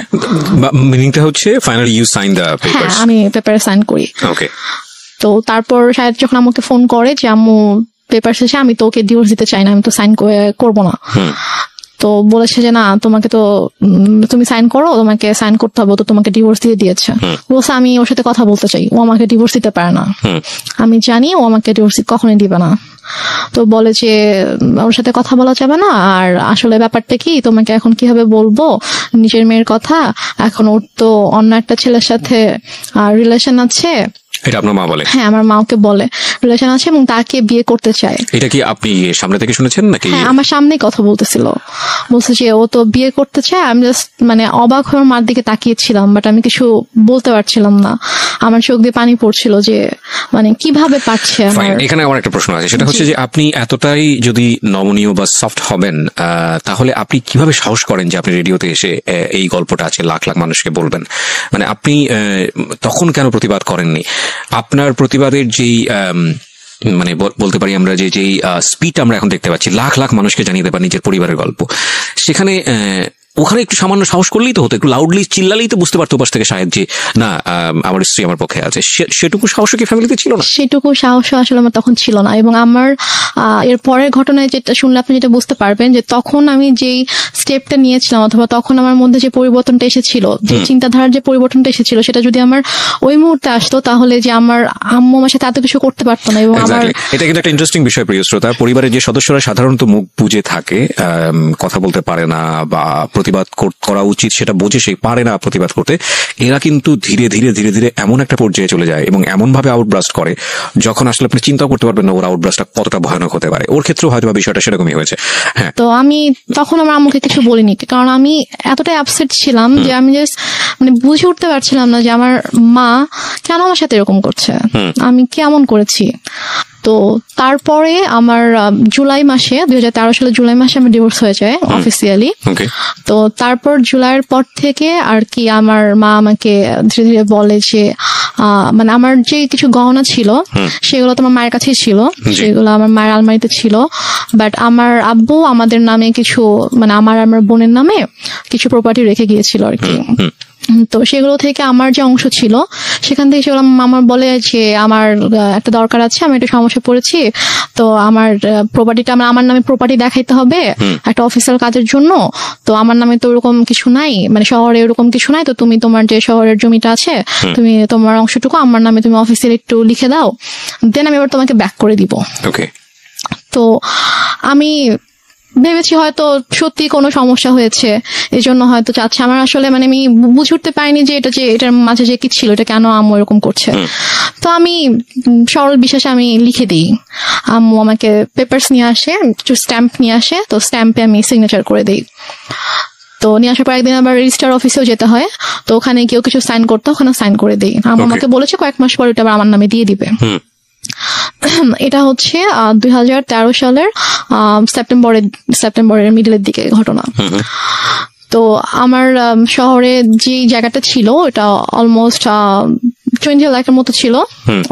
মিনিংটা হচ্ছে finally you sign the papers. হ্যাঁ, আমি পেপারে সাইন করি। ওকে। তো তারপর শাহেদ যখন আমাকে ফোন করে যে আম্মু পেপার শেষে আমি তো ওকে ডিভোর্স দিতে চাই না, আমি তো সাইন করবো না। তো বলেছে যে না তোমাকে তো তুমি সাইন করো, তোমাকে সাইন করতে হবে, তো তোমাকে ডিভোর্স দিয়ে দিয়েছে। বলছে আমি ওর সাথে কথা বলতে চাই, ও আমাকে ডিভোর্স দিতে পারে না, আমি জানি ও আমাকে ডিভোর্স কখনোই দিবে না। তো বলে যে ওর সাথে কথা বলা যাবে না, আর আসলে ব্যাপারটা কি তোমাকে এখন কিভাবে বলবো নিজের মেয়ের কথা, এখন ওর তো অন্য একটা ছেলের সাথে রিলেশন আছে, এটা আপনার মা বলে? হ্যাঁ, আমার মাকে বলে রিলেশন আছে এবং তাকে বিয়ে করতে চায়। এটা কি আপনি সামনে থেকে শুনেছেন নাকি? হ্যাঁ, আমার সামনেই কথা বলতেছিল, বলছে যে ও তো বিয়ে করতে চায়। আমি জাস্ট মানে অবাক হয়ে মার দিকে তাকিয়েছিলাম, বাট আমি কিছু বলতে পারছিলাম না। আমার চোখ দিয়ে পানি পড়ছিল যে মানে কিভাবে পারছে। এখানে আমার একটা প্রশ্ন আছে, সেটা হচ্ছে যে আপনি এতটাই যদি নমনীয় বা সফট হবেন, তাহলে আপনি কিভাবে সাহস করেন যে আপনি রেডিওতে এসে এই গল্পটা আছে লাখ লাখ মানুষকে বলবেন? মানে আপনি তখন কেন প্রতিবাদ করেননি? আপনার প্রতিবাদের যেই মানে বলতে পারি আমরা যে যেই স্পিড আমরা এখন দেখতে পাচ্ছি, লাখ লাখ মানুষকে জানিয়ে দেবার নিজের পরিবারের গল্প, সেখানে ওখানে একটু সামান্য সাহস করলেই তো হতো, একটু লাউডলি চিল্লালেই তো বুঝতে পারতো পাশ থেকে শায়দ যে না, আমার স্ত্রী আমার পক্ষে আছে। সেটুকু সাহস কি ফ্যামিলিতে ছিল না? সেটুকু সাহস আসলে আমার তখন ছিল না। এবং আমার এর পরের ঘটনায় যেটা শুনলে আপনি যেটা বুঝতে পারবেন যে তখন আমি যেই স্টেপটা নিয়েছিলাম, অথবা তখন আমার মধ্যে যে পরিবর্তনটা এসেছিল, যে চিন্তাধারার যে পরিবর্তনটা এসেছিল, সেটা যদি আমার ওই মুহূর্তে আসতো, তাহলে যে আমার আম্মু আমার সাথে এত কিছু করতে পারতো না। এবং আমার এটা কিন্তু একটা ইন্টারেস্টিং বিষয় প্রিয় শ্রোতা। পরিবারের যে সদস্যরা সাধারণত মুখ বুজে থাকে, কথা বলতে পারে না বা প্রতিবাদ করা উচিত সেটা বোঝে সে পারে না প্রতিবাদ করতে, এরা কিন্তু ধীরে ধীরে ধীরে ধীরে এমন একটা পর্যায়ে চলে যায় এবং এমন ভাবে আউটব্রাস্ট করে যখন আসলে আপনি চিন্তা করতে পারবেন না ওর আউটব্রাস্টটা কতটা ভয়ানক হতে পারে। ওর ক্ষেত্রেও হয়তো বিষয়টা সেরকমই হয়েছে। হ্যাঁ, তো আমি তখন আমার আম্মুকে কিছু বলিনি, কারণ আমি এতটাই আপসেট ছিলাম যে আমি জাস্ট মানে বুঝে উঠতে পারছিলাম না যে আমার মা কেন আমার সাথে এরকম করছে, আমি কেমন করেছি। তো তারপরে আমার জুলাই মাসে 2013 সালে জুলাই মাসে আমার ডিভোর্স হয়ে যায় অফিসিয়ালি। তো তারপর জুলাইয়ের পর থেকে আর কি আমার মা আমাকে ধীরে ধীরে বলে যে মানে আমার যে কিছু গহনা ছিল সেগুলো তো আমার মায়ের কাছেই ছিল, সেগুলো আমার মায়ের আলমারিতে ছিল, বাট আমার আব্বু আমাদের নামে কিছু মানে আমার বোনের নামে কিছু প্রপার্টি রেখে গিয়েছিল আর কি। তো সেগুলো থেকে আমার যে অংশ ছিল সেখান থেকে সেগুলো আমার বলে যে আমার একটা দরকার আছে, আমি একটু সমস্যা পড়েছি, তো আমার প্রপার্টিটা আমার নামে প্রপার্টি দেখাইতে হবে একটা অফিসিয়াল কাজের জন্য। তো আমার নামে তো ওরকম কিছু নাই, মানে শহরে ওরকম কিছু নাই, তো তুমি তোমার যে শহরের জমিটা আছে তুমি তোমার অংশটুকু আমার নামে তুমি অফিসিয়াল একটু লিখে দাও, দেন আমি এবার তোমাকে ব্যাক করে দিব। তো আমি ভেবেছি হয়তো সত্যি কোনো সমস্যা হয়েছে, এই জন্য হয়তো চাচ্ছে। আমার আসলে মানে আমি বুঝে উঠতে পারিনি যে এটার মাঝে যে কি ছিল, এটা কেন আম্মু এরকম করছে। তো আমি সরল বিশ্বাসে আমি লিখে দিই, আম্মু আমাকে পেপারস নিয়ে আসে, কিছু স্ট্যাম্প নিয়ে আসে, তো স্ট্যাম্পে আমি সিগনেচার করে দিই। তো নিয়ে আসার পর একদিন আবার রেজিস্ট্রার অফিসেও যেতে হয়, তো ওখানে কেউ কিছু সাইন করতে, ওখানে সাইন করে দিই। আম্মু আমাকে বলেছে কয়েক মাস পর ওটা আবার আমার নামে দিয়ে দিবে। এটা হচ্ছে 2013 সালের সেপ্টেম্বরের মিডলের দিকে ঘটনা। তো আমার শহরে যে জায়গাটা ছিল ওটা অলমোস্ট 20 লাখের মতো ছিল,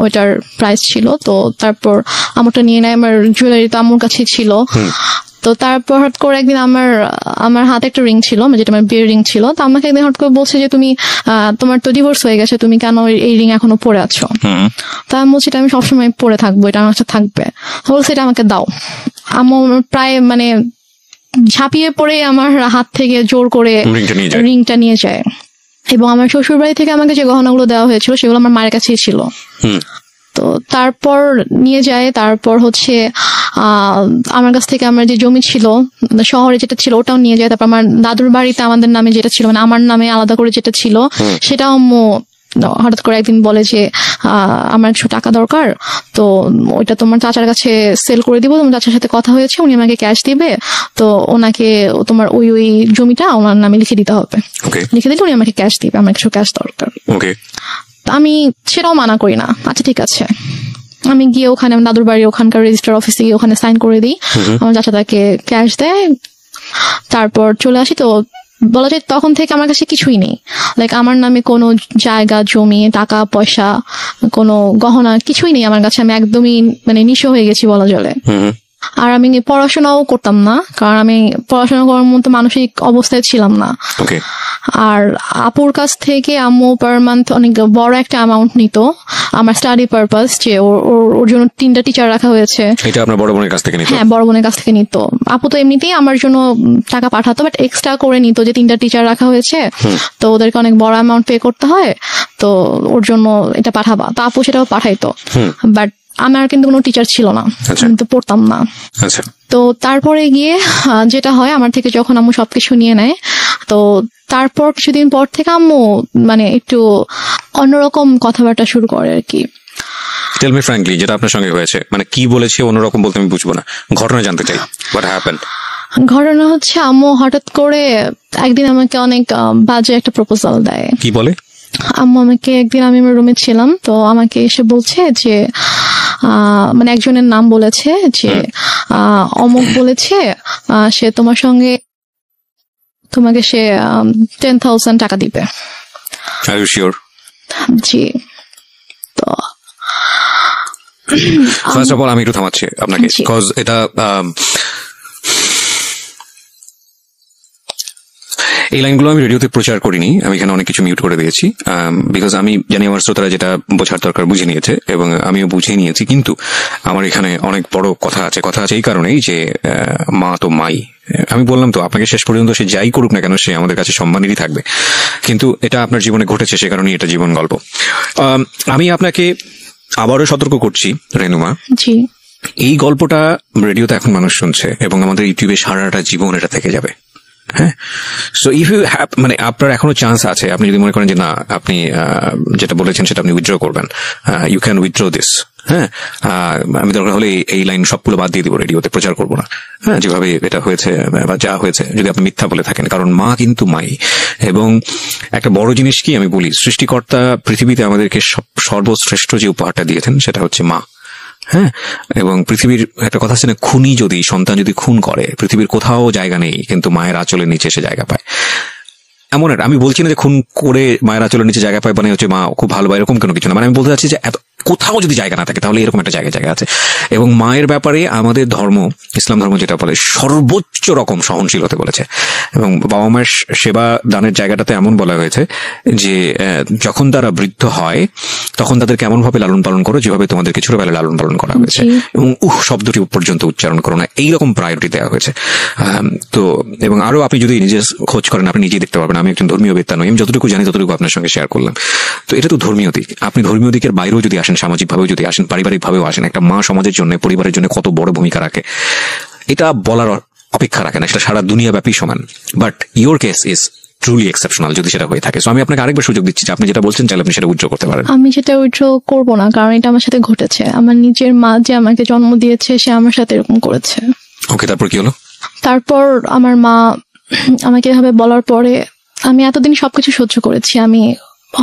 ওইটার প্রাইস ছিল। তো তারপর আমারটা নিয়ে নেয়, আমার জুয়েলারি তো আমার কাছে ছিল। তো তারপর হঠাৎ করে একদিন আমার হাতে একটা রিং ছিল, যেটা আমার বিয়ের রিং ছিল। তো আমাকে একদিন হঠাৎ করে বলছে যে তুমি তোমার তো ডিভোর্স হয়ে গেছে, তুমি কেন এই রিং এখনো পরে আছো? তা আমি বলছি এটা আমি সবসময় পরে থাকবো, এটা আমার সাথে থাকবে। বলছে এটা আমাকে দাও। আমার প্রায় মানে ঝাঁপিয়ে পড়ে আমার হাত থেকে জোর করে রিংটা নিয়ে যায়। এবং আমার শ্বশুর বাড়ি থেকে আমাকে যে গহনাগুলো দেওয়া হয়েছিল সেগুলো আমার মায়ের কাছেই ছিল। তো তারপর নিয়ে যায়, তারপর হচ্ছে আমার কাছ থেকে আমার যে জমি ছিল শহরে যেটা ছিল ওটাও নিয়ে যায়। তারপর আমার দাদুর বাড়িতে আমাদের নামে যেটা ছিল, মানে আমার নামে আলাদা করে যেটা ছিল, সেটাও হঠাৎ করে একদিন বলে যে আমার কিছু টাকা দরকার, তো ওইটা তোমার চাচার কাছে সেল করে দিব, তোমার চাচার সাথে কথা হয়েছে, উনি আমাকে ক্যাশ দিবে, তো ওনাকে তোমার ওই জমিটা ওনার নামে লিখে দিতে হবে। লিখে দিলে উনি আমাকে ক্যাশ দিবে, আমার কিছু ক্যাশ দরকার। আমি সেটাও মানা করি না, আচ্ছা ঠিক আছে। আমি গিয়ে ওখানে আমার দাদুর বাড়ি ওখানকার রেজিস্টার অফিসে গিয়ে ওখানে সাইন করে দিই, আমার চাচা তাকে ক্যাশ দেয়, তারপর চলে আসি। তো বলা যায় তখন থেকে আমার কাছে কিছুই নেই, লাইক আমার নামে কোনো জায়গা জমি টাকা পয়সা কোনো গহনা কিছুই নেই আমার কাছে। আমি একদমই মানে নিঃস্ব হয়ে গেছি বলা চলে। আর আমি পড়াশোনাও করতাম না, কারণ আমি পড়াশোনা করার মতো মানসিক অবস্থায় ছিলাম না। আর আপুর কাছ থেকে আম্মু পার মান্থ অনেক বড় একটা অ্যামাউন্ট নিত আমার স্টাডি পারপাস, যে ওর জন্য 3টা টিচার রাখা হয়েছে। এটা আপনার বড় বোনের কাছ থেকে নিত? হ্যাঁ, বড় বোনের কাছ থেকে নিত। আপু তো এমনিতেই আমার জন্য টাকা পাঠাতো, বাট এক্সট্রা করে নিত যে 3টা টিচার রাখা হয়েছে, তো ওদেরকে অনেক বড় অ্যামাউন্ট পে করতে হয়, তো ওর জন্য এটা পাঠাবা। তো আপু সেটাও পাঠাইতো, বাট আমার কিন্তু কোনো টিচার ছিল না, আমি তো পড়তাম না। তো তারপরে গিয়ে যেটা হয়, আমার থেকে যখন আম্মু সবকিছু নিয়ে নেয়, তো তারপর কিছুদিন পর থেকে আম্মু মানে একটু অন্যরকম কথাবার্তা শুরু করে আর কি। টেল মি ফ্র্যাঙ্কলি, যেটা আপনার সঙ্গে হয়েছে, মানে কি বলেছে অন্যরকম বলতে আমি বুঝবো না, ঘটনা জানতে চাই, হোয়াট হ্যাপেন্ড। ঘটনা হচ্ছে আম্মু হঠাৎ করে একদিন আমাকে অনেক বাজে একটা প্রপোজাল দেয়। কি বলে? আম্মু আমাকে একদিন, আমি আমার রুমে ছিলাম, তো আমাকে এসে বলছে যে মানে একজনের নাম বলেছে যে অমুক বলেছে সে তোমার সঙ্গে, তোমাকে সে 10,000 টাকা দিবে। Are you sure? জি। তো ফার্স্ট অফ অল আমি একটু থামাচ্ছি আপনাকে, বিকজ এটা এই লাইনগুলো আমি রেডিওতে প্রচার করিনি, আমি এখানে অনেক কিছু মিউট করে দিয়েছি, বিকজ আমি জানি আমার শ্রোতারা যেটা বোঝার দরকার বুঝে নিয়েছে এবং আমিও বুঝে নিয়েছি। কিন্তু আমার এখানে অনেক বড় কথা আছে এই কারণেই যে মা তো মাই। আমি বললাম তো আপনাকে, শেষ পর্যন্ত সে যাই করুক না কেন সে আমাদের কাছে সম্মানেরই থাকবে, কিন্তু এটা আপনার জীবনে ঘটেছে সে কারণেই এটা জীবন গল্প। আমি আপনাকে আবারও সতর্ক করছি রেনুমা, জি, এই গল্পটা রেডিওতে এখন মানুষ শুনছে এবং আমাদের ইউটিউবে সারাটা জীবন এটা থেকে যাবে। হ্যাঁ, সো ইফ ইউ হ্যাভ, মানে আপনার এখনো চান্স আছে, আপনি যদি মনে করেন যে না আপনি যেটা বলেছেন সেটা আপনি উইথড্র করবেন, ইউ ক্যান উইথড্র দিস। হ্যাঁ, আমি দরকার হলে এই লাইন সবগুলো বাদ দিয়ে দিব, রেডিওতে প্রচার করবো না। হ্যাঁ, যেভাবে এটা হয়েছে বা যা হয়েছে, যদি আপনি মিথ্যা বলে থাকেন, কারণ মা কিন্তু মাই। এবং একটা বড় জিনিস কি আমি বলি, সৃষ্টিকর্তা পৃথিবীতে আমাদেরকে সর্বশ্রেষ্ঠ যে উপহারটা দিয়েছেন সেটা হচ্ছে মা। হ্যাঁ, এবং পৃথিবীর একটা কথা আছে না, খুনি যদি, সন্তান যদি খুন করে পৃথিবীর কোথাও জায়গা নেই, কিন্তু মায়ের আঁচলের নিচে সে জায়গা পায়। এমন একটা, আমি বলছি না যে খুন করে মায়ের আঁচলের নিচে জায়গা পায় মানে হচ্ছে মা খুব ভালো বা এরকম কোনো কিছু না, মানে আমি বলতে চাচ্ছি যে এত কোথাও যদি জায়গা না থাকে তাহলে এরকম একটা জায়গা আছে। এবং মায়ের ব্যাপারে আমাদের ধর্ম, ইসলাম ধর্ম যেটা বলে, সর্বোচ্চ রকম সহনশীলতা বলেছে। এবং বাবা মায়ের সেবা দানের জায়গাটাতে এমন বলা হয়েছে যে যখন তারা বৃদ্ধ হয় তখন তাদেরকে এমন ভাবে লালন পালন করো যেভাবে তোমাদেরকে ছোটবেলায় লালন পালন করা হয়েছে, এবং শব্দটি পর্যন্ত উচ্চারণ করো না, এইরকম প্রায়োরিটি দেওয়া হয়েছে। তো এবং আরো আপনি যদি নিজে খোঁজ করেন আপনি নিজেই দেখতে পারবেন। আমি একজন ধর্মীয় বেত্তা নই, আমি যতটুকু জানি ততটুকু আপনার সঙ্গে শেয়ার করলাম। তো এটা তো ধর্মীয় দিক, আপনি ধর্মীয় দিকের বাইরেও যদি আসেন, সামাজিক ভাবেও যদি আসেন, পারিবারিক ভাবেও আসেন, একটা মা সমাজের জন্য, পরিবারের জন্য কত বড় ভূমিকা রাখে এটা বলার অপেক্ষা রাখে না, সেটা সারা দুনিয়া ব্যাপী সমান। But your case is truly exceptional যদি সেটা হয়ে থাকে। সো আমি আপনাকে আরেকবার সুযোগ দিচ্ছি যে আপনি যেটা বলছেন চাইলে আপনি সেটা উইথড্র করতে পারেন। আমি সেটা উইথড্র করবো না, কারণ এটা আমার সাথে ঘটেছে। আমার নিজের মা যে আমাকে জন্ম দিয়েছে সে আমার সাথে এরকম করেছে। ওকে, তারপর কি হলো? তারপর আমার মা আমাকে এভাবে বলার পরে আমি এতদিন সবকিছু সহ্য করেছি। আমি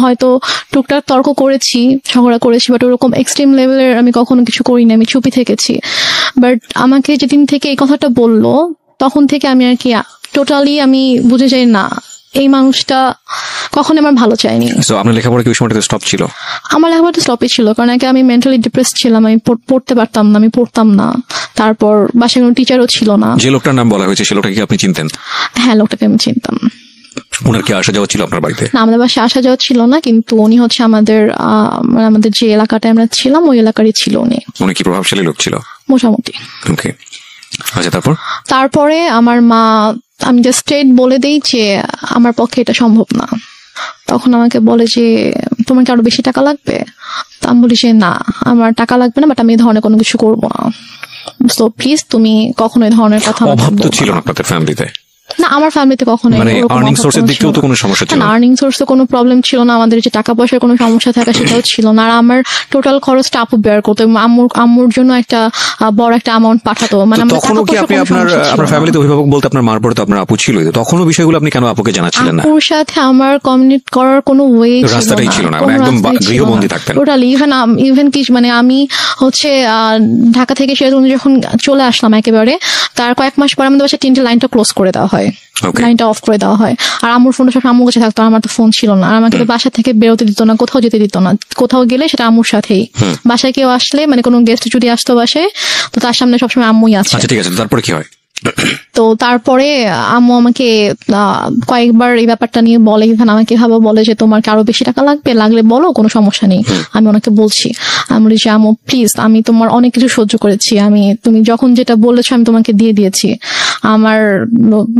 হয়তো টুকটাক তর্ক করেছি, ঝগড়া করেছি, বাট ওরকম এক্সট্রিম লেভেলের আমি কখনো কিছু করিনি, আমি চুপি থেকেছি। বাট আমাকে যেদিন থেকে এই কথাটা বললো তখন থেকে আমি আর কি টোটালি আমি বুঝে যাই না, এই মানুষটা কখনো আমার ভালো চাইনি। সো আপনার লেখাপড়া কি ওই সময়টাতে স্টপ ছিল? আমার লেখাপড়া স্টপই ছিল, কারণ আগে আমি মেন্টালি ডিপ্রেস ছিলাম, আমি পড়তে পারতাম না, আমি পড়তাম না। তারপর বাসায় কোনো টিচারও ছিল না। যে লোকটার নাম বলা হয়েছে সে লোকটাকে আপনি চিনতেন? হ্যাঁ, লোকটাকে আমি চিনতাম। ওনার কি আসা যাওয়া ছিল আপনার বাড়িতে? না, আমাদের বাসায় আসা যাওয়া ছিল না, কিন্তু উনি হচ্ছে আমাদের যে এলাকাটায় আমরা ছিলাম ওই এলাকারই ছিল উনি। উনি কি প্রভাবশালী লোক ছিল? মোটামুটি। ওকে, আচ্ছা তারপরে আমার মা, আমি জাস্ট স্ট্রেট বলে দেই যে আমার পক্ষে এটা সম্ভব না। তখন আমাকে বলে যে তোমার কি আরো বেশি টাকা লাগবে? তো আমি বলি যে না, আমার টাকা লাগবে না, বাট আমি এই ধরনের কোনো কিছু করবো না। সো প্লিজ তুমি কখনো এই ধরনের কথা। অভাব তো ছিল না আপনাদের ফ্যামিলিতে? না, আমার ফ্যামিলিতে কখনো মানে আর্নিং সোর্সের দিকেও তো কোনো সমস্যা ছিল না? আর্নিং সোর্সে কোনো প্রবলেম ছিল না, আমাদের যে টাকা পয়সার কোনো সমস্যা থাকা সেটাও ছিল না। আর আমার টোটাল খরচটা আপু বেয়ার করতো, আম্মুর জন্য একটা বড় একটা অ্যামাউন্ট পাঠাতো। মানে তখনও কি আপনি আপনার ফ্যামিলিতে অভিভাবক বলতে আপনার মার পরে তো আপনার আপু ছিল, তখনও বিষয়গুলো আপনি কেন আপুকে জানাচ্ছিলেন না? আপুর সাথে আমার কমিউনিকেট করার কোনো ওয়ে রাস্তাটাই ছিল না, একদম গৃহবন্দী থাকতেন টোটালি। ইভেন কি মানে আমি হচ্ছে ঢাকা থেকে সেরকম যখন চলে আসলাম একেবারে, তার কয়েক মাস পরে আমাদের বাসায় 3টে লাইনটা ক্লোজ করে দেওয়া হয়, লাইনটা অফ করে দেওয়া হয়। আর আম্মুর ফোনটা সব আম্মুর কাছে থাকতো, আমার তো ফোন ছিল না। আর আমাকে তো বাসা থেকে বেরোতে দিত না, কোথাও যেতে দিত না। কোথাও গেলে সেটা আম্মুর সাথেই। বাসায় কেউ আসলে, মানে কোনো গেস্ট যদি আসতো বাসায়, তো তার সামনে সবসময় আম্মুই আছে। আচ্ছা ঠিক আছে, তারপরে কি হয়? তো তারপরে আম্মু আমাকে কয়েকবার এই ব্যাপারটা নিয়ে বলে, ইভেন আমাকে ভাবে বলে যে তোমার কি আরো বেশি টাকা লাগলে বলো, কোনো সমস্যা নেই। আমি ওনাকে বলছি, আমি বলি যে আম্মু প্লিজ, আমি তোমার অনেক কিছু সহ্য করেছি, তুমি যখন যেটা বলেছো আমি তোমাকে দিয়ে দিয়েছি। আমার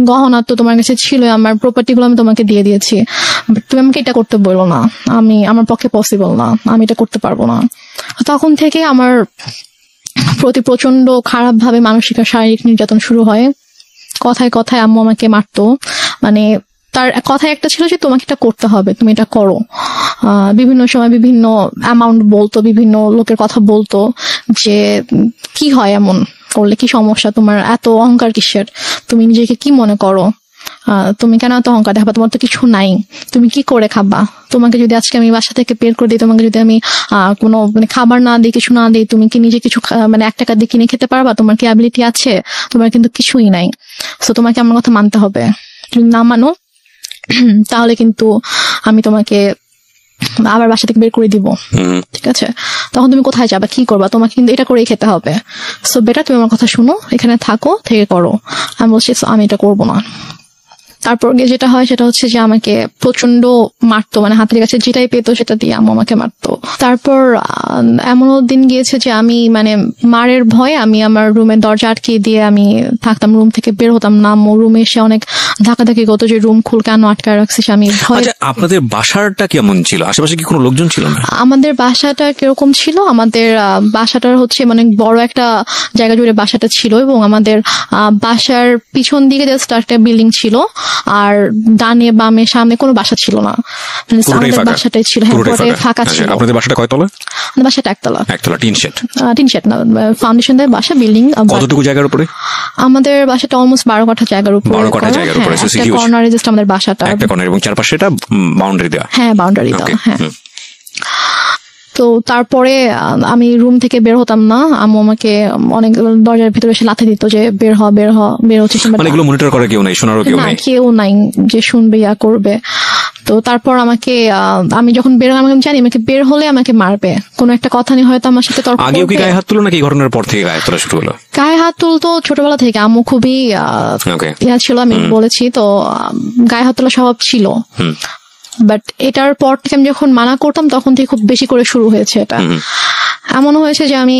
গহনা তো তোমার কাছে ছিল, আমার প্রপার্টি গুলো আমি তোমাকে দিয়ে দিয়েছি, তুমি আমাকে এটা করতে বলো না, আমার পক্ষে পসিবল না, আমি এটা করতে পারবো না। তখন থেকে আমার প্রতি প্রচন্ড খারাপ ভাবে মানসিক আর শারীরিক নির্যাতন শুরু হয়। কথায় কথায় আম্মু আমাকে মারতো, মানে তার কথা একটা ছিল যে তোমাকে এটা করতে হবে, তুমি এটা করো। বিভিন্ন সময় বিভিন্ন অ্যামাউন্ট বলতো, বিভিন্ন লোকের কথা বলতো যে কি হয় এমন করলে, কি সমস্যা তোমার, এত অহংকার কিসের, তুমি নিজেকে কি মনে করো, তুমি কেন এত অহংকার দেখাবা, তোমার তো কিছু নাই, তুমি কি করে খাবা, তোমাকে যদি আজকে আমি বাসা থেকে বের করে দিই, তোমাকে যদি আমি কোনো মানে খাবার না দিই, কিছু না দিই, তুমি কি নিজে কিছু মানে 1 টাকা দিয়ে কিনে খেতে পারবা, তোমার কি অ্যাবিলিটি আছে, তোমার কিন্তু কিছুই নাই। সো তোমাকে আমার কথা মানতে হবে, যদি না মানো তাহলে কিন্তু আমি তোমাকে আবার বাসা থেকে বের করে দিব, ঠিক আছে? তখন তুমি কোথায় যাবা, কি করবা, তোমাকে কিন্তু এটা করেই খেতে হবে। সো বেটার তুমি আমার কথা শুনো, এখানে থাকো, থেকে করো। আমি বলছি আমি এটা করবো না। তারপর গিয়ে যেটা হয় সেটা হচ্ছে যে আমাকে প্রচন্ড মারতো, মানে হাতের কাছে যেটাই পেতো সেটা দিয়ে আম্মু আমাকে মারতো। তারপর এমনও দিন গিয়েছে যে আমি মানে মারের ভয়ে আমি আমার রুমের দরজা আটকে দিয়ে আমি থাকতাম, রুম থেকে বের হতাম না। আম্মু রুমে এসে অনেক ধাক্কাধাক্কি করতো যে রুম খুল, কেন আটকায় রাখছিস, আমি ভয়। আপনাদের বাসাটা কেমন ছিল, আশেপাশে কি কোনো লোকজন ছিল না? আমাদের বাসাটা কিরকম ছিল, আমাদের বাসাটার হচ্ছে মানে বড় একটা জায়গা জুড়ে বাসাটা ছিল, এবং আমাদের বাসার পিছন দিকে জাস্ট একটা বিল্ডিং ছিল, আর ডানে বামে সামনে কোনো বাসা ছিল না, আমাদের বাসাটাই ছিল। হ্যাঁ, পুরোটাই ফাঁকা ছিল। আপনাদের বাসাটা কয়তলা? আমাদের বাসাটা একতলা। একতলা, টিন শেড? টিন শেড না, ফাউন্ডেশন দেয় বাসা, বিল্ডিং। কতটুকু জায়গার উপরে? আমাদের বাসাটা অলমোস্ট 12 কাঠা জায়গার উপরে। 12 কাঠা জায়গার উপরে, কর্নারে জাস্ট আমাদের বাসাটা, একটা কর্নার, এবং চারপাশে এটা বাউন্ডারি দেওয়া। হ্যাঁ, বাউন্ডারি দেওয়া। হ্যাঁ। তো তারপরে আমি রুম থেকে বের হতাম না, আম্মু আমাকে অনেক দরজার ভিতরে এসে লাথি দিত যে বের হ বের হ, বের হচ্ছিস। মানে এগুলো মনিটর করে কেউ নাই, শোনারও কেউ নাই? কেউ নাই যে শুনবে ইয়া করবে। তো তারপর আমাকে আমি যখন বের হলাম, আমি জানি আমাকে বের হলে আমাকে মারবে, কোনো একটা কথা নিয়ে হয়তো আমার সাথে তর্ক করবে। আগেও কি গায়ে হাত তুলো নাকি ঘটনার পর থেকে গায়ে তোলা শুরু হলো? গায়ে হাত তুলতো ছোটবেলা থেকে, আম্মু খুবই ইয়া ছিল, আমি বলেছি তো, গায়ে হাত তোলা স্বভাব ছিল। বাট এটার পর থেকে আমি যখন মানা করতাম তখন থেকে খুব বেশি করে শুরু হয়েছে এটা। এমন হয়েছে যে আমি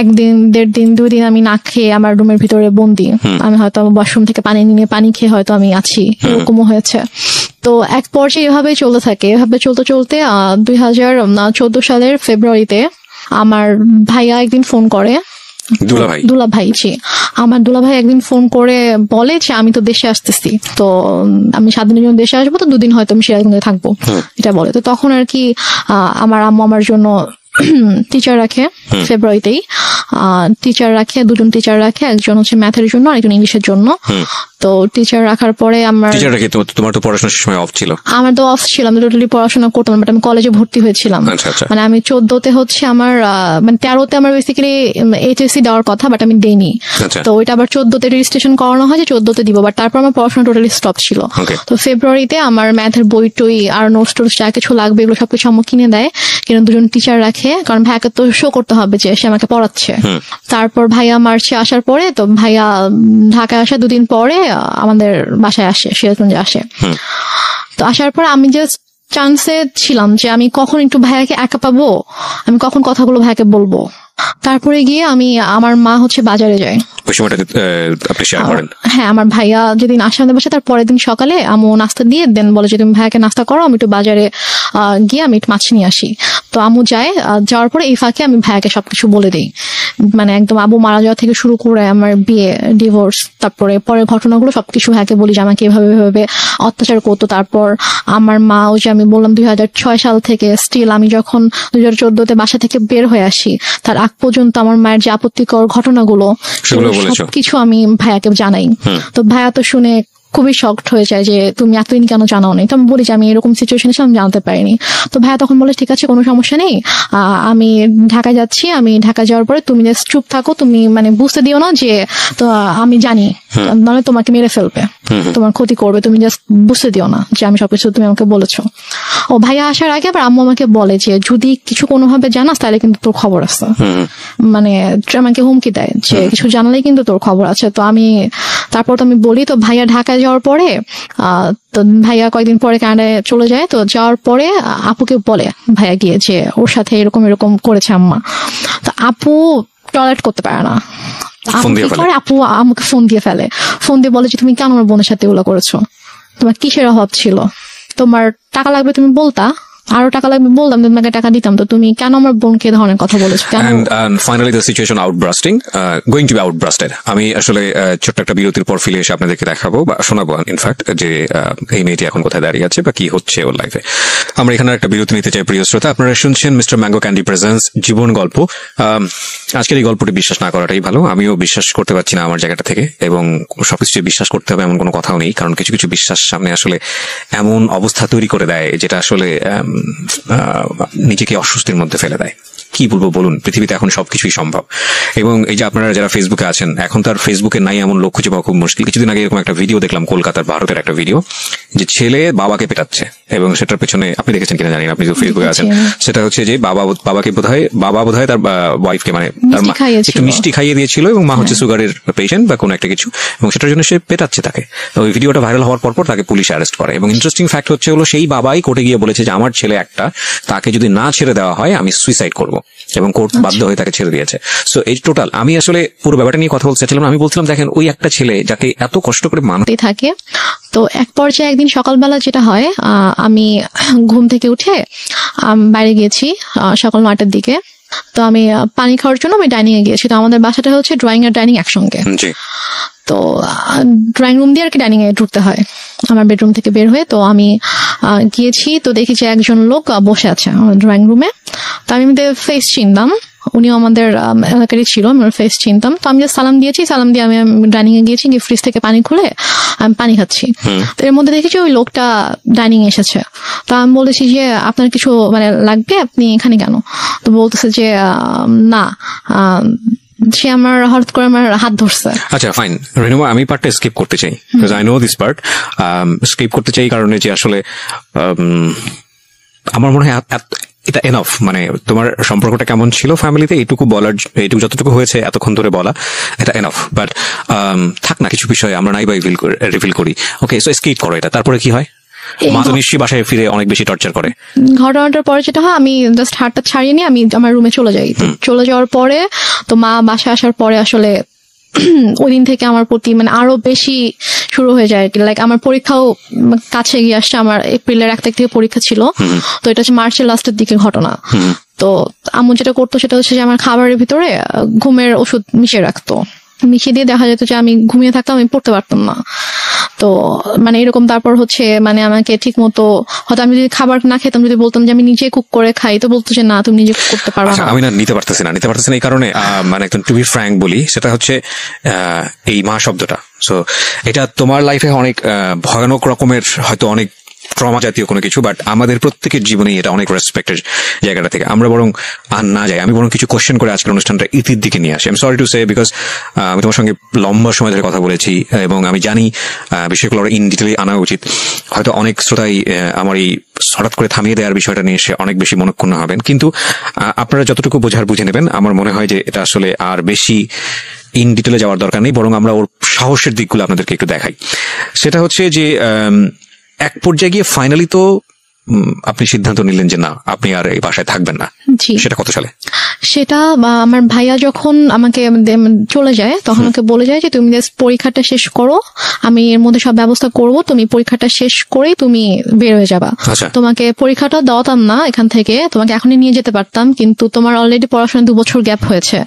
1 দিন 1.5 দিন 2 দিন আমি না খেয়ে আমার রুমের ভিতরে বন্দি, আমি হয়তো ওয়াশরুম থেকে পানি নিয়ে পানি খেয়ে হয়তো আমি আছি, এরকমও হয়েছে। তো এক পর্যায়ে এভাবেই চলতে থাকে, এভাবে চলতে চলতে 2014 সালের ফেব্রুয়ারিতে আমার ভাইয়া একদিন ফোন করে, দুলাভাই, জি আমার দুলাভাই একদিন ফোন করে বলে যে আমি তো দেশে আসতেছি, তো আমি 7 দিনের জন্য দেশে আসবো, তো 2 দিন হয়তো আমি সিরাজগঞ্জে থাকবো, এটা বলে। তো তখন আর কি আমার আম্মু আমার জন্য টিচার রাখে, ফেব্রুয়ারিতেই টিচার রাখে, 2 জন টিচার রাখে, একজন হচ্ছে ম্যাথের জন্য আর একজন ইংলিশের জন্য। তো টিচার রাখার পরে আমার তোমার তো পড়াশোনার সময় অফ ছিল? আমার তো অফ ছিল, আমি টোটালি পড়াশোনা করতাম, বাট আমি কলেজে ভর্তি হয়েছিলাম। মানে আমি 14তে হচ্ছে আমার মানে 13তে আমার বেসিক্যালি এইচএসসি দেওয়ার কথা, বাট আমি দেইনি। তো ওইটা আবার 14তে রেজিস্ট্রেশন করানো হয় যে 14তে দিব, বাট তারপর আমার পড়াশোনা টোটালি স্টপ ছিল। তো ফেব্রুয়ারিতে আমার ম্যাথের বই টই আর নোটস টোটস যা কিছু লাগবে এগুলো সবকিছু আম্মু কিনে দেয়, কিন্তু 2 জন টিচার রাখে, কারণ ভাইয়াকে তো শো করতে হবে যে সে আমাকে পড়াচ্ছে। তারপর ভাইয়া মার্চে আসার পরে, তো ভাইয়া ঢাকায় আসা 2 দিন পরে আমাদের বাসায় আসে, সিরাজগঞ্জে আসে। তো আসার পর আমি জাস্ট চান্সে ছিলাম যে আমি কখন একটু ভাইয়াকে একা পাবো, আমি কখন কথাগুলো ভাইয়াকে বলবো। তারপরে গিয়ে আমার মা হচ্ছে বাজারে যায়। হ্যাঁ, আমার ভাইয়া যেদিন আসে আমাদের বাসায়, তার পরের দিন সকালে আম্মু নাস্তা দিয়ে দেন, বলে যে তুমি ভাইয়াকে নাস্তা করো, আমি একটু বাজারে গিয়ে আমি একটু মাছ নিয়ে আসি। তো আম্মু যায়, যাওয়ার পরে এই ফাঁকে আমি ভাইয়াকে সবকিছু বলে দিই, মানে একদম আবু মারা যাওয়া থেকে শুরু করে আমার বিয়ে, ডিভোর্স, তারপরে পরের ঘটনাগুলো সবকিছু ভাইয়াকে বলি যে আমাকে এভাবে অত্যাচার করতো। তারপর আমার মা, ওই যে আমি বললাম 2006 সাল থেকে স্টিল আমি যখন 2014তে বাসা থেকে বের হয়ে আসি, তার আগ পর্যন্ত আমার মায়ের যে আপত্তিকর ঘটনাগুলো সবকিছু আমি ভাইয়াকে জানাই। তো ভাইয়া তো শুনে খুবই শকড হয়ে যায় যে তুমি এতদিন কেন জানাও নাই। তো আমি বলি যে আমি এরকম সিচুয়েশন ছিলাম, জানতে পারিনি। তো ভাইয়া তখন বলে ঠিক আছে, কোনো সমস্যা নেই, আমি ঢাকায় যাচ্ছি, আমি ঢাকা যাওয়ার পরে তুমি জাস্ট চুপ থাকো, তুমি মানে বুঝতে দিও না যে তো আমি জানি, মানে তোমাকে মেরে ফেলবে, তোমার ক্ষতি করবে, তুমি জাস্ট বুঝতে দিও না যে আমি সবকিছু তুমি আমাকে বলেছো। ও ভাইয়া আসার আগে আবার আম্মু আমাকে বলে যে যদি কিছু কোনোভাবে জানাস তাহলে কিন্তু তোর খবর আছে, মানে আমাকে হুমকি দেয় যে কিছু জানালে কিন্তু তোর খবর আছে। তো আমি তারপর তো আমি বলি, তো ভাইয়া ঢাকায় যাওয়ার পরে তো ভাইয়া কয়েকদিন পরে কানাডায় চলে যায়। তো যাওয়ার পরে আপুকে বলে ভাইয়া গিয়ে যে ওর সাথে এরকম করেছে আম্মা। তো আপু টয়লেট করতে পারে না, আপু আমাকে ফোন দিয়ে ফেলে, ফোন দিয়ে বলে যে তুমি কেন আমার বোনের সাথে এগুলো করেছো, তোমার কিসের অভাব ছিল, তোমার টাকা লাগবে তুমি বলতা, আরো টাকা লাগবে বললাম, তোমাকে টাকা দিতাম, তো তুমি কেন আমার বোনকে এ ধরনের কথা বলেছো কেন? And finally the situation outbursting, going to be outburstered. আমি আসলে ছোট্ট একটা বিরতির পর ফিরে এসে আপনাদেরকে দেখাবো বা শোনাবো ইনফ্যাক্ট যে এই মেয়েটি এখন কোথায় দাঁড়িয়ে আছে বা কি হচ্ছে ওর লাইফে। আমরা এখানে একটা বিরতি নিতে চাই প্রিয় শ্রোতা। আপনারা শুনছেন মিস্টার ম্যাঙ্গো ক্যান্ডি প্রেজেন্স জীবন গল্প। আজকের এই গল্পটি বিশ্বাস না করাটাই ভালো। আমিও বিশ্বাস করতে পারছি না আমার জায়গাটা থেকে, এবং সবকিছু বিশ্বাস করতে হবে এমন কোনো কথাও নেই, কারণ কিছু কিছু বিশ্বাস সামনে আসলে এমন অবস্থা তৈরি করে দেয় যেটা আসলে নিজেকে অস্বস্তির মধ্যে ফেলে দেয়। কি বলবো বলুন, পৃথিবীতে এখন সবকিছুই সম্ভব। এবং এই যে আপনারা যারা ফেসবুকে আছেন, এখন তার ফেসবুকে নাই এমন লোক খুঁজে পাওয়া খুব মুশকিল। কিছুদিন আগে এরকম একটা ভিডিও দেখলাম, কলকাতার ভারতের একটা ভিডিও, যে ছেলে বাবাকে পেটাচ্ছে, এবং সেটার পেছনে আপনি দেখেছেন কিনা জানি না, আপনি তো ফেসবুকে আছেন, সেটা হচ্ছে যে বাবাকে বাবা বোধহয় তার ওয়াইফকে মানে তার মা একটু মিষ্টি খাইয়ে দিয়েছিল, এবং মা হচ্ছে সুগারের পেশেন্ট বা কোনো একটা কিছু, এবং সেটার জন্য সে পেটাচ্ছে তাকে। ওই ভিডিওটা ভাইরাল হওয়ার পর তাকে পুলিশ অ্যারেস্ট করে, এবং ইন্টারেস্টিং ফ্যাক্ট হচ্ছে হলো সেই বাবাই কোর্টে গিয়ে বলেছে যে আমার ছেলে একটা, তাকে যদি না ছেড়ে দেওয়া হয় আমি সুইসাইড করবো, এবং কোর্ট বাধ্য হয়ে তাকে ছেড়ে দিয়েছে। সো এই টোটাল আমি আসলে পুরো ব্যাপারটা নিয়ে কথা বলছিলাম। আমি বলছিলাম দেখেন, ওই একটা ছেলে যাকে এত কষ্ট করে মানুষ থাকে, তো এক পর্যায়ে একদিন সকালবেলা যেটা হয়, আমি ঘুম থেকে উঠে বাইরে গিয়েছি সকাল 9টার দিকে। তো আমি পানি খাওয়ার জন্য আমি ডাইনিং এ গিয়েছি। তো আমাদের বাসাটা হচ্ছে ড্রয়িং আর ডাইনিং একসঙ্গে। তো ড্রয়িং রুম দিয়ে আর কি ডাইনিং এ ঢুকতে হয় আমার বেডরুম থেকে বের হয়ে। তো আমি গিয়েছি, তো দেখি যে একজন লোক বসে আছে আমার ড্রয়িং রুমে। তো আমি ফেস চিনতাম, উনিও আমাদের এলাকারই ছিল, আমি ওর ফেস চিনতাম। তো আমি সালাম দিয়েছি, সালাম দিয়ে আমি ডাইনিং এ গিয়েছি, গিয়ে ফ্রিজ থেকে পানি খুলে আমি পানি খাচ্ছি। তো এর মধ্যে দেখেছি ওই লোকটা ডাইনিং এ এসেছে। তো আমি বলেছি যে আপনার কিছু মানে লাগবে, আপনি এখানে কেন? তো বলতেছে যে না, সে আমার হঠাৎ করে আমার হাত ধরছে। আচ্ছা ফাইন রেনুমা, আমি পার্টটা স্কিপ করতে চাই, because I know this part. Skip করতে চাই কারণে যে আসলে আমার মনে হয় এটা এনাফ। মানে তোমার সম্পর্কটা কেমন ছিল ফ্যামিলিতে এইটুকু বলার, এইটুকু যতটুকু হয়েছে এতক্ষণ ধরে বলা, এটা এনাফ। বাট থাক না, কিছু বিষয় আমরা নাই বা রিভিল করি। ওকে, সো স্কিপ করো এটা। তারপরে কি হয়? মা তো নিশ্চয়ই বাসায় ফিরে অনেক বেশি টর্চার করে। ঘটনাটার পরে যেটা হয়, আমি জাস্ট হাতটা ছাড়িয়ে নিয়ে আমি আমার রুমে চলে যাই। চলে যাওয়ার পরে তো মা বাসায় আসার পরে আসলে ওই দিন থেকে আমার প্রতি মানে আরো বেশি শুরু হয়ে যায়। লাইক আমার পরীক্ষাও কাছে গিয়ে আসছে, আমার এপ্রিলের 1 তারিখ থেকে পরীক্ষা ছিল। তো এটা হচ্ছে মার্চের লাস্টের দিকে ঘটনা। তো আম্মু যেটা করতো সেটা হচ্ছে যে আমার খাবারের ভিতরে ঘুমের ওষুধ মিশিয়ে রাখতো। মিশিয়ে দিয়ে দেখা যেত যে আমি ঘুমিয়ে থাকতাম, আমি পড়তে পারতাম না। তো মানে এরকম। তারপর হচ্ছে মানে আমাকে ঠিক মতো, হয়তো আমি যদি খাবার না খেতাম, যদি বলতাম যে আমি নিজে কুক করে খাই, তো বলতো যে না, তুমি নিজে কুক করতে পারবে না। আমি না নিতে পারতেছি না এই কারণে, মানে একদম টু বি ফ্র্যাঙ্ক বলি, সেটা হচ্ছে এই মা শব্দটা। সো এটা তোমার লাইফে অনেক ভয়ানক রকমের হয়তো অনেক ট্রমা জাতীয় কোনো কিছু, বাট আমাদের প্রত্যেকের জীবনেই এটা অনেক রেসপেক্টের জায়গাটা থেকে আমরা বরং আর না যাই। আমি বরং কিছু কোশ্চেন করে আজকের অনুষ্ঠানটা ইতির দিকে নিয়ে আসি। I am sorry to say, because আমি তোমার সঙ্গে লম্বা সময় ধরে কথা বলেছি, এবং আমি জানি বিষয়গুলো ইন ডিটেলে আনা উচিত। হয়তো অনেক শ্রোতাই আমার এই হঠাৎ করে থামিয়ে দেওয়ার বিষয়টা নিয়ে এসে অনেক বেশি মনক্ষুণ্ণ হবেন, কিন্তু আপনারা যতটুকু বোঝার বুঝে নেবেন। আমার মনে হয় যে এটা আসলে আর বেশি ইন ডিটেলে যাওয়ার দরকার নেই, বরং আমরা ওর সাহসের দিকগুলো আপনাদেরকে একটু দেখাই। সেটা হচ্ছে যে এক পর্যায়ে গিয়ে ফাইনালি তো আপনি সিদ্ধান্ত নিলেন যে না, আপনি আর এই বাসায় থাকবেন না। সেটা কত সালে? সেটা আমার ভাইয়া যখন আমাকে চলে যায়, তখন আমাকে বলে যায় যে তুমি পরীক্ষাটা শেষ করো, আমি এর মধ্যে সব ব্যবস্থা করব, তুমি পরীক্ষাটা শেষ করেই তুমি বের হয়ে যাবা। তোমাকে পরীক্ষাটা দাওতাম না এখান থেকে, তোমাকে এখনই নিয়ে যেতে পারতাম, কিন্তু তোমার অলরেডি পড়াশোনা 2 বছর গ্যাপ হয়েছে।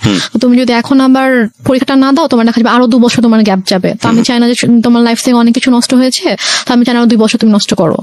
তুমি যদি এখন আবার পরীক্ষাটা না দাও, তোমার দেখা যাবে আরো 2 বছর তোমার গ্যাপ যাবে। তো আমি চাই না যে তোমার লাইফ থেকে অনেক কিছু নষ্ট হয়েছে, তো আমি চাই না আরো 2 বছর তুমি নষ্ট করো।